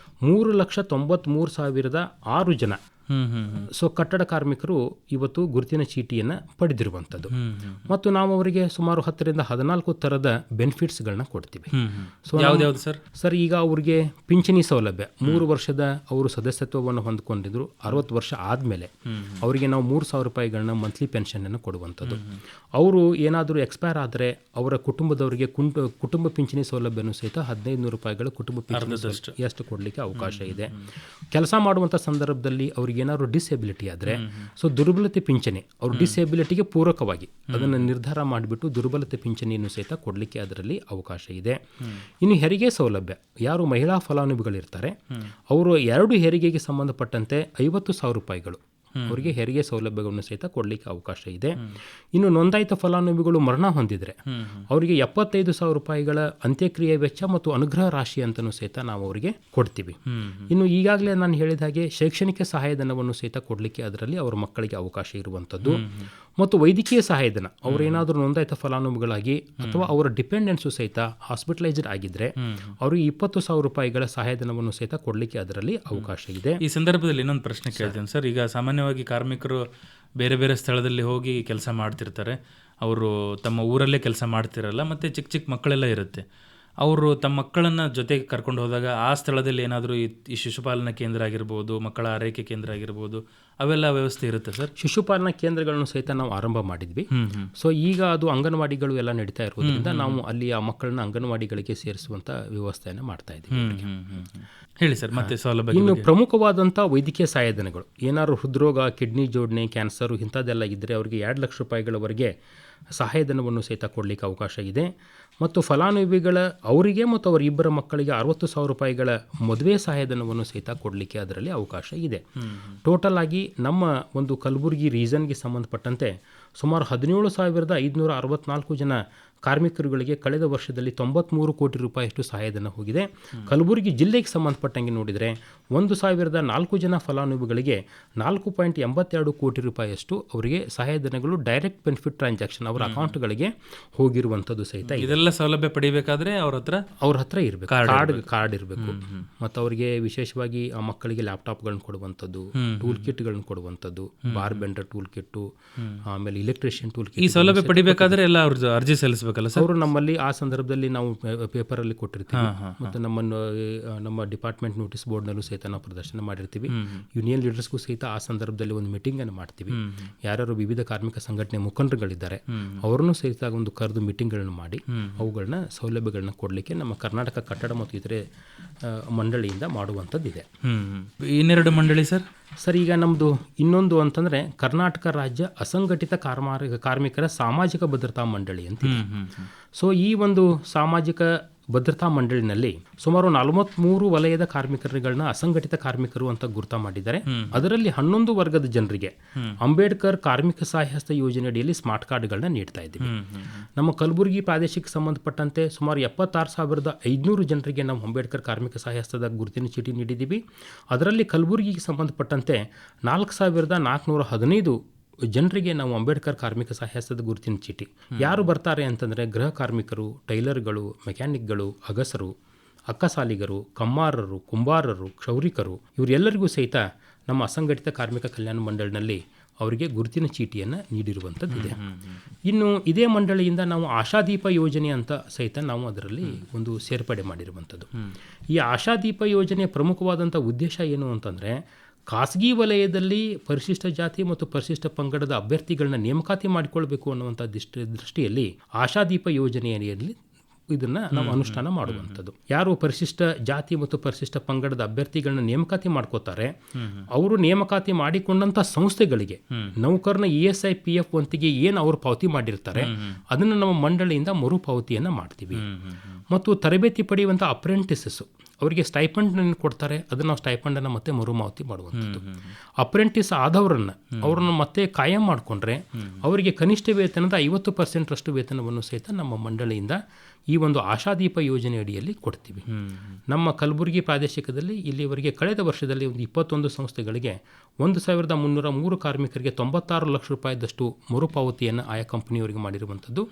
3,93,006 ಜನ ಸೊ ಕಟ್ಟಡ ಕಾರ್ಮಿಕರು ಇವತ್ತು ಗುರುತಿನ ಚೀಟಿಯನ್ನು ಪಡೆದಿರುವಂಥದ್ದು ಮತ್ತು ನಾವು ಅವರಿಗೆ ಸುಮಾರು 10ರಿಂದ 14 ಥರದ ಬೆನಿಫಿಟ್ಸ್ಗಳನ್ನ ಕೊಡ್ತೀವಿ. ಸೊ ಯಾವ್ದು ಸರ್? ಸರ್, ಈಗ ಅವ್ರಿಗೆ ಪಿಂಚಣಿ ಸೌಲಭ್ಯ 3 ವರ್ಷದ ಅವರು ಸದಸ್ಯತ್ವವನ್ನು ಹೊಂದ್ಕೊಂಡಿದ್ರು. 60 ವರ್ಷ ಆದಮೇಲೆ ಅವರಿಗೆ ನಾವು 3,000 ರೂಪಾಯಿಗಳನ್ನ ಮಂತ್ಲಿ ಪೆನ್ಷನನ್ನು ಕೊಡುವಂಥದ್ದು. ಅವರು ಏನಾದರೂ ಎಕ್ಸ್ಪೈರ್ ಆದರೆ ಅವರ ಕುಟುಂಬದವರಿಗೆ ಕುಟುಂಬ ಪಿಂಚಣಿ ಸೌಲಭ್ಯನೂ ಸಹಿತ 1,500 ರೂಪಾಯಿಗಳ ಕುಟುಂಬ ಪಿಂಚಣಿ ಎಷ್ಟು ಕೊಡಲಿಕ್ಕೆ ಅವಕಾಶ ಇದೆ. ಕೆಲಸ ಮಾಡುವಂಥ ಸಂದರ್ಭದಲ್ಲಿ ಅವ್ರಿಗೆ ಏನಾದ್ರು ಡಿಸೆಬಿಲಿಟಿ ಆದರೆ ಸೊ ದುರ್ಬಲತೆ ಪಿಂಚಣಿ, ಅವ್ರ ಡಿಸೆಬಿಲಿಟಿಗೆ ಪೂರಕವಾಗಿ ಅದನ್ನು ನಿರ್ಧಾರ ಮಾಡಿಬಿಟ್ಟು ದುರ್ಬಲತೆ ಪಿಂಚಣಿಯನ್ನು ಸಹಿತ ಕೊಡಲಿಕ್ಕೆ ಅದರಲ್ಲಿ ಅವಕಾಶ ಇದೆ. ಇನ್ನು ಹೆರಿಗೆ ಸೌಲಭ್ಯ, ಯಾರು ಮಹಿಳಾ ಫಲಾನುಭವಿಗಳಿರ್ತಾರೆ ಅವರು 2 ಹೆರಿಗೆಗೆ ಸಂಬಂಧಪಟ್ಟಂತೆ 50,000 ರೂಪಾಯಿಗಳು ಅವರಿಗೆ ಹೆರಿಗೆ ಸೌಲಭ್ಯಗಳನ್ನು ಸಹಿತ ಕೊಡಲಿಕ್ಕೆ ಅವಕಾಶ ಇದೆ. ಇನ್ನು ನೋಂದಾಯಿತ ಫಲಾನುಭವಿಗಳು ಮರಣ ಹೊಂದಿದರೆ ಅವರಿಗೆ 75,000 ರೂಪಾಯಿಗಳ ಅಂತ್ಯಕ್ರಿಯೆ ವೆಚ್ಚ ಮತ್ತು ಅನುಗ್ರಹ ರಾಶಿ ಅಂತಲೂ ಸಹಿತ ನಾವು ಅವರಿಗೆ ಕೊಡ್ತೀವಿ. ಇನ್ನು ಈಗಾಗಲೇ ನಾನು ಹೇಳಿದ ಹಾಗೆ ಶೈಕ್ಷಣಿಕ ಸಹಾಯಧನವನ್ನು ಸಹಿತ ಕೊಡಲಿಕ್ಕೆ ಅದರಲ್ಲಿ ಅವರ ಮಕ್ಕಳಿಗೆ ಅವಕಾಶ ಇರುವಂಥದ್ದು. ಮತ್ತು ವೈದ್ಯಕೀಯ ಸಹಾಯಧನ ಅವರೇನಾದರೂ ನೋಂದಾಯಿತ ಫಲಾನುಭವಿಗಳಾಗಿ ಅಥವಾ ಅವರ ಡಿಪೆಂಡೆನ್ಸು ಸಹಿತ ಹಾಸ್ಪಿಟಲೈಸ್ಡ್ ಆಗಿದ್ದರೆ ಅವರಿಗೆ 20,000 ರೂಪಾಯಿಗಳ ಸಹಾಯಧನವನ್ನು ಸಹಿತ ಕೊಡಲಿಕ್ಕೆ ಅದರಲ್ಲಿ ಅವಕಾಶ ಇದೆ. ಈ ಸಂದರ್ಭದಲ್ಲಿ ಇನ್ನೊಂದು ಪ್ರಶ್ನೆ ಕೇಳ್ತೇನೆ ಸರ್. ಈಗ ಸಾಮಾನ್ಯವಾಗಿ ಕಾರ್ಮಿಕರು ಬೇರೆ ಬೇರೆ ಸ್ಥಳದಲ್ಲಿ ಹೋಗಿ ಕೆಲಸ ಮಾಡ್ತಿರ್ತಾರೆ. ಅವರು ತಮ್ಮ ಊರಲ್ಲೇ ಕೆಲಸ ಮಾಡ್ತಿರಲ್ಲ, ಮತ್ತು ಚಿಕ್ಕ ಚಿಕ್ಕ ಮಕ್ಕಳೆಲ್ಲ ಇರುತ್ತೆ. ಅವರು ತಮ್ಮ ಮಕ್ಕಳನ್ನು ಜೊತೆಗೆ ಕರ್ಕೊಂಡು ಹೋದಾಗ ಆ ಸ್ಥಳದಲ್ಲಿ ಏನಾದರೂ ಈ ಶಿಶುಪಾಲನಾ ಕೇಂದ್ರ ಆಗಿರ್ಬೋದು, ಮಕ್ಕಳ ಆರೈಕೆ ಕೇಂದ್ರ ಆಗಿರ್ಬೋದು, ಅವೆಲ್ಲ ವ್ಯವಸ್ಥೆ ಇರುತ್ತೆ ಸರ್? ಶಿಶುಪಾಲನಾ ಕೇಂದ್ರಗಳನ್ನು ಸಹಿತ ನಾವು ಆರಂಭ ಮಾಡಿದ್ವಿ. ಸೊ ಈಗ ಅದು ಅಂಗನವಾಡಿಗಳು ಎಲ್ಲ ನಡೀತಾ ಇರೋದ್ರಿಂದ ನಾವು ಅಲ್ಲಿ ಆ ಮಕ್ಕಳನ್ನ ಅಂಗನವಾಡಿಗಳಿಗೆ ಸೇರಿಸುವಂಥ ವ್ಯವಸ್ಥೆಯನ್ನು ಮಾಡ್ತಾ ಇದ್ದೀವಿ. ಹೇಳಿ ಸರ್, ಮತ್ತೆ ಸೌಲಭ್ಯ. ಇನ್ನು ಪ್ರಮುಖವಾದಂಥ ವೈದ್ಯಕೀಯ ಸಹಾಯಧನಗಳು, ಏನಾದ್ರು ಹೃದ್ರೋಗ, ಕಿಡ್ನಿ ಜೋಡಣೆ, ಕ್ಯಾನ್ಸರು ಇಂಥದ್ದೆಲ್ಲ ಇದ್ದರೆ ಅವರಿಗೆ 2 ಲಕ್ಷ ರೂಪಾಯಿಗಳವರೆಗೆ ಸಹಾಯಧನವನ್ನು ಸಹಿತ ಕೊಡಲಿಕ್ಕೆ ಅವಕಾಶ ಇದೆ. ಮತ್ತು ಫಲಾನುಭವಿಗಳ ಅವರಿಗೆ ಮತ್ತು ಅವರ ಇಬ್ಬರ ಮಕ್ಕಳಿಗೆ 60,000 ರೂಪಾಯಿಗಳ ಮದುವೆ ಸಹಾಯಧನವನ್ನು ಸಹಿತ ಕೊಡಲಿಕ್ಕೆ ಅದರಲ್ಲಿ ಅವಕಾಶ ಇದೆ. ಟೋಟಲ್ ಆಗಿ ನಮ್ಮ ಒಂದು ಕಲಬುರಗಿ ರೀಜನ್ಗೆ ಸಂಬಂಧಪಟ್ಟಂತೆ ಸುಮಾರು 17,564 ಜನ ಕಾರ್ಮಿಕರುಗಳಿಗೆ ಕಳೆದ ವರ್ಷದಲ್ಲಿ 93 ಕೋಟಿ ರೂಪಾಯಿಯಷ್ಟು ಸಹಾಯಧನ ಹೋಗಿದೆ. ಕಲಬುರಗಿ ಜಿಲ್ಲೆಗೆ ಸಂಬಂಧಪಟ್ಟಂಗೆ ನೋಡಿದರೆ 1,004 ಜನ ಫಲಾನುಭವಿಗಳಿಗೆ 4.82 ಕೋಟಿ ರೂಪಾಯಿಯಷ್ಟು ಅವರಿಗೆ ಸಹಾಯಧನಗಳು ಡೈರೆಕ್ಟ್ ಬೆನಿಫಿಟ್ ಟ್ರಾನ್ಸಾಕ್ಷನ್ ಅವರ ಅಕೌಂಟ್ಗಳಿಗೆ ಹೋಗಿರುವಂಥದ್ದು ಸಹಿತ. ಇದೆಲ್ಲ ಸೌಲಭ್ಯ ಪಡಿಬೇಕಾದ್ರೆ ಅವ್ರ ಹತ್ರ ಇರಬೇಕು, ಕಾರ್ಡ್ ಇರಬೇಕು. ಮತ್ತು ಅವರಿಗೆ ವಿಶೇಷವಾಗಿ ಆ ಮಕ್ಕಳಿಗೆ ಲ್ಯಾಪ್ಟಾಪ್ಗಳನ್ನ ಕೊಡುವಂಥದ್ದು, ಟೂಲ್ ಕಿಟ್ಗಳನ್ನ ಕೊಡುವಂಥದ್ದು, ಬಾರ್ ಬೆಂಡರ್ ಟೂಲ್ ಕಿಟ್ಟು, ಆಮೇಲೆ ಇಲೆಕ್ಟ್ರಿಷಿಯನ್ ಟೂಲ್ ಕಿಟ್. ಈ ಸೌಲಭ್ಯ ಪಡಿಬೇಕಾದ್ರೆ ಎಲ್ಲ ಅವ್ರ ಅರ್ಜಿ ಸಲ್ಲಿಸಬೇಕಲ್ಲ ಸರ್? ಅವರು ನಮ್ಮಲ್ಲಿ ಆ ಸಂದರ್ಭದಲ್ಲಿ ನಾವು ಪೇಪರಲ್ಲಿ ಕೊಟ್ಟಿರ್ತೀವಿ ಮತ್ತು ನಮ್ಮ ಡಿಪಾರ್ಟ್ಮೆಂಟ್ ನೋಟಿಸ್ ಬೋರ್ಡ್ನಲ್ಲೂ ಸಹಿತ ನಾವು ಪ್ರದರ್ಶನ ಮಾಡಿರ್ತೀವಿ. ಯೂನಿಯನ್ ಲೀಡರ್ಸ್ಗೂ ಸಹಿತ ಆ ಸಂದರ್ಭದಲ್ಲಿ ಒಂದು ಮೀಟಿಂಗನ್ನು ಮಾಡ್ತೀವಿ. ಯಾರ್ಯಾರು ವಿವಿಧ ಕಾರ್ಮಿಕ ಸಂಘಟನೆ ಮುಖಂಡರುಗಳಿದ್ದಾರೆ ಅವರನ್ನು ಸಹಿತ ಒಂದು ಕರೆದು ಮೀಟಿಂಗ್ಗಳನ್ನು ಮಾಡಿ ಅವುಗಳನ್ನ ಸೌಲಭ್ಯಗಳನ್ನ ಕೊಡಲಿಕ್ಕೆ ನಮ್ಮ ಕರ್ನಾಟಕ ಕಟ್ಟಡ ಮತ್ತು ಇತರೆ ಮಂಡಳಿಯಿಂದ ಮಾಡುವಂಥದ್ದಿದೆ. ಇನ್ನೆರಡು ಮಂಡಳಿ ಸರ್? ಈಗ ನಮ್ಮದು ಇನ್ನೊಂದು ಅಂತಂದರೆ ಕರ್ನಾಟಕ ರಾಜ್ಯ ಅಸಂಘಟಿತ ಕಾರ್ಮಿಕರ ಸಾಮಾಜಿಕ ಭದ್ರತಾ ಮಂಡಳಿ ಅಂತ. ಸೊ ಈ ಒಂದು ಸಾಮಾಜಿಕ ಭದ್ರತಾ ಮಂಡಳಿನಲ್ಲಿ ಸುಮಾರು 43 ವಲಯದ ಕಾರ್ಮಿಕರುಗಳನ್ನ ಅಸಂಘಟಿತ ಕಾರ್ಮಿಕರು ಅಂತ ಗುರುತ ಮಾಡಿದ್ದಾರೆ. ಅದರಲ್ಲಿ 11 ವರ್ಗದ ಜನರಿಗೆ ಅಂಬೇಡ್ಕರ್ ಕಾರ್ಮಿಕ ಸಹಾಯಹಸ್ತ ಯೋಜನೆಯಡಿಯಲ್ಲಿ ಸ್ಮಾರ್ಟ್ ಕಾರ್ಡ್ಗಳನ್ನ ನೀಡ್ತಾ ಇದ್ದೀವಿ. ನಮ್ಮ ಕಲಬುರಗಿ ಪ್ರಾದೇಶಿಕ ಸಂಬಂಧಪಟ್ಟಂತೆ ಸುಮಾರು 76,500 ಜನರಿಗೆ ನಾವು ಅಂಬೇಡ್ಕರ್ ಕಾರ್ಮಿಕ ಸಹಾಯಹಸ್ತದ ಗುರುತಿನ ಚೀಟಿ ನೀಡಿದ್ದೀವಿ. ಅದರಲ್ಲಿ ಕಲಬುರಗಿಗೆ ಸಂಬಂಧಪಟ್ಟಂತೆ 4,415 ಜನರಿಗೆ ನಾವು ಅಂಬೇಡ್ಕರ್ ಕಾರ್ಮಿಕ ಸಹಾಯಹಸ್ತದ ಗುರುತಿನ ಚೀಟಿ. ಯಾರು ಬರ್ತಾರೆ ಅಂತಂದರೆ ಗೃಹ ಕಾರ್ಮಿಕರು, ಟೈಲರ್ಗಳು, ಮೆಕ್ಯಾನಿಕ್ಗಳು, ಅಗಸರು, ಅಕ್ಕಸಾಲಿಗರು, ಕಮ್ಮಾರರು, ಕುಂಬಾರರು, ಕ್ಷೌರಿಕರು, ಇವರೆಲ್ಲರಿಗೂ ಸಹಿತ ನಮ್ಮ ಅಸಂಘಟಿತ ಕಾರ್ಮಿಕ ಕಲ್ಯಾಣ ಮಂಡಳಿನಲ್ಲಿ ಅವರಿಗೆ ಗುರುತಿನ ಚೀಟಿಯನ್ನು ನೀಡಿರುವಂಥದ್ದಿದೆ. ಇನ್ನು ಇದೇ ಮಂಡಳಿಯಿಂದ ನಾವು ಆಶಾದೀಪ ಯೋಜನೆ ಅಂತ ಸಹಿತ ನಾವು ಅದರಲ್ಲಿ ಒಂದು ಸೇರ್ಪಡೆ ಮಾಡಿರುವಂಥದ್ದು. ಈ ಆಶಾದೀಪ ಯೋಜನೆಯ ಪ್ರಮುಖವಾದಂಥ ಉದ್ದೇಶ ಏನು ಅಂತಂದರೆ, ಖಾಸಗಿ ವಲಯದಲ್ಲಿ ಪರಿಶಿಷ್ಟ ಜಾತಿ ಮತ್ತು ಪರಿಶಿಷ್ಟ ಪಂಗಡದ ಅಭ್ಯರ್ಥಿಗಳನ್ನ ನೇಮಕಾತಿ ಮಾಡಿಕೊಳ್ಬೇಕು ಅನ್ನುವಂಥ ದೃಷ್ಟಿಯಲ್ಲಿ ಆಶಾದೀಪ ಯೋಜನೆಯಲ್ಲಿ ಇದನ್ನು ನಾವು ಅನುಷ್ಠಾನ ಮಾಡುವಂಥದ್ದು. ಯಾರು ಪರಿಶಿಷ್ಟ ಜಾತಿ ಮತ್ತು ಪರಿಶಿಷ್ಟ ಪಂಗಡದ ಅಭ್ಯರ್ಥಿಗಳನ್ನ ನೇಮಕಾತಿ ಮಾಡ್ಕೋತಾರೆ, ಅವರು ನೇಮಕಾತಿ ಮಾಡಿಕೊಂಡಂಥ ಸಂಸ್ಥೆಗಳಿಗೆ ನೌಕರನ ESI PF ವಂತಿಗೆ ಏನು ಅವರು ಪಾವತಿ ಮಾಡಿರ್ತಾರೆ ಅದನ್ನು ನಮ್ಮ ಮಂಡಳಿಯಿಂದ ಮರುಪಾವತಿಯನ್ನು ಮಾಡ್ತೀವಿ. ಮತ್ತು ತರಬೇತಿ ಪಡೆಯುವಂಥ ಅಪ್ರೆಂಟಿಸಸ್ಸು ಅವರಿಗೆ ಸ್ಟೈಪಂಡ್ ಕೊಡ್ತಾರೆ, ಅದನ್ನು ನಾವು ಸ್ಟೈಪಂಡನ್ನು ಮತ್ತೆ ಮರುಪಾವತಿ ಮಾಡುವಂಥದ್ದು. ಅಪ್ರೆಂಟಿಸ್ ಅವ್ರನ್ನ ಮತ್ತೆ ಕಾಯಂ ಮಾಡಿಕೊಂಡ್ರೆ ಅವರಿಗೆ ಕನಿಷ್ಠ ವೇತನದ 50% ವೇತನವನ್ನು ಸಹಿತ ನಮ್ಮ ಮಂಡಳಿಯಿಂದ ಈ ಒಂದು ಆಶಾದೀಪ ಯೋಜನೆ ಅಡಿಯಲ್ಲಿ ಕೊಡ್ತೀವಿ. ನಮ್ಮ ಕಲಬುರಗಿ ಪ್ರಾದೇಶಿಕದಲ್ಲಿ ಇಲ್ಲಿವರೆಗೆ ಕಳೆದ ವರ್ಷದಲ್ಲಿ ಒಂದು 21 ಸಂಸ್ಥೆಗಳಿಗೆ 1,303 ಕಾರ್ಮಿಕರಿಗೆ 96 ಲಕ್ಷ ರೂಪಾಯಿದಷ್ಟು ಮರುಪಾವತಿಯನ್ನು ಆಯಾ ಕಂಪನಿಯವರಿಗೆ ಮಾಡಿರುವಂಥದ್ದು.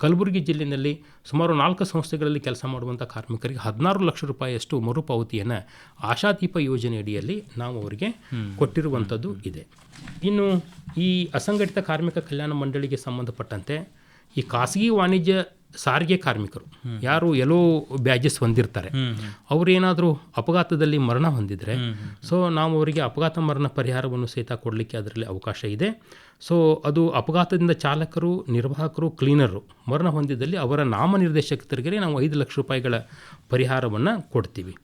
ಕಲಬುರಗಿ ಜಿಲ್ಲೆಯಲ್ಲಿ ಸುಮಾರು 4 ಸಂಸ್ಥೆಗಳಲ್ಲಿ ಕೆಲಸ ಮಾಡುವಂಥ ಕಾರ್ಮಿಕರಿಗೆ 16 ಲಕ್ಷ ರೂಪಾಯಿಯಷ್ಟು ಮರುಪಾವತಿಯನ್ನು ಆಶಾದೀಪ ಯೋಜನೆ ಅಡಿಯಲ್ಲಿ ನಾವು ಅವರಿಗೆ ಕೊಟ್ಟಿರುವಂಥದ್ದು ಇದೆ. ಇನ್ನು ಈ ಅಸಂಘಟಿತ ಕಾರ್ಮಿಕ ಕಲ್ಯಾಣ ಮಂಡಳಿಗೆ ಸಂಬಂಧಪಟ್ಟಂತೆ ಈ ಖಾಸಗಿ ವಾಣಿಜ್ಯ ಸಾರಿಗೆ ಕಾರ್ಮಿಕರು ಯಾರು ಎಲ್ಲೋ ಬ್ಯಾಜಸ್ ಹೊಂದಿರ್ತಾರೆ, ಅವರೇನಾದರೂ ಅಪಘಾತದಲ್ಲಿ ಮರಣ ಹೊಂದಿದರೆ ಸೊ ನಾವು ಅವರಿಗೆ ಅಪಘಾತ ಮರಣ ಪರಿಹಾರವನ್ನು ಸಹಿತ ಕೊಡಲಿಕ್ಕೆ ಅದರಲ್ಲಿ ಅವಕಾಶ ಇದೆ. ಸೊ ಅದು ಅಪಘಾತದಿಂದ ಚಾಲಕರು, ನಿರ್ವಾಹಕರು, ಕ್ಲೀನರು ಮರಣ ಹೊಂದಿದಲ್ಲಿ ಅವರ ನಾಮನಿರ್ದೇಶಕರಿಗೆ ನಾವು 5 ಲಕ್ಷ ರೂಪಾಯಿಗಳ ಪರಿಹಾರವನ್ನು ಕೊಡ್ತೀವಿ.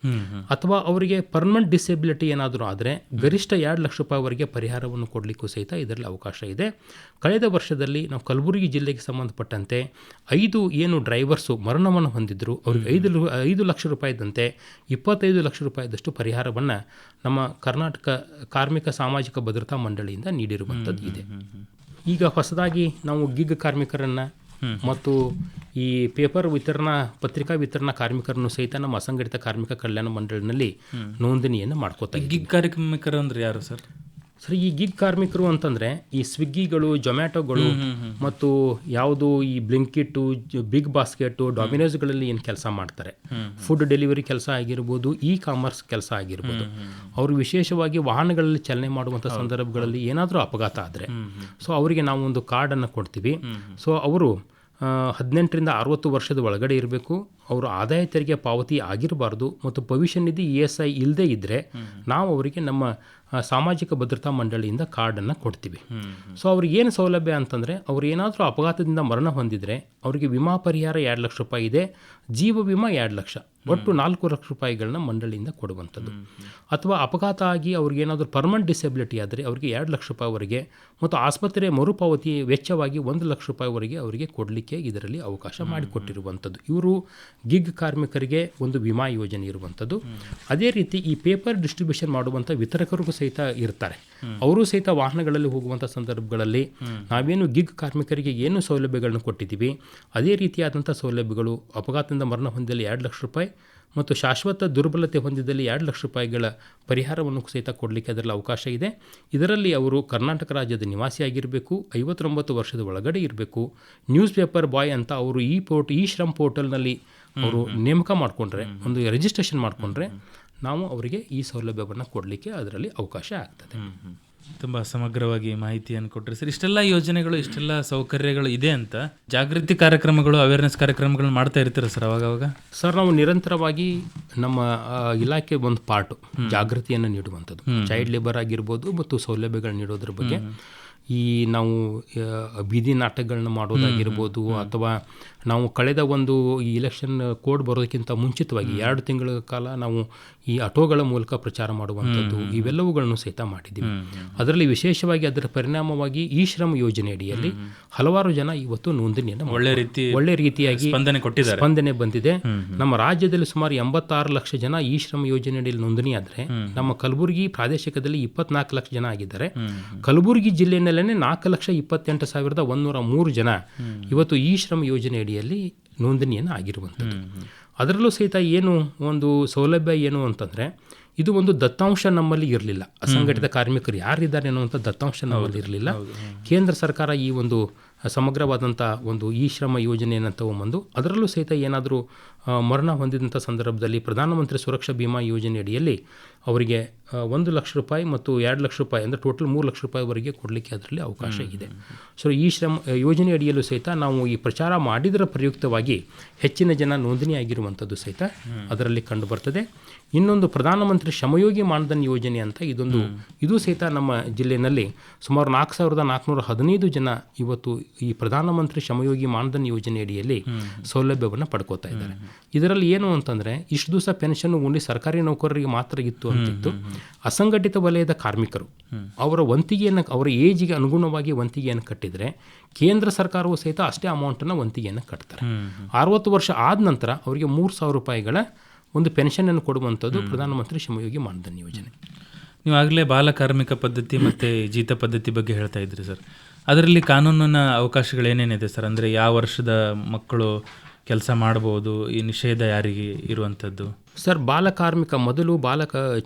ಅಥವಾ ಅವರಿಗೆ ಪರ್ಮನೆಂಟ್ ಡಿಸೆಬಿಲಿಟಿ ಏನಾದರೂ ಆದರೆ ಗರಿಷ್ಠ 2 ಲಕ್ಷ ರೂಪಾಯಿವರೆಗೆ ಪರಿಹಾರವನ್ನು ಕೊಡಲಿಕ್ಕೂ ಸಹಿತ ಇದರಲ್ಲಿ ಅವಕಾಶ ಇದೆ. ಕಳೆದ ವರ್ಷದಲ್ಲಿ ನಾವು ಕಲಬುರಗಿ ಜಿಲ್ಲೆಗೆ ಸಂಬಂಧಪಟ್ಟಂತೆ 5 ಏನು ಡ್ರೈವರ್ಸು ಮರಣವನ್ನು ಹೊಂದಿದ್ರು ಅವ್ರಿಗೆ 5 ಲಕ್ಷ ರೂಪಾಯಿದಂತೆ 25 ಲಕ್ಷ ರೂಪಾಯಿದಷ್ಟು ಪರಿಹಾರವನ್ನು ನಮ್ಮ ಕರ್ನಾಟಕ ಕಾರ್ಮಿಕ ಸಾಮಾಜಿಕ ಭದ್ರತಾ ಮಂಡಳಿಯಿಂದ ನೀಡಿರುವಂಥದ್ದು ಇದೆ. ಈಗ ಹೊಸದಾಗಿ ನಾವು ಗಿಗ್ ಕಾರ್ಮಿಕರನ್ನು ಮತ್ತು ಈ ಪೇಪರ್ ವಿತರಣಾ ಪತ್ರಿಕಾ ವಿತರಣಾ ಕಾರ್ಮಿಕರನ್ನು ಸಹಿತ ನಮ್ಮ ಅಸಂಘಟಿತ ಕಾರ್ಮಿಕ ಕಲ್ಯಾಣ ಮಂಡಳಿನಲ್ಲಿ ನೋಂದಣಿಯನ್ನು ಮಾಡ್ಕೋತಾ ಇದ್ದೀವಿ. ಗಿಗ್ ಕಾರ್ಮಿಕರು ಅಂದ್ರೆ ಯಾರು ಸರ್? ಸರಿ, ಈ ಗಿಗ್ ಕಾರ್ಮಿಕರು ಅಂತಂದರೆ ಈ ಸ್ವಿಗ್ಗಿಗಳು, ಜೊಮ್ಯಾಟೊಗಳು ಮತ್ತು ಯಾವುದು ಈ ಬ್ಲಿಂಕಿಟ್ಟು, ಬಿಗ್ ಬಾಸ್ಕೆಟು, ಡಾಮಿನೋಸ್ಗಳಲ್ಲಿ ಏನು ಕೆಲಸ ಮಾಡ್ತಾರೆ, ಫುಡ್ ಡೆಲಿವರಿ ಕೆಲಸ ಆಗಿರ್ಬೋದು, ಇ ಕಾಮರ್ಸ್ ಕೆಲಸ ಆಗಿರ್ಬೋದು, ಅವರು ವಿಶೇಷವಾಗಿ ವಾಹನಗಳಲ್ಲಿ ಚಲನೆ ಮಾಡುವಂಥ ಸಂದರ್ಭಗಳಲ್ಲಿ ಏನಾದರೂ ಅಪಘಾತ ಆದರೆ ಸೊ ಅವರಿಗೆ ನಾವು ಒಂದು ಕಾರ್ಡನ್ನು ಕೊಡ್ತೀವಿ. ಸೊ ಅವರು 18ರಿಂದ 60 ವರ್ಷದ ಒಳಗಡೆ ಇರಬೇಕು, ಅವರು ಆದಾಯ ತೆರಿಗೆ ಪಾವತಿ ಆಗಿರಬಾರ್ದು ಮತ್ತು ಭವಿಷ್ಯ ನಿಧಿ ESI ಇಲ್ಲದೇ ಇದ್ದರೆ ನಾವು ಅವರಿಗೆ ನಮ್ಮ ಸಾಮಾಜಿಕ ಭದ್ರತಾ ಮಂಡಳಿಯಿಂದ ಕಾರ್ಡನ್ನು ಕೊಡ್ತೀವಿ. ಸೊ ಅವ್ರಿಗೆ ಏನು ಸೌಲಭ್ಯ ಅಂತಂದರೆ, ಅವ್ರು ಏನಾದರೂ ಅಪಘಾತದಿಂದ ಮರಣ ಹೊಂದಿದರೆ ಅವರಿಗೆ ವಿಮಾ ಪರಿಹಾರ 2 ಲಕ್ಷ ರೂಪಾಯಿ ಇದೆ, ಜೀವ ವಿಮಾ 2 ಲಕ್ಷ, ಒಟ್ಟು 4 ಲಕ್ಷ ರೂಪಾಯಿಗಳನ್ನ ಮಂಡಳಿಯಿಂದ ಕೊಡುವಂಥದ್ದು. ಅಥವಾ ಅಪಘಾತ ಆಗಿ ಅವ್ರಿಗೇನಾದರೂ ಪರ್ಮನೆಂಟ್ ಡಿಸೆಬಿಲಿಟಿ ಆದರೆ ಅವರಿಗೆ 2 ಲಕ್ಷ ರೂಪಾಯಿವರೆಗೆ ಮತ್ತು ಆಸ್ಪತ್ರೆ ಮರುಪಾವತಿ ವೆಚ್ಚವಾಗಿ 1 ಲಕ್ಷ ರೂಪಾಯಿವರೆಗೆ ಅವರಿಗೆ ಕೊಡಲಿಕ್ಕೆ ಇದರಲ್ಲಿ ಅವಕಾಶ ಮಾಡಿಕೊಟ್ಟಿರುವಂಥದ್ದು. ಇವರು ಗಿಗ್ ಕಾರ್ಮಿಕರಿಗೆ ಒಂದು ವಿಮಾ ಯೋಜನೆ ಇರುವಂಥದ್ದು. ಅದೇ ರೀತಿ ಈ ಪೇಪರ್ ಡಿಸ್ಟ್ರಿಬ್ಯೂಷನ್ ಮಾಡುವಂಥ ವಿತರಕರಿಗೂ ಸಹಿತ ಇರ್ತಾರೆ. ಅವರು ಸಹಿತ ವಾಹನಗಳಲ್ಲಿ ಹೋಗುವಂಥ ಸಂದರ್ಭಗಳಲ್ಲಿ ನಾವೇನು ಗಿಗ್ ಕಾರ್ಮಿಕರಿಗೆ ಏನು ಸೌಲಭ್ಯಗಳನ್ನು ಕೊಟ್ಟಿದ್ದೀವಿ ಅದೇ ರೀತಿಯಾದಂಥ ಸೌಲಭ್ಯಗಳು ಅಪಘಾತದಿಂದ ಮರಣ ಹೊಂದಿದಲ್ಲಿ 2 ಲಕ್ಷ ರೂಪಾಯಿ ಮತ್ತು ಶಾಶ್ವತ ದುರ್ಬಲತೆ ಹೊಂದಿದಲ್ಲಿ 2 ಲಕ್ಷ ರೂಪಾಯಿಗಳ ಪರಿಹಾರವನ್ನು ಸಹಿತ ಕೊಡಲಿಕ್ಕೆ ಅದರಲ್ಲಿ ಅವಕಾಶ ಇದೆ. ಇದರಲ್ಲಿ ಅವರು ಕರ್ನಾಟಕ ರಾಜ್ಯದ ನಿವಾಸಿಯಾಗಿರಬೇಕು, 59 ವರ್ಷದ ಒಳಗಡೆ ಇರಬೇಕು, ನ್ಯೂಸ್ ಪೇಪರ್ ಬಾಯ್ ಅಂತ ಅವರು ಈ ಶ್ರಮ್ ಪೋರ್ಟಲ್ನಲ್ಲಿ ಅವರು ನೇಮಕ ಮಾಡಿಕೊಂಡ್ರೆ, ಒಂದು ರಿಜಿಸ್ಟ್ರೇಷನ್ ಮಾಡಿಕೊಂಡ್ರೆ ನಾವು ಅವರಿಗೆ ಈ ಸೌಲಭ್ಯವನ್ನು ಕೊಡಲಿಕ್ಕೆ ಅದರಲ್ಲಿ ಅವಕಾಶ ಆಗ್ತದೆ. ತುಂಬ ಸಮಗ್ರವಾಗಿ ಮಾಹಿತಿಯನ್ನು ಕೊಟ್ಟರೆ ಸರ್. ಇಷ್ಟೆಲ್ಲ ಯೋಜನೆಗಳು, ಇಷ್ಟೆಲ್ಲ ಸೌಕರ್ಯಗಳು ಇದೆ ಅಂತ ಜಾಗೃತಿ ಕಾರ್ಯಕ್ರಮಗಳು, ಅವೇರ್ನೆಸ್ ಕಾರ್ಯಕ್ರಮಗಳನ್ನ ಮಾಡ್ತಾ ಇರ್ತೀರ ಸರ್ ಅವಾಗವಾಗ? ಸರ್, ನಾವು ನಿರಂತರವಾಗಿ ನಮ್ಮ ಇಲಾಖೆ ಒಂದು ಪಾರ್ಟು ಜಾಗೃತಿಯನ್ನು ನೀಡುವಂಥದ್ದು. ಚೈಲ್ಡ್ ಲೇಬರ್ ಆಗಿರ್ಬೋದು ಮತ್ತು ಸೌಲಭ್ಯಗಳನ್ನ ನೀಡೋದ್ರ ಬಗ್ಗೆ ಈ ನಾವು ಬೀದಿ ನಾಟಕಗಳನ್ನ ಮಾಡೋದಾಗಿರ್ಬೋದು, ಅಥವಾ ನಾವು ಕಳೆದ ಒಂದು ಈ ಇಲೆಕ್ಷನ್ ಕೋಡ್ ಬರೋದಕ್ಕಿಂತ ಮುಂಚಿತವಾಗಿ 2 ತಿಂಗಳ ಕಾಲ ನಾವು ಈ ಆಟೋಗಳ ಮೂಲಕ ಪ್ರಚಾರ ಮಾಡುವಂಥದ್ದು, ಇವೆಲ್ಲವುಗಳನ್ನು ಸಹಿತ ಮಾಡಿದ್ದೀವಿ. ಅದರಲ್ಲಿ ವಿಶೇಷವಾಗಿ ಅದರ ಪರಿಣಾಮವಾಗಿ ಈ ಶ್ರಮ್ ಯೋಜನೆ ಅಡಿಯಲ್ಲಿ ಹಲವಾರು ಜನ ಇವತ್ತು ನೋಂದಣಿಯನ್ನು ಒಳ್ಳೆ ರೀತಿಯಾಗಿ ಸ್ಪಂದನೆ ಬಂದಿದೆ. ನಮ್ಮ ರಾಜ್ಯದಲ್ಲಿ ಸುಮಾರು 86 ಲಕ್ಷ ಜನ ಈ ಶ್ರಮ್ ಯೋಜನೆ ಅಡಿಯಲ್ಲಿ ನೋಂದಣಿ ಆದರೆ ನಮ್ಮ ಕಲಬುರಗಿ ಪ್ರಾದೇಶಿಕದಲ್ಲಿ 24 ಲಕ್ಷ ಜನ ಆಗಿದ್ದಾರೆ. ಕಲಬುರಗಿ ಜಿಲ್ಲೆಯಲ್ಲಿ 4,28,103 ಜನ ಇವತ್ತು ಈ ಶ್ರಮ್ ಯೋಜನೆ ಅಡಿಯಲ್ಲಿ ನೋಂದಣಿಯನ್ನು ಆಗಿರುವಂಥದ್ದು. ಅದರಲ್ಲೂ ಸಹಿತ ಏನು ಒಂದು ಸೌಲಭ್ಯ ಏನು ಅಂತಂದರೆ, ಇದು ಒಂದು ದತ್ತಾಂಶ ನಮ್ಮಲ್ಲಿ ಇರಲಿಲ್ಲ. ಅಸಂಘಟಿತ ಕಾರ್ಮಿಕರು ಯಾರಿದ್ದಾರೆ ಅನ್ನುವಂಥ ದತ್ತಾಂಶ ನಮ್ಮಲ್ಲಿ ಇರಲಿಲ್ಲ. ಕೇಂದ್ರ ಸರ್ಕಾರ ಈ ಒಂದು ಸಮಗ್ರವಾದಂಥ ಒಂದು ಈ ಶ್ರಮ ಯೋಜನೆಯನ್ನು ತಗೊಂಬಂದು ಅದರಲ್ಲೂ ಸಹಿತ ಏನಾದರೂ ಮರಣ ಹೊಂದಿದಂಥ ಸಂದರ್ಭದಲ್ಲಿ ಪ್ರಧಾನಮಂತ್ರಿ ಸುರಕ್ಷಾ ಬಿಮಾ ಯೋಜನೆ ಅಡಿಯಲ್ಲಿ ಅವರಿಗೆ 1 ಲಕ್ಷ ರೂಪಾಯಿ ಮತ್ತು 2 ಲಕ್ಷ ರೂಪಾಯಿ ಅಂದರೆ ಟೋಟಲ್ 3 ಲಕ್ಷ ರೂಪಾಯಿವರೆಗೆ ಕೊಡಲಿಕ್ಕೆ ಅದರಲ್ಲಿ ಅವಕಾಶ ಇದೆ. ಸೊ ಈ ಶ್ರಮ ಯೋಜನೆ ಅಡಿಯಲ್ಲೂ ಸಹಿತ ನಾವು ಈ ಪ್ರಚಾರ ಮಾಡಿದರ ಪ್ರಯುಕ್ತವಾಗಿ ಹೆಚ್ಚಿನ ಜನ ನೋಂದಣಿ ಆಗಿರುವಂಥದ್ದು ಸಹಿತ ಅದರಲ್ಲಿ ಕಂಡು ಬರ್ತದೆ. ಇನ್ನೊಂದು ಪ್ರಧಾನಮಂತ್ರಿ ಶ್ರಮಯೋಗಿ ಮಾನ್ಧನ್ ಯೋಜನೆ ಅಂತ ಇದು ಸಹಿತ ನಮ್ಮ ಜಿಲ್ಲೆಯಲ್ಲಿ ಸುಮಾರು 4,415 ಜನ ಇವತ್ತು ಈ ಪ್ರಧಾನಮಂತ್ರಿ ಶ್ರಮಯೋಗಿ ಮಾನ್ಧನ್ ಯೋಜನೆ ಅಡಿಯಲ್ಲಿ ಸೌಲಭ್ಯವನ್ನು ಪಡ್ಕೋತಾ ಇದ್ದಾರೆ. ಇದರಲ್ಲಿ ಏನು ಅಂತಂದರೆ, ಇಷ್ಟು ದಿವಸ ಪೆನ್ಷನ್ ಓನ್ಲಿ ಸರ್ಕಾರಿ ನೌಕರರಿಗೆ ಮಾತ್ರ ಇತ್ತು ಅಂತಿತ್ತು. ಅಸಂಘಟಿತ ವಲಯದ ಕಾರ್ಮಿಕರು ಅವರ ವಂತಿಗೆಯನ್ನು, ಅವರ ಏಜಿಗೆ ಅನುಗುಣವಾಗಿ ವಂತಿಗೆಯನ್ನು ಕಟ್ಟಿದರೆ ಕೇಂದ್ರ ಸರ್ಕಾರವು ಸಹಿತ ಅಷ್ಟೇ ಅಮೌಂಟನ್ನು ವಂತಿಗೆಯನ್ನು ಕಟ್ತಾರೆ. 60 ವರ್ಷ ಆದ ನಂತರ ಅವರಿಗೆ 3,000 ರೂಪಾಯಿಗಳ ಒಂದು ಪೆನ್ಷನನ್ನು ಕೊಡುವಂಥದ್ದು ಪ್ರಧಾನಮಂತ್ರಿ ಶ್ರಮಯೋಗಿ ಮಾನ್ಧನ್ ಯೋಜನೆ. ನೀವು ಆಗಲೇ ಬಾಲ ಕಾರ್ಮಿಕ ಪದ್ಧತಿ ಮತ್ತು ಜೀತ ಪದ್ಧತಿ ಬಗ್ಗೆ ಹೇಳ್ತಾ ಇದ್ರಿ ಸರ್. ಅದರಲ್ಲಿ ಕಾನೂನಿನ ಅವಕಾಶಗಳೇನೇನಿದೆ ಸರ್? ಅಂದರೆ ಯಾವ ವರ್ಷದ ಮಕ್ಕಳು ಕೆಲಸ ಮಾಡ್ಬೋದು, ಈ ನಿಷೇಧ ಯಾರಿಗೆ ಇರುವಂಥದ್ದು? ಸರ್, ಬಾಲಕಾರ್ಮಿಕ ಮೊದಲು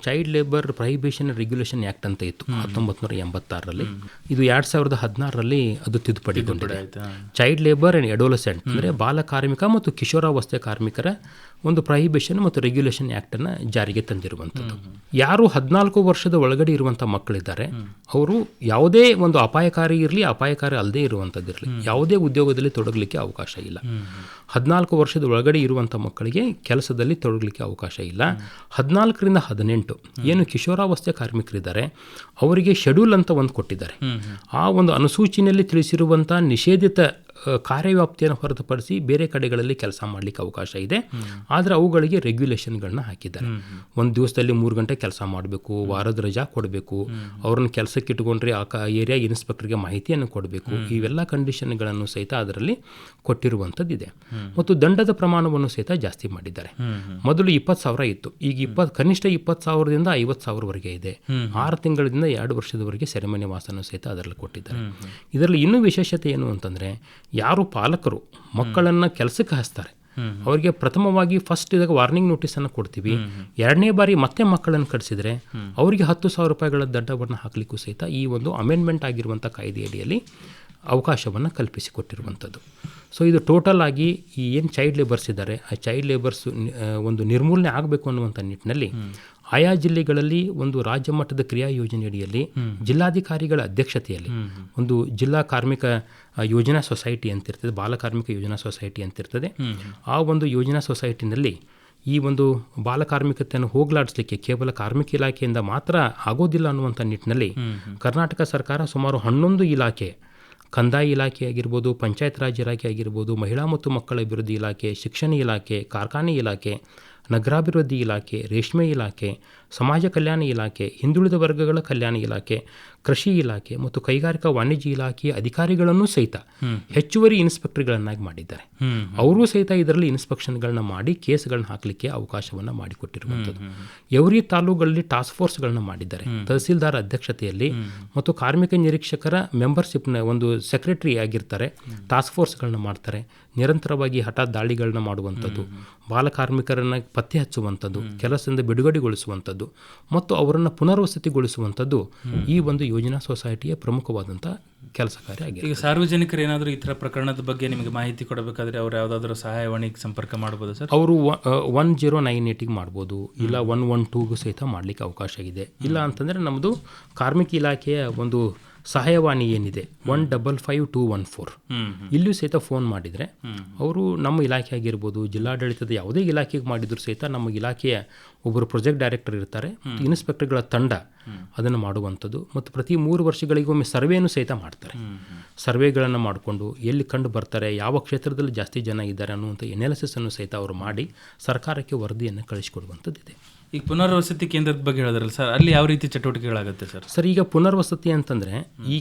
ಚೈಲ್ಡ್ ಲೇಬರ್ ಪ್ರಹಿಬಿಷನ್ ರೆಗ್ಯುಲೇಷನ್ ಆ್ಯಕ್ಟ್ ಅಂತ ಇತ್ತು 1986ರಲ್ಲಿ. ಇದು 2016ರಲ್ಲಿ ಅದು ತಿದ್ದುಪಡಿಗೊಂಡಿದೆ. ಚೈಲ್ಡ್ ಲೇಬರ್ ಆ್ಯಂಡ್ ಅಡೋಲಸೆಂಟ್ ಅಂದರೆ ಬಾಲಕಾರ್ಮಿಕ ಮತ್ತು ಕಿಶೋರಾವಸ್ಥೆ ಕಾರ್ಮಿಕರ ಒಂದು ಪ್ರಹಿಬಿಷನ್ ಮತ್ತು ರೆಗ್ಯುಲೇಷನ್ ಆ್ಯಕ್ಟನ್ನು ಜಾರಿಗೆ ತಂದಿರುವಂಥದ್ದು. ಯಾರು 14 ವರ್ಷದ ಒಳಗಡೆ ಇರುವಂಥ ಮಕ್ಕಳಿದ್ದಾರೆ ಅವರು ಯಾವುದೇ ಒಂದು ಅಪಾಯಕಾರಿ ಇರಲಿ, ಅಪಾಯಕಾರಿ ಅಲ್ಲದೇ ಇರುವಂಥದ್ದಿರಲಿ, ಯಾವುದೇ ಉದ್ಯೋಗದಲ್ಲಿ ತೊಡಗಲಿಕ್ಕೆ ಅವಕಾಶ ಇಲ್ಲ. 14 ವರ್ಷದ ಒಳಗಡೆ ಇರುವಂಥ ಮಕ್ಕಳಿಗೆ ಕೆಲಸದಲ್ಲಿ ತೊಡಗಲಿಕ್ಕೆ ಅವಕಾಶ ಇಲ್ಲ. 14ರಿಂದ 18 ಏನು ಕಿಶೋರಾವಸ್ಥೆ ಕಾರ್ಮಿಕರಿದ್ದಾರೆ ಅವರಿಗೆ ಶೆಡ್ಯೂಲ್ ಅಂತ ಒಂದು ಕೊಟ್ಟಿದ್ದಾರೆ. ಆ ಒಂದು ಅನುಸೂಚಿನಲ್ಲಿ ತಿಳಿಸಿರುವಂಥ ನಿಷೇಧಿತ ಕಾರ್ಯವ್ಯಾಪ್ತಿಯನ್ನು ಹೊರತುಪಡಿಸಿ ಬೇರೆ ಕಡೆಗಳಲ್ಲಿ ಕೆಲಸ ಮಾಡಲಿಕ್ಕೆ ಅವಕಾಶ ಇದೆ. ಆದರೆ ಅವುಗಳಿಗೆ ರೆಗ್ಯುಲೇಷನ್ಗಳನ್ನ ಹಾಕಿದ್ದಾರೆ. ಒಂದು ದಿವಸದಲ್ಲಿ 3 ಗಂಟೆ ಕೆಲಸ ಮಾಡಬೇಕು, ವಾರದ ರಜಾ ಕೊಡಬೇಕು, ಅವ್ರನ್ನ ಕೆಲಸಕ್ಕೆ ಇಟ್ಕೊಂಡ್ರೆ ಏರಿಯಾ ಇನ್ಸ್ಪೆಕ್ಟರ್ಗೆ ಮಾಹಿತಿಯನ್ನು ಕೊಡಬೇಕು. ಇವೆಲ್ಲ ಕಂಡೀಷನ್ಗಳನ್ನು ಸಹಿತ ಅದರಲ್ಲಿ ಕೊಟ್ಟಿರುವಂಥದ್ದಿದೆ. ಮತ್ತು ದಂಡದ ಪ್ರಮಾಣವನ್ನು ಸಹಿತ ಜಾಸ್ತಿ ಮಾಡಿದ್ದಾರೆ. ಮೊದಲು 20,000 ಇತ್ತು, ಈಗ ಕನಿಷ್ಠ 20,000ದಿಂದ 50,000ವರೆಗೆ ಇದೆ. 6 ತಿಂಗಳಿಂದ 2 ವರ್ಷದವರೆಗೆ ಸೆರೆಮನೆ ವಾಸನ ಸಹಿತ ಅದರಲ್ಲಿ ಕೊಟ್ಟಿದ್ದಾರೆ. ಇದರಲ್ಲಿ ಇನ್ನೂ ವಿಶೇಷತೆ ಏನು ಅಂತಂದರೆ, ಯಾರು ಪಾಲಕರು ಮಕ್ಕಳನ್ನು ಕೆಲಸಕ್ಕೆ ಹಚ್ತಾರೆ ಅವರಿಗೆ ಪ್ರಥಮವಾಗಿ ಫಸ್ಟ್ ಇದಾಗ ವಾರ್ನಿಂಗ್ ನೋಟಿಸನ್ನು ಕೊಡ್ತೀವಿ. ಎರಡನೇ ಬಾರಿ ಮತ್ತೆ ಮಕ್ಕಳನ್ನು ಕಳಿಸಿದರೆ ಅವರಿಗೆ 10,000 ರೂಪಾಯಿಗಳ ದಂಡವನ್ನು ಹಾಕಲಿಕ್ಕೂ ಸಹಿತ ಈ ಒಂದು ಅಮೆಂಡ್ಮೆಂಟ್ ಆಗಿರುವಂಥ ಕಾಯ್ದೆಯಡಿಯಲ್ಲಿ ಅವಕಾಶವನ್ನು ಕಲ್ಪಿಸಿಕೊಟ್ಟಿರುವಂಥದ್ದು. ಸೊ ಇದು ಟೋಟಲ್ ಆಗಿ ಈ ಏನು ಚೈಲ್ಡ್ ಲೇಬರ್ಸ್ ಇದ್ದಾರೆ ಆ ಚೈಲ್ಡ್ ಲೇಬರ್ಸ್ ಒಂದು ನಿರ್ಮೂಲನೆ ಆಗಬೇಕು ಅನ್ನುವಂಥ ನಿಟ್ಟಿನಲ್ಲಿ ಆಯಾ ಜಿಲ್ಲೆಗಳಲ್ಲಿ ಒಂದು ರಾಜ್ಯ ಮಟ್ಟದ ಕ್ರಿಯಾ ಯೋಜನೆಯಡಿಯಲ್ಲಿ ಜಿಲ್ಲಾಧಿಕಾರಿಗಳ ಅಧ್ಯಕ್ಷತೆಯಲ್ಲಿ ಒಂದು ಜಿಲ್ಲಾ ಕಾರ್ಮಿಕ ಯೋಜನಾ ಸೊಸೈಟಿ ಅಂತಿರ್ತದೆ, ಬಾಲ ಕಾರ್ಮಿಕ ಯೋಜನಾ ಸೊಸೈಟಿ ಅಂತಿರ್ತದೆ. ಆ ಒಂದು ಯೋಜನಾ ಸೊಸೈಟಿನಲ್ಲಿ ಈ ಒಂದು ಬಾಲ ಕಾರ್ಮಿಕತೆಯನ್ನು ಹೋಗಲಾಡಿಸಲಿಕ್ಕೆ ಕೇವಲ ಕಾರ್ಮಿಕ ಇಲಾಖೆಯಿಂದ ಮಾತ್ರ ಆಗೋದಿಲ್ಲ ಅನ್ನುವಂಥ ನಿಟ್ಟಿನಲ್ಲಿ ಕರ್ನಾಟಕ ಸರ್ಕಾರ ಸುಮಾರು 11 ಇಲಾಖೆ, ಕಂದಾಯ ಇಲಾಖೆ ಆಗಿರ್ಬೋದು, ಪಂಚಾಯತ್ ರಾಜ್ ಇಲಾಖೆ ಆಗಿರ್ಬೋದು, ಮಹಿಳಾ ಮತ್ತು ಮಕ್ಕಳ ಅಭಿವೃದ್ಧಿ ಇಲಾಖೆ, ಶಿಕ್ಷಣ ಇಲಾಖೆ, ಕಾರ್ಖಾನೆ ಇಲಾಖೆ, ನಗರಾಭಿವೃದ್ಧಿ ಇಲಾಖೆ, ರೇಷ್ಮೆ ಇಲಾಖೆ, ಸಮಾಜ ಕಲ್ಯಾಣ ಇಲಾಖೆ, ಹಿಂದುಳಿದ ವರ್ಗಗಳ ಕಲ್ಯಾಣ ಇಲಾಖೆ, ಕೃಷಿ ಇಲಾಖೆ ಮತ್ತು ಕೈಗಾರಿಕಾ ವಾಣಿಜ್ಯ ಇಲಾಖೆಯ ಅಧಿಕಾರಿಗಳನ್ನು ಸಹಿತ ಹೆಚ್ಚುವರಿ ಇನ್ಸ್ಪೆಕ್ಟರ್ಗಳನ್ನಾಗಿ ಮಾಡಿದ್ದಾರೆ. ಅವರೂ ಸಹಿತ ಇದರಲ್ಲಿ ಇನ್ಸ್ಪೆಕ್ಷನ್ಗಳನ್ನ ಮಾಡಿ ಕೇಸ್ಗಳನ್ನ ಹಾಕಲಿಕ್ಕೆ ಅವಕಾಶವನ್ನು ಮಾಡಿಕೊಟ್ಟಿರುವಂಥದ್ದು. ಎವ್ರಿ ತಾಲೂಕುಗಳಲ್ಲಿ ಟಾಸ್ಕ್ ಫೋರ್ಸ್ಗಳನ್ನ ಮಾಡಿದ್ದಾರೆ. ತಹಸೀಲ್ದಾರ್ ಅಧ್ಯಕ್ಷತೆಯಲ್ಲಿ ಮತ್ತು ಕಾರ್ಮಿಕ ನಿರೀಕ್ಷಕರ ಮೆಂಬರ್ಶಿಪ್ನ ಒಂದು ಸೆಕ್ರೆಟರಿ ಆಗಿರ್ತಾರೆ. ಟಾಸ್ಕ್ ಫೋರ್ಸ್ಗಳನ್ನ ಮಾಡ್ತಾರೆ. ನಿರಂತರವಾಗಿ ಹಠಾತ್ ದಾಳಿಗಳನ್ನ ಮಾಡುವಂಥದ್ದು, ಬಾಲ ಕಾರ್ಮಿಕರನ್ನು ಪತ್ತೆ ಹಚ್ಚುವಂಥದ್ದು, ಕೆಲಸದಿಂದ ಬಿಡುಗಡೆಗೊಳಿಸುವಂಥದ್ದು ಮತ್ತು ಅವರನ್ನು ಪುನರ್ವಸತಿಗೊಳಿಸುವಂಥದ್ದು ಈ ಒಂದು ಯೋಜನಾ ಸೊಸೈಟಿಯ ಪ್ರಮುಖವಾದಂಥ ಕೆಲಸ ಕಾರ್ಯ ಆಗಿದೆ. ಈಗ ಸಾರ್ವಜನಿಕರು ಏನಾದರೂ ಈ ಥರ ಪ್ರಕರಣದ ಬಗ್ಗೆ ನಿಮಗೆ ಮಾಹಿತಿ ಕೊಡಬೇಕಾದ್ರೆ ಅವರು ಯಾವುದಾದ್ರೂ ಸಹಾಯವಾಣಿಗೆ ಸಂಪರ್ಕ ಮಾಡ್ಬೋದು ಸರ್? ಅವರು 1098ಗೆ ಮಾಡ್ಬೋದು, ಇಲ್ಲ 112ಗೂ ಸಹಿತ ಮಾಡಲಿಕ್ಕೆ ಅವಕಾಶ ಇದೆ. ಇಲ್ಲ ಅಂತಂದರೆ ನಮ್ಮದು ಕಾರ್ಮಿಕ ಇಲಾಖೆಯ ಒಂದು ಸಹಾಯವಾಣಿ ಏನಿದೆ 155214 ಇಲ್ಲಿಯೂ ಸಹಿತ ಫೋನ್ ಮಾಡಿದರೆ ಅವರು ನಮ್ಮ ಇಲಾಖೆ ಆಗಿರ್ಬೋದು, ಜಿಲ್ಲಾಡಳಿತದ ಯಾವುದೇ ಇಲಾಖೆಗೆ ಮಾಡಿದರೂ ಸಹಿತ ನಮ್ಮ ಇಲಾಖೆಯ ಒಬ್ಬರು ಪ್ರಾಜೆಕ್ಟ್ ಡೈರೆಕ್ಟರ್ ಇರ್ತಾರೆ, ಇನ್ಸ್ಪೆಕ್ಟರ್ಗಳ ತಂಡ ಅದನ್ನು ಮಾಡುವಂಥದ್ದು ಮತ್ತು ಪ್ರತಿ 3 ವರ್ಷಗಳಿಗೊಮ್ಮೆ ಸರ್ವೇನೂ ಸಹಿತ ಮಾಡ್ತಾರೆ. ಸರ್ವೆಗಳನ್ನು ಮಾಡಿಕೊಂಡು ಎಲ್ಲಿ ಕಂಡು ಬರ್ತಾರೆ, ಯಾವ ಕ್ಷೇತ್ರದಲ್ಲಿ ಜಾಸ್ತಿ ಜನ ಇದ್ದಾರೆ ಅನ್ನುವಂಥ ಎನಾಲಿಸಿಸನ್ನು ಸಹಿತ ಅವರು ಮಾಡಿ ಸರ್ಕಾರಕ್ಕೆ ವರದಿಯನ್ನು ಕಳಿಸಿಕೊಡುವಂಥದ್ದಿದೆ. ಈಗ ಪುನರ್ವಸತಿ ಕೇಂದ್ರದ ಬಗ್ಗೆ ಹೇಳಿದ್ರಲ್ಲ ಸರ್, ಅಲ್ಲಿ ಯಾವ ರೀತಿ ಚಟುವಟಿಕೆಗಳಾಗುತ್ತೆ ಸರ್? ಸರ್, ಈಗ ಪುನರ್ವಸತಿ ಅಂತಂದರೆ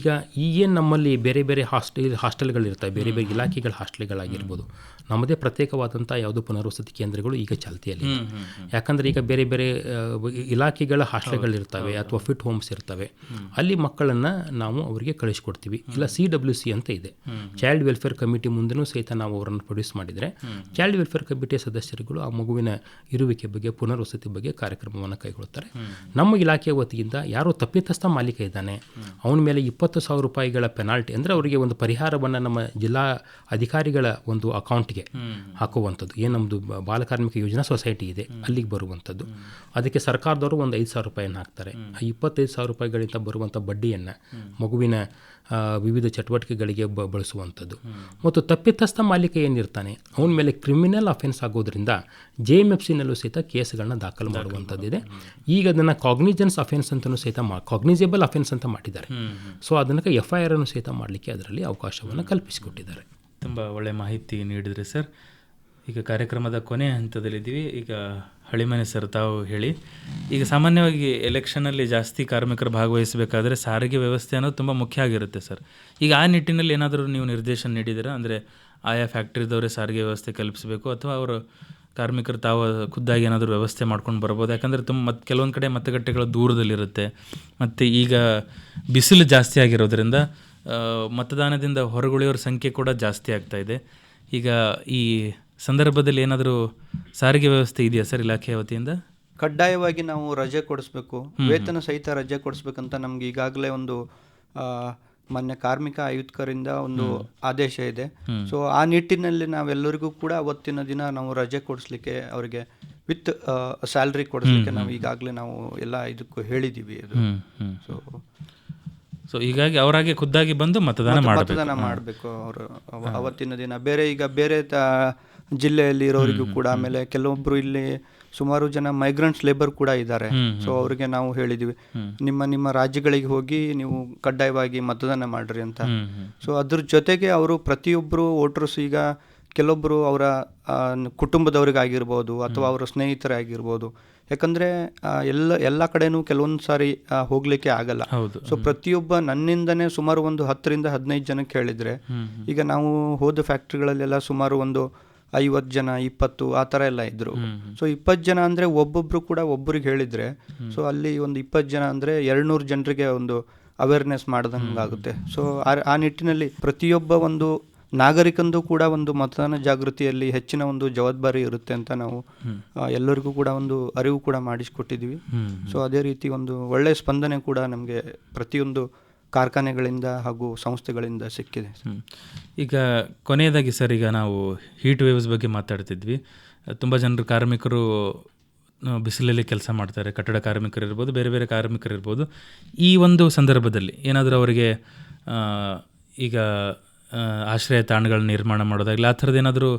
ಈಗೇನು ನಮ್ಮಲ್ಲಿ ಬೇರೆ ಬೇರೆ ಹಾಸ್ಟೆಲ್ಗಳಿರ್ತವೆ, ಬೇರೆ ಬೇರೆ ಇಲಾಖೆಗಳ ಹಾಸ್ಟೆಲ್ಗಳಾಗಿರ್ಬೋದು, ನಮ್ಮದೇ ಪ್ರತ್ಯೇಕವಾದಂಥ ಯಾವುದೋ ಪುನರ್ವಸತಿ ಕೇಂದ್ರಗಳು ಈಗ ಚಾಲ್ತಿಯಲ್ಲಿ. ಯಾಕಂದರೆ ಈಗ ಬೇರೆ ಬೇರೆ ಇಲಾಖೆಗಳ ಹಾಸ್ಟೆಲ್ಗಳಿರ್ತವೆ ಅಥವಾ ಫಿಟ್ ಹೋಮ್ಸ್ ಇರ್ತವೆ, ಅಲ್ಲಿ ಮಕ್ಕಳನ್ನು ನಾವು ಅವರಿಗೆ ಕಳಿಸ್ಕೊಡ್ತೀವಿ. ಇಲ್ಲ CWC ಅಂತ ಇದೆ, ಚೈಲ್ಡ್ ವೆಲ್ಫೇರ್ ಕಮಿಟಿ ಮುಂದೆನೂ ಸಹಿತ ನಾವು ಅವರನ್ನು ಪ್ರೊಡ್ಯೂಸ್ ಮಾಡಿದರೆ ಚೈಲ್ಡ್ ವೆಲ್ಫೇರ್ ಕಮಿಟಿಯ ಸದಸ್ಯರುಗಳು ಆ ಮಗುವಿನ ಇರುವಿಕೆ ಬಗ್ಗೆ, ಪುನರ್ವಸತಿ ಬಗ್ಗೆ ಕಾರ್ಯಕ್ರಮವನ್ನು ಕೈಗೊಳ್ಳುತ್ತಾರೆ. ನಮ್ಮ ಇಲಾಖೆಯ ವತಿಯಿಂದ ಯಾರೋ ತಪ್ಪಿತಸ್ಥ ಮಾಲೀಕ ಇದ್ದಾನೆ, ಅವನ ಮೇಲೆ 20,000 ರೂಪಾಯಿಗಳ ಪೆನಾಲ್ಟಿ ಅಂದರೆ ಅವರಿಗೆ ಒಂದು ಪರಿಹಾರವನ್ನು ನಮ್ಮ ಜಿಲ್ಲಾ ಅಧಿಕಾರಿಗಳ ಒಂದು ಅಕೌಂಟ್ಗೆ ಹಾಕುವಂಥದ್ದು. ಏನು ನಮ್ಮದು ಬಾಲ ಕಾರ್ಮಿಕ ಯೋಜನಾ ಸೊಸೈಟಿ ಇದೆ ಅಲ್ಲಿಗೆ ಬರುವಂಥದ್ದು. ಅದಕ್ಕೆ ಸರ್ಕಾರದವರು ಒಂದು 5,000 ರೂಪಾಯಿಯನ್ನು ಹಾಕ್ತಾರೆ. ಆ 25,000 ರೂಪಾಯಿಗಳಿಂದ ಬರುವಂಥ ಬಡ್ಡಿಯನ್ನು ಮಗುವಿನ ವಿವಿಧ ಚಟುವಟಿಕೆಗಳಿಗೆ ಬಳಸುವಂಥದ್ದು. ಮತ್ತು ತಪ್ಪಿತಸ್ಥ ಮಾಲೀಕ ಏನಿರ್ತಾನೆ ಅವನ ಮೇಲೆ ಕ್ರಿಮಿನಲ್ ಅಫೆನ್ಸ್ ಆಗೋದ್ರಿಂದ JMFCನಲ್ಲೂ ಸಹಿತ ಕೇಸ್ಗಳನ್ನ ದಾಖಲು ಮಾಡುವಂಥದ್ದಿದೆ. ಈಗ ಅದನ್ನು ಕಾಗ್ನಿಜೆನ್ಸ್ ಅಫೆನ್ಸ್ ಅಂತಲೂ ಸಹಿತ ಕಾಗ್ನಿಜೇಬಲ್ ಅಫೆನ್ಸ್ ಅಂತ ಮಾಡಿದ್ದಾರೆ. ಸೊ ಅದನ್ನು FIR ಅನ್ನು ಸಹಿತ ಮಾಡಲಿಕ್ಕೆ ಅದರಲ್ಲಿ ಅವಕಾಶವನ್ನು ಕಲ್ಪಿಸಿಕೊಟ್ಟಿದ್ದಾರೆ. ತುಂಬ ಒಳ್ಳೆಯ ಮಾಹಿತಿ ನೀಡಿದ್ರಿ ಸರ್. ಈಗ ಕಾರ್ಯಕ್ರಮದ ಕೊನೆಯ ಹಂತದಲ್ಲಿದ್ದೀವಿ. ಈಗ ಹಳಿಮನೆ ಸರ್, ತಾವು ಹೇಳಿ, ಈಗ ಸಾಮಾನ್ಯವಾಗಿ ಎಲೆಕ್ಷನಲ್ಲಿ ಜಾಸ್ತಿ ಕಾರ್ಮಿಕರು ಭಾಗವಹಿಸಬೇಕಾದ್ರೆ ಸಾರಿಗೆ ವ್ಯವಸ್ಥೆ ಅನ್ನೋದು ತುಂಬ ಮುಖ್ಯ ಆಗಿರುತ್ತೆ ಸರ್. ಈಗ ಆ ನಿಟ್ಟಿನಲ್ಲಿ ಏನಾದರೂ ನೀವು ನಿರ್ದೇಶನ ನೀಡಿದ್ದೀರಾ? ಅಂದರೆ ಆಯಾ ಫ್ಯಾಕ್ಟ್ರಿದವರೇ ಸಾರಿಗೆ ವ್ಯವಸ್ಥೆ ಕಲ್ಪಿಸಬೇಕು ಅಥವಾ ಅವರು ಕಾರ್ಮಿಕರು ತಾವು ಖುದ್ದಾಗಿ ಏನಾದರೂ ವ್ಯವಸ್ಥೆ ಮಾಡ್ಕೊಂಡು ಬರ್ಬೋದು? ಯಾಕಂದರೆ ಕೆಲವೊಂದು ಕಡೆ ಮತಗಟ್ಟೆಗಳು ದೂರದಲ್ಲಿರುತ್ತೆ, ಮತ್ತು ಈಗ ಬಿಸಿಲು ಜಾಸ್ತಿ ಆಗಿರೋದ್ರಿಂದ ಮತದಾನದಿಂದ ಹೊರಗುಳಿಯೋರ ಸಂಖ್ಯೆ ಕೂಡ ಜಾಸ್ತಿ ಆಗ್ತಾ ಇದೆ. ಈಗ ಈ ಸಂದರ್ಭದಲ್ಲಿ ಏನಾದರೂ ಸಾರಿಗೆ ವ್ಯವಸ್ಥೆ ಇದೆಯಾ ಸರ್ ಇಲಾಖೆಯ ವತಿಯಿಂದ? ಕಡ್ಡಾಯವಾಗಿ ನಾವು ರಜೆ ಕೊಡಿಸ್ಬೇಕು, ವೇತನ ಸಹಿತ ರಜೆ ಕೊಡಿಸ್ಬೇಕಂತ ನಮ್ಗೆ ಈಗಾಗಲೇ ಒಂದು ಮಾನ್ಯ ಕಾರ್ಮಿಕ ಆಯುಕ್ತರಿಂದ ಒಂದು ಆದೇಶ ಇದೆ. ಸೊ ಆ ನಿಟ್ಟಿನಲ್ಲಿ ನಾವೆಲ್ಲರಿಗೂ ಕೂಡ ಅವತ್ತಿನ ದಿನ ನಾವು ರಜೆ ಕೊಡಿಸ್ಲಿಕ್ಕೆ, ಅವರಿಗೆ ವಿತ್ ಸ್ಯಾಲ್ರಿ ಕೊಡಿಸ್ಲಿಕ್ಕೆ ನಾವು ಈಗಾಗಲೇ ನಾವು ಎಲ್ಲ ಇದಕ್ಕೂ ಹೇಳಿದ್ದೀವಿ. ಅದು ಸೊ ಹೀಗಾಗಿ ಅವರಾಗೆ ಖುದ್ದಾಗಿ ಬಂದು ಮತದಾನ ಮಾಡಬೇಕು ಅವರು ಅವತ್ತಿನ ದಿನ. ಬೇರೆ ಜಿಲ್ಲೆಯಲ್ಲಿ ಇರೋರಿಗೂ ಕೂಡ, ಆಮೇಲೆ ಕೆಲವೊಬ್ರು ಇಲ್ಲಿ ಸುಮಾರು ಜನ ಮೈಗ್ರೆಂಟ್ಸ್ ಲೇಬರ್ ಕೂಡ ಇದ್ದಾರೆ. ಸೊ ಅವರಿಗೆ ನಾವು ಹೇಳಿದ್ವಿ, ನಿಮ್ಮ ರಾಜ್ಯಗಳಿಗೆ ಹೋಗಿ ನೀವು ಕಡ್ಡಾಯವಾಗಿ ಮತದಾನ ಮಾಡ್ರಿ ಅಂತ. ಸೊ ಅದ್ರ ಜೊತೆಗೆ ಅವರು ಪ್ರತಿಯೊಬ್ಬರು ವೋಟರ್ಸ್, ಈಗ ಕೆಲವೊಬ್ಬರು ಅವರ ಕುಟುಂಬದವ್ರಿಗಾಗಿರ್ಬೋದು ಅಥವಾ ಅವರ ಸ್ನೇಹಿತರಾಗಿರ್ಬೋದು, ಯಾಕಂದರೆ ಎಲ್ಲ ಕಡೆನೂ ಕೆಲವೊಂದು ಸಾರಿ ಹೋಗಲಿಕ್ಕೆ ಆಗಲ್ಲ. ಸೊ ಪ್ರತಿಯೊಬ್ಬ ನನ್ನಿಂದನೇ ಸುಮಾರು ಒಂದು 10ರಿಂದ 15 ಜನಕ್ಕೆ ಹೇಳಿದರೆ, ಈಗ ನಾವು ಹೋದ ಫ್ಯಾಕ್ಟ್ರಿಗಳಲ್ಲೆಲ್ಲ ಸುಮಾರು ಒಂದು 50 ಜನ 20 ಆ ಥರ ಎಲ್ಲ ಇದ್ದರು. ಸೊ 20 ಜನ ಅಂದರೆ ಒಬ್ಬೊಬ್ಬರು ಕೂಡ ಒಬ್ಬರಿಗೆ ಹೇಳಿದರೆ, ಸೊ ಅಲ್ಲಿ ಒಂದು 20 ಜನ ಅಂದರೆ 200 ಜನರಿಗೆ ಒಂದು ಅವೇರ್ನೆಸ್ ಮಾಡ್ದಂಗೆ ಆಗುತ್ತೆ. ಸೊ ಆ ನಿಟ್ಟಿನಲ್ಲಿ ಪ್ರತಿಯೊಬ್ಬ ಒಂದು ನಾಗರಿಕಂದು ಕೂಡ ಒಂದು ಮತದಾನ ಜಾಗೃತಿಯಲ್ಲಿ ಹೆಚ್ಚಿನ ಒಂದು ಜವಾಬ್ದಾರಿ ಇರುತ್ತೆ ಅಂತ ನಾವು ಎಲ್ಲರಿಗೂ ಕೂಡ ಒಂದು ಅರಿವು ಕೂಡ ಮಾಡಿಸಿಕೊಟ್ಟಿದ್ದೀವಿ. ಸೊ ಅದೇ ರೀತಿ ಒಂದು ಒಳ್ಳೆಯ ಸ್ಪಂದನೆ ಕೂಡ ನಮಗೆ ಪ್ರತಿಯೊಂದು ಕಾರ್ಖಾನೆಗಳಿಂದ ಹಾಗೂ ಸಂಸ್ಥೆಗಳಿಂದ ಸಿಕ್ಕಿದೆ. ಈಗ ಕೊನೆಯದಾಗಿ ಸರ್, ಈಗ ನಾವು ಹೀಟ್ ವೇವ್ಸ್ ಬಗ್ಗೆ ಮಾತಾಡ್ತಿದ್ವಿ. ತುಂಬ ಜನರು ಕಾರ್ಮಿಕರು ಬಿಸಿಲಲ್ಲಿ ಕೆಲಸ ಮಾಡ್ತಾರೆ, ಕಟ್ಟಡ ಕಾರ್ಮಿಕರು ಇರ್ಬೋದು, ಬೇರೆ ಬೇರೆ ಕಾರ್ಮಿಕರು ಇರ್ಬೋದು. ಈ ಒಂದು ಸಂದರ್ಭದಲ್ಲಿ ಏನಾದರೂ ಅವರಿಗೆ ಈಗ ಆಶ್ರಯ ತಾಣಗಳ ನಿರ್ಮಾಣ ಮಾಡೋದಾಗಲಿ ಆ ಥರದ್ದು ಏನಾದರೂ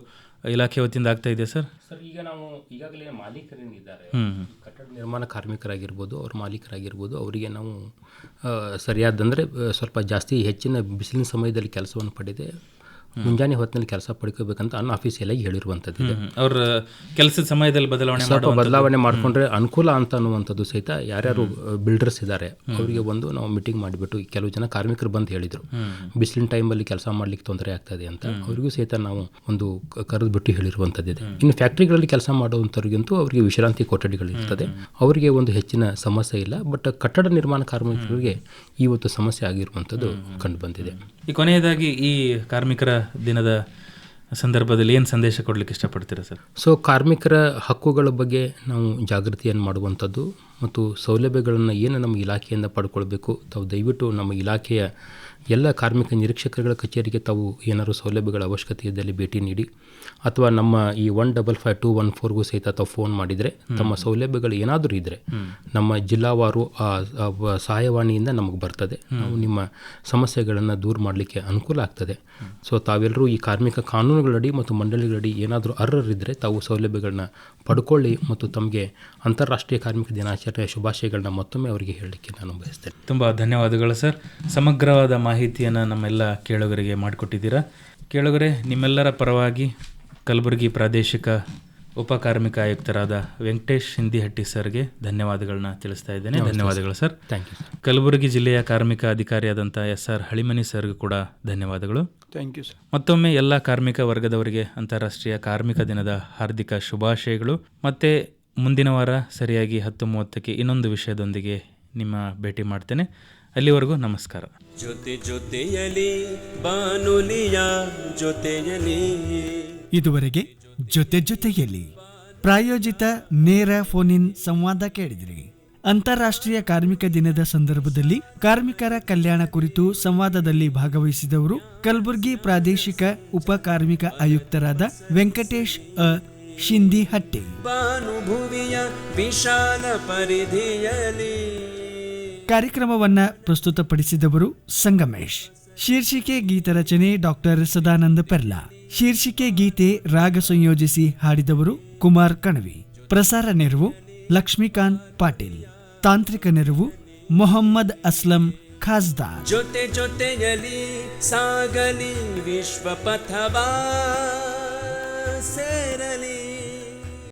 ಇಲಾಖೆ ವತಿಯಿಂದ ಆಗ್ತಾ ಇದೆಯಾ ಸರ್? ಸರ್, ಈಗ ನಾವು ಈಗಾಗಲೇ ಮಾಲೀಕರೇನಿದ್ದಾರೆ, ಕಟ್ಟಡ ನಿರ್ಮಾಣ ಕಾರ್ಮಿಕರಾಗಿರ್ಬೋದು, ಅವ್ರ ಮಾಲೀಕರಾಗಿರ್ಬೋದು, ಅವರಿಗೆ ನಾವು ಸರಿಯಾದಂದರೆ ಸ್ವಲ್ಪ ಜಾಸ್ತಿ ಹೆಚ್ಚಿನ ಬಿಸಿಲಿನ ಸಮಯದಲ್ಲಿ ಕೆಲಸವನ್ನು ಪಡೆದೆ ಮುಂಜಾನೆ ಹೊತ್ತಿನಲ್ಲಿ ಕೆಲಸ ಪಡ್ಕೋಬೇಕಂತ ಅನ್ಅಫಿಷಿಯಲಾಗಿ ಹೇಳಿರುವಂಥದ್ದು. ಅವ್ರ ಕೆಲಸದ ಸಮಯದಲ್ಲಿ ಬದಲಾವಣೆ ಮಾಡಿಕೊಂಡ್ರೆ ಅನುಕೂಲ ಅಂತ ಅನ್ನುವಂಥದ್ದು ಸಹಿತ ಯಾರ್ಯಾರು ಬಿಲ್ಡರ್ಸ್ ಇದ್ದಾರೆ ಅವರಿಗೆ ಒಂದು ನಾವು ಮೀಟಿಂಗ್ ಮಾಡಿಬಿಟ್ಟು, ಕೆಲವು ಜನ ಕಾರ್ಮಿಕರು ಬಂದು ಹೇಳಿದರು ಬಿಸಿಲಿನ ಟೈಮಲ್ಲಿ ಕೆಲಸ ಮಾಡ್ಲಿಕ್ಕೆ ತೊಂದರೆ ಆಗ್ತದೆ ಅಂತ, ಅವರಿಗೂ ಸಹಿತ ನಾವು ಒಂದು ಕರೆದು ಬಿಟ್ಟು ಹೇಳಿರುವಂಥದ್ದಿದೆ. ಇನ್ನು ಫ್ಯಾಕ್ಟ್ರಿಗಳಲ್ಲಿ ಕೆಲಸ ಮಾಡುವಂಥವ್ರಿಗಂತೂ ಅವರಿಗೆ ವಿಶ್ರಾಂತಿ ಕೊಠಡಿಗಳಿರ್ತದೆ, ಅವರಿಗೆ ಒಂದು ಹೆಚ್ಚಿನ ಸಮಸ್ಯೆ ಇಲ್ಲ. ಬಟ್ ಕಟ್ಟಡ ನಿರ್ಮಾಣ ಕಾರ್ಮಿಕರಿಗೆ ಇವತ್ತು ಸಮಸ್ಯೆ ಆಗಿರುವಂಥದ್ದು ಕಂಡು ಬಂದಿದೆ. ಈ ಕೊನೆಯದಾಗಿ ಈ ಕಾರ್ಮಿಕರ ದಿನದ ಸಂದರ್ಭದಲ್ಲಿ ಏನು ಸಂದೇಶ ಕೊಡಲಿಕ್ಕೆ ಇಷ್ಟಪಡ್ತೀರಾ ಸರ್? ಸೊ ಕಾರ್ಮಿಕರ ಹಕ್ಕುಗಳ ಬಗ್ಗೆ ನಾವು ಜಾಗೃತಿಯನ್ನು ಮಾಡುವಂಥದ್ದು ಮತ್ತು ಸೌಲಭ್ಯಗಳನ್ನು ಏನು ನಮ್ಮ ಇಲಾಖೆಯಿಂದ ಪಡ್ಕೊಳ್ಬೇಕು, ತಾವು ದಯವಿಟ್ಟು ನಮ್ಮ ಇಲಾಖೆಯ ಎಲ್ಲ ಕಾರ್ಮಿಕ ನಿರೀಕ್ಷಕರುಗಳ ಕಚೇರಿಗೆ ತಾವು ಏನಾದರೂ ಸೌಲಭ್ಯಗಳ ಅವಶ್ಯಕತೆ ಇದ್ದಲ್ಲಿ ಭೇಟಿ ನೀಡಿ, ಅಥವಾ ನಮ್ಮ ಈ 155214ಗೂ ಸಹಿತ ತಾವು ಫೋನ್ ಮಾಡಿದರೆ ತಮ್ಮ ಸೌಲಭ್ಯಗಳು ಏನಾದರೂ ಇದ್ದರೆ ನಮ್ಮ ಜಿಲ್ಲಾವಾರು ಸಹಾಯವಾಣಿಯಿಂದ ನಮಗೆ ಬರ್ತದೆ. ನಾವು ನಿಮ್ಮ ಸಮಸ್ಯೆಗಳನ್ನು ದೂರ ಮಾಡಲಿಕ್ಕೆ ಅನುಕೂಲ ಆಗ್ತದೆ. ಸೊ ತಾವೆಲ್ಲರೂ ಈ ಕಾರ್ಮಿಕ ಕಾನೂನುಗಳಡಿ ಮತ್ತು ಮಂಡಳಿಗಳಡಿ ಏನಾದರೂ ಅರ್ಹರಿದ್ದರೆ ತಾವು ಸೌಲಭ್ಯಗಳನ್ನ ಪಡ್ಕೊಳ್ಳಿ ಮತ್ತು ತಮಗೆ ಅಂತಾರಾಷ್ಟ್ರೀಯ ಕಾರ್ಮಿಕ ದಿನಾಚರಣೆಯ ಶುಭಾಶಯಗಳನ್ನ ಮತ್ತೊಮ್ಮೆ ಅವರಿಗೆ ಹೇಳಲಿಕ್ಕೆ ನಾನು ಬಯಸ್ತೇನೆ. ತುಂಬ ಧನ್ಯವಾದಗಳು ಸರ್. ಸಮಗ್ರವಾದ ಮಾಹಿತಿಯನ್ನು ನಮ್ಮೆಲ್ಲ ಕೇಳುಗರಿಗೆ ಮಾಡಿಕೊಟ್ಟಿದ್ದೀರಾ. ಕೇಳುಗರೆ, ನಿಮ್ಮೆಲ್ಲರ ಪರವಾಗಿ ಕಲಬುರಗಿ ಪ್ರಾದೇಶಿಕ ಉಪ ಕಾರ್ಮಿಕ ಆಯುಕ್ತರಾದ ವೆಂಕಟೇಶ್ ಸಿಂಧಿಹಟ್ಟಿ ಸರ್ಗೆ ಧನ್ಯವಾದಗಳನ್ನ ತಿಳಿಸ್ತಾ ಇದ್ದೇನೆ. ಧನ್ಯವಾದಗಳು ಸರ್. Thank you. ಕಲಬುರಗಿ ಜಿಲ್ಲೆಯ ಕಾರ್ಮಿಕ ಅಧಿಕಾರಿಯಾದಂಥ SR ಹಳಿಮನಿ ಸರ್ಗೂ ಕೂಡ ಧನ್ಯವಾದಗಳು. Thank you sir. ಮತ್ತೊಮ್ಮೆ ಎಲ್ಲ ಕಾರ್ಮಿಕ ವರ್ಗದವರಿಗೆ ಅಂತಾರಾಷ್ಟ್ರೀಯ ಕಾರ್ಮಿಕ ದಿನದ ಹಾರ್ದಿಕ ಶುಭಾಶಯಗಳು. ಮತ್ತೆ ಮುಂದಿನ ವಾರ ಸರಿಯಾಗಿ 10:30ಕ್ಕೆ ಇನ್ನೊಂದು ವಿಷಯದೊಂದಿಗೆ ನಿಮ್ಮ ಭೇಟಿ ಮಾಡ್ತೇನೆ. ಅಲ್ಲಿವರೆಗೂ ನಮಸ್ಕಾರ. ಜೊತೆ ಜೊತೆಯಲಿ ಬಾನುಲಿಯ ಜೊತೆಯಲಿ. ಇದುವರೆಗೆ ಜೊತೆ ಜೊತೆಯಲ್ಲಿ ಪ್ರಾಯೋಜಿತ ನೇರ ಫೋನ್ ಇನ್ ಸಂವಾದ ಕೇಳಿದಿರಿ. ಅಂತಾರಾಷ್ಟ್ರೀಯ ಕಾರ್ಮಿಕ ದಿನದ ಸಂದರ್ಭದಲ್ಲಿ ಕಾರ್ಮಿಕರ ಕಲ್ಯಾಣ ಕುರಿತು ಸಂವಾದದಲ್ಲಿ ಭಾಗವಹಿಸಿದವರು ಕಲಬುರಗಿ ಪ್ರಾದೇಶಿಕ ಉಪ ಕಾರ್ಮಿಕ ಆಯುಕ್ತರಾದ ವೆಂಕಟೇಶ್ ಶಿಂಧಿಹಟ್ಟಿ. ಭಾನುಭುವಿಯ ವಿಶಾಲ ಪರಿಧಿಯಲಿ ಕಾರ್ಯಕ್ರಮವನ್ನ ಪ್ರಸ್ತುತಪಡಿಸಿದವರು ಸಂಗಮೇಶ್. ಶೀರ್ಷಿಕೆ ಗೀತ ರಚನೆ ಡಾಕ್ಟರ್ ಸದಾನಂದ ಪೆರ್ಲಾ. ಶೀರ್ಷಿಕೆ ಗೀತೆ ರಾಗ ಸಂಯೋಜಿಸಿ ಹಾಡಿದವರು ಕುಮಾರ್ ಕಣವಿ. ಪ್ರಸಾರ ನೆರವು ಲಕ್ಷ್ಮೀಕಾಂತ್ ಪಾಟೀಲ್. ತಾಂತ್ರಿಕ ನೆರವು ಮೊಹಮ್ಮದ್ ಅಸ್ಲಂ ಖಾಸ್ದಾರ್. ಜೊತೆ ಜೊತೆಯಲಿ ಸಾಗಲಿ ವಿಶ್ವ ಪಥವಾ ಸೇರಿ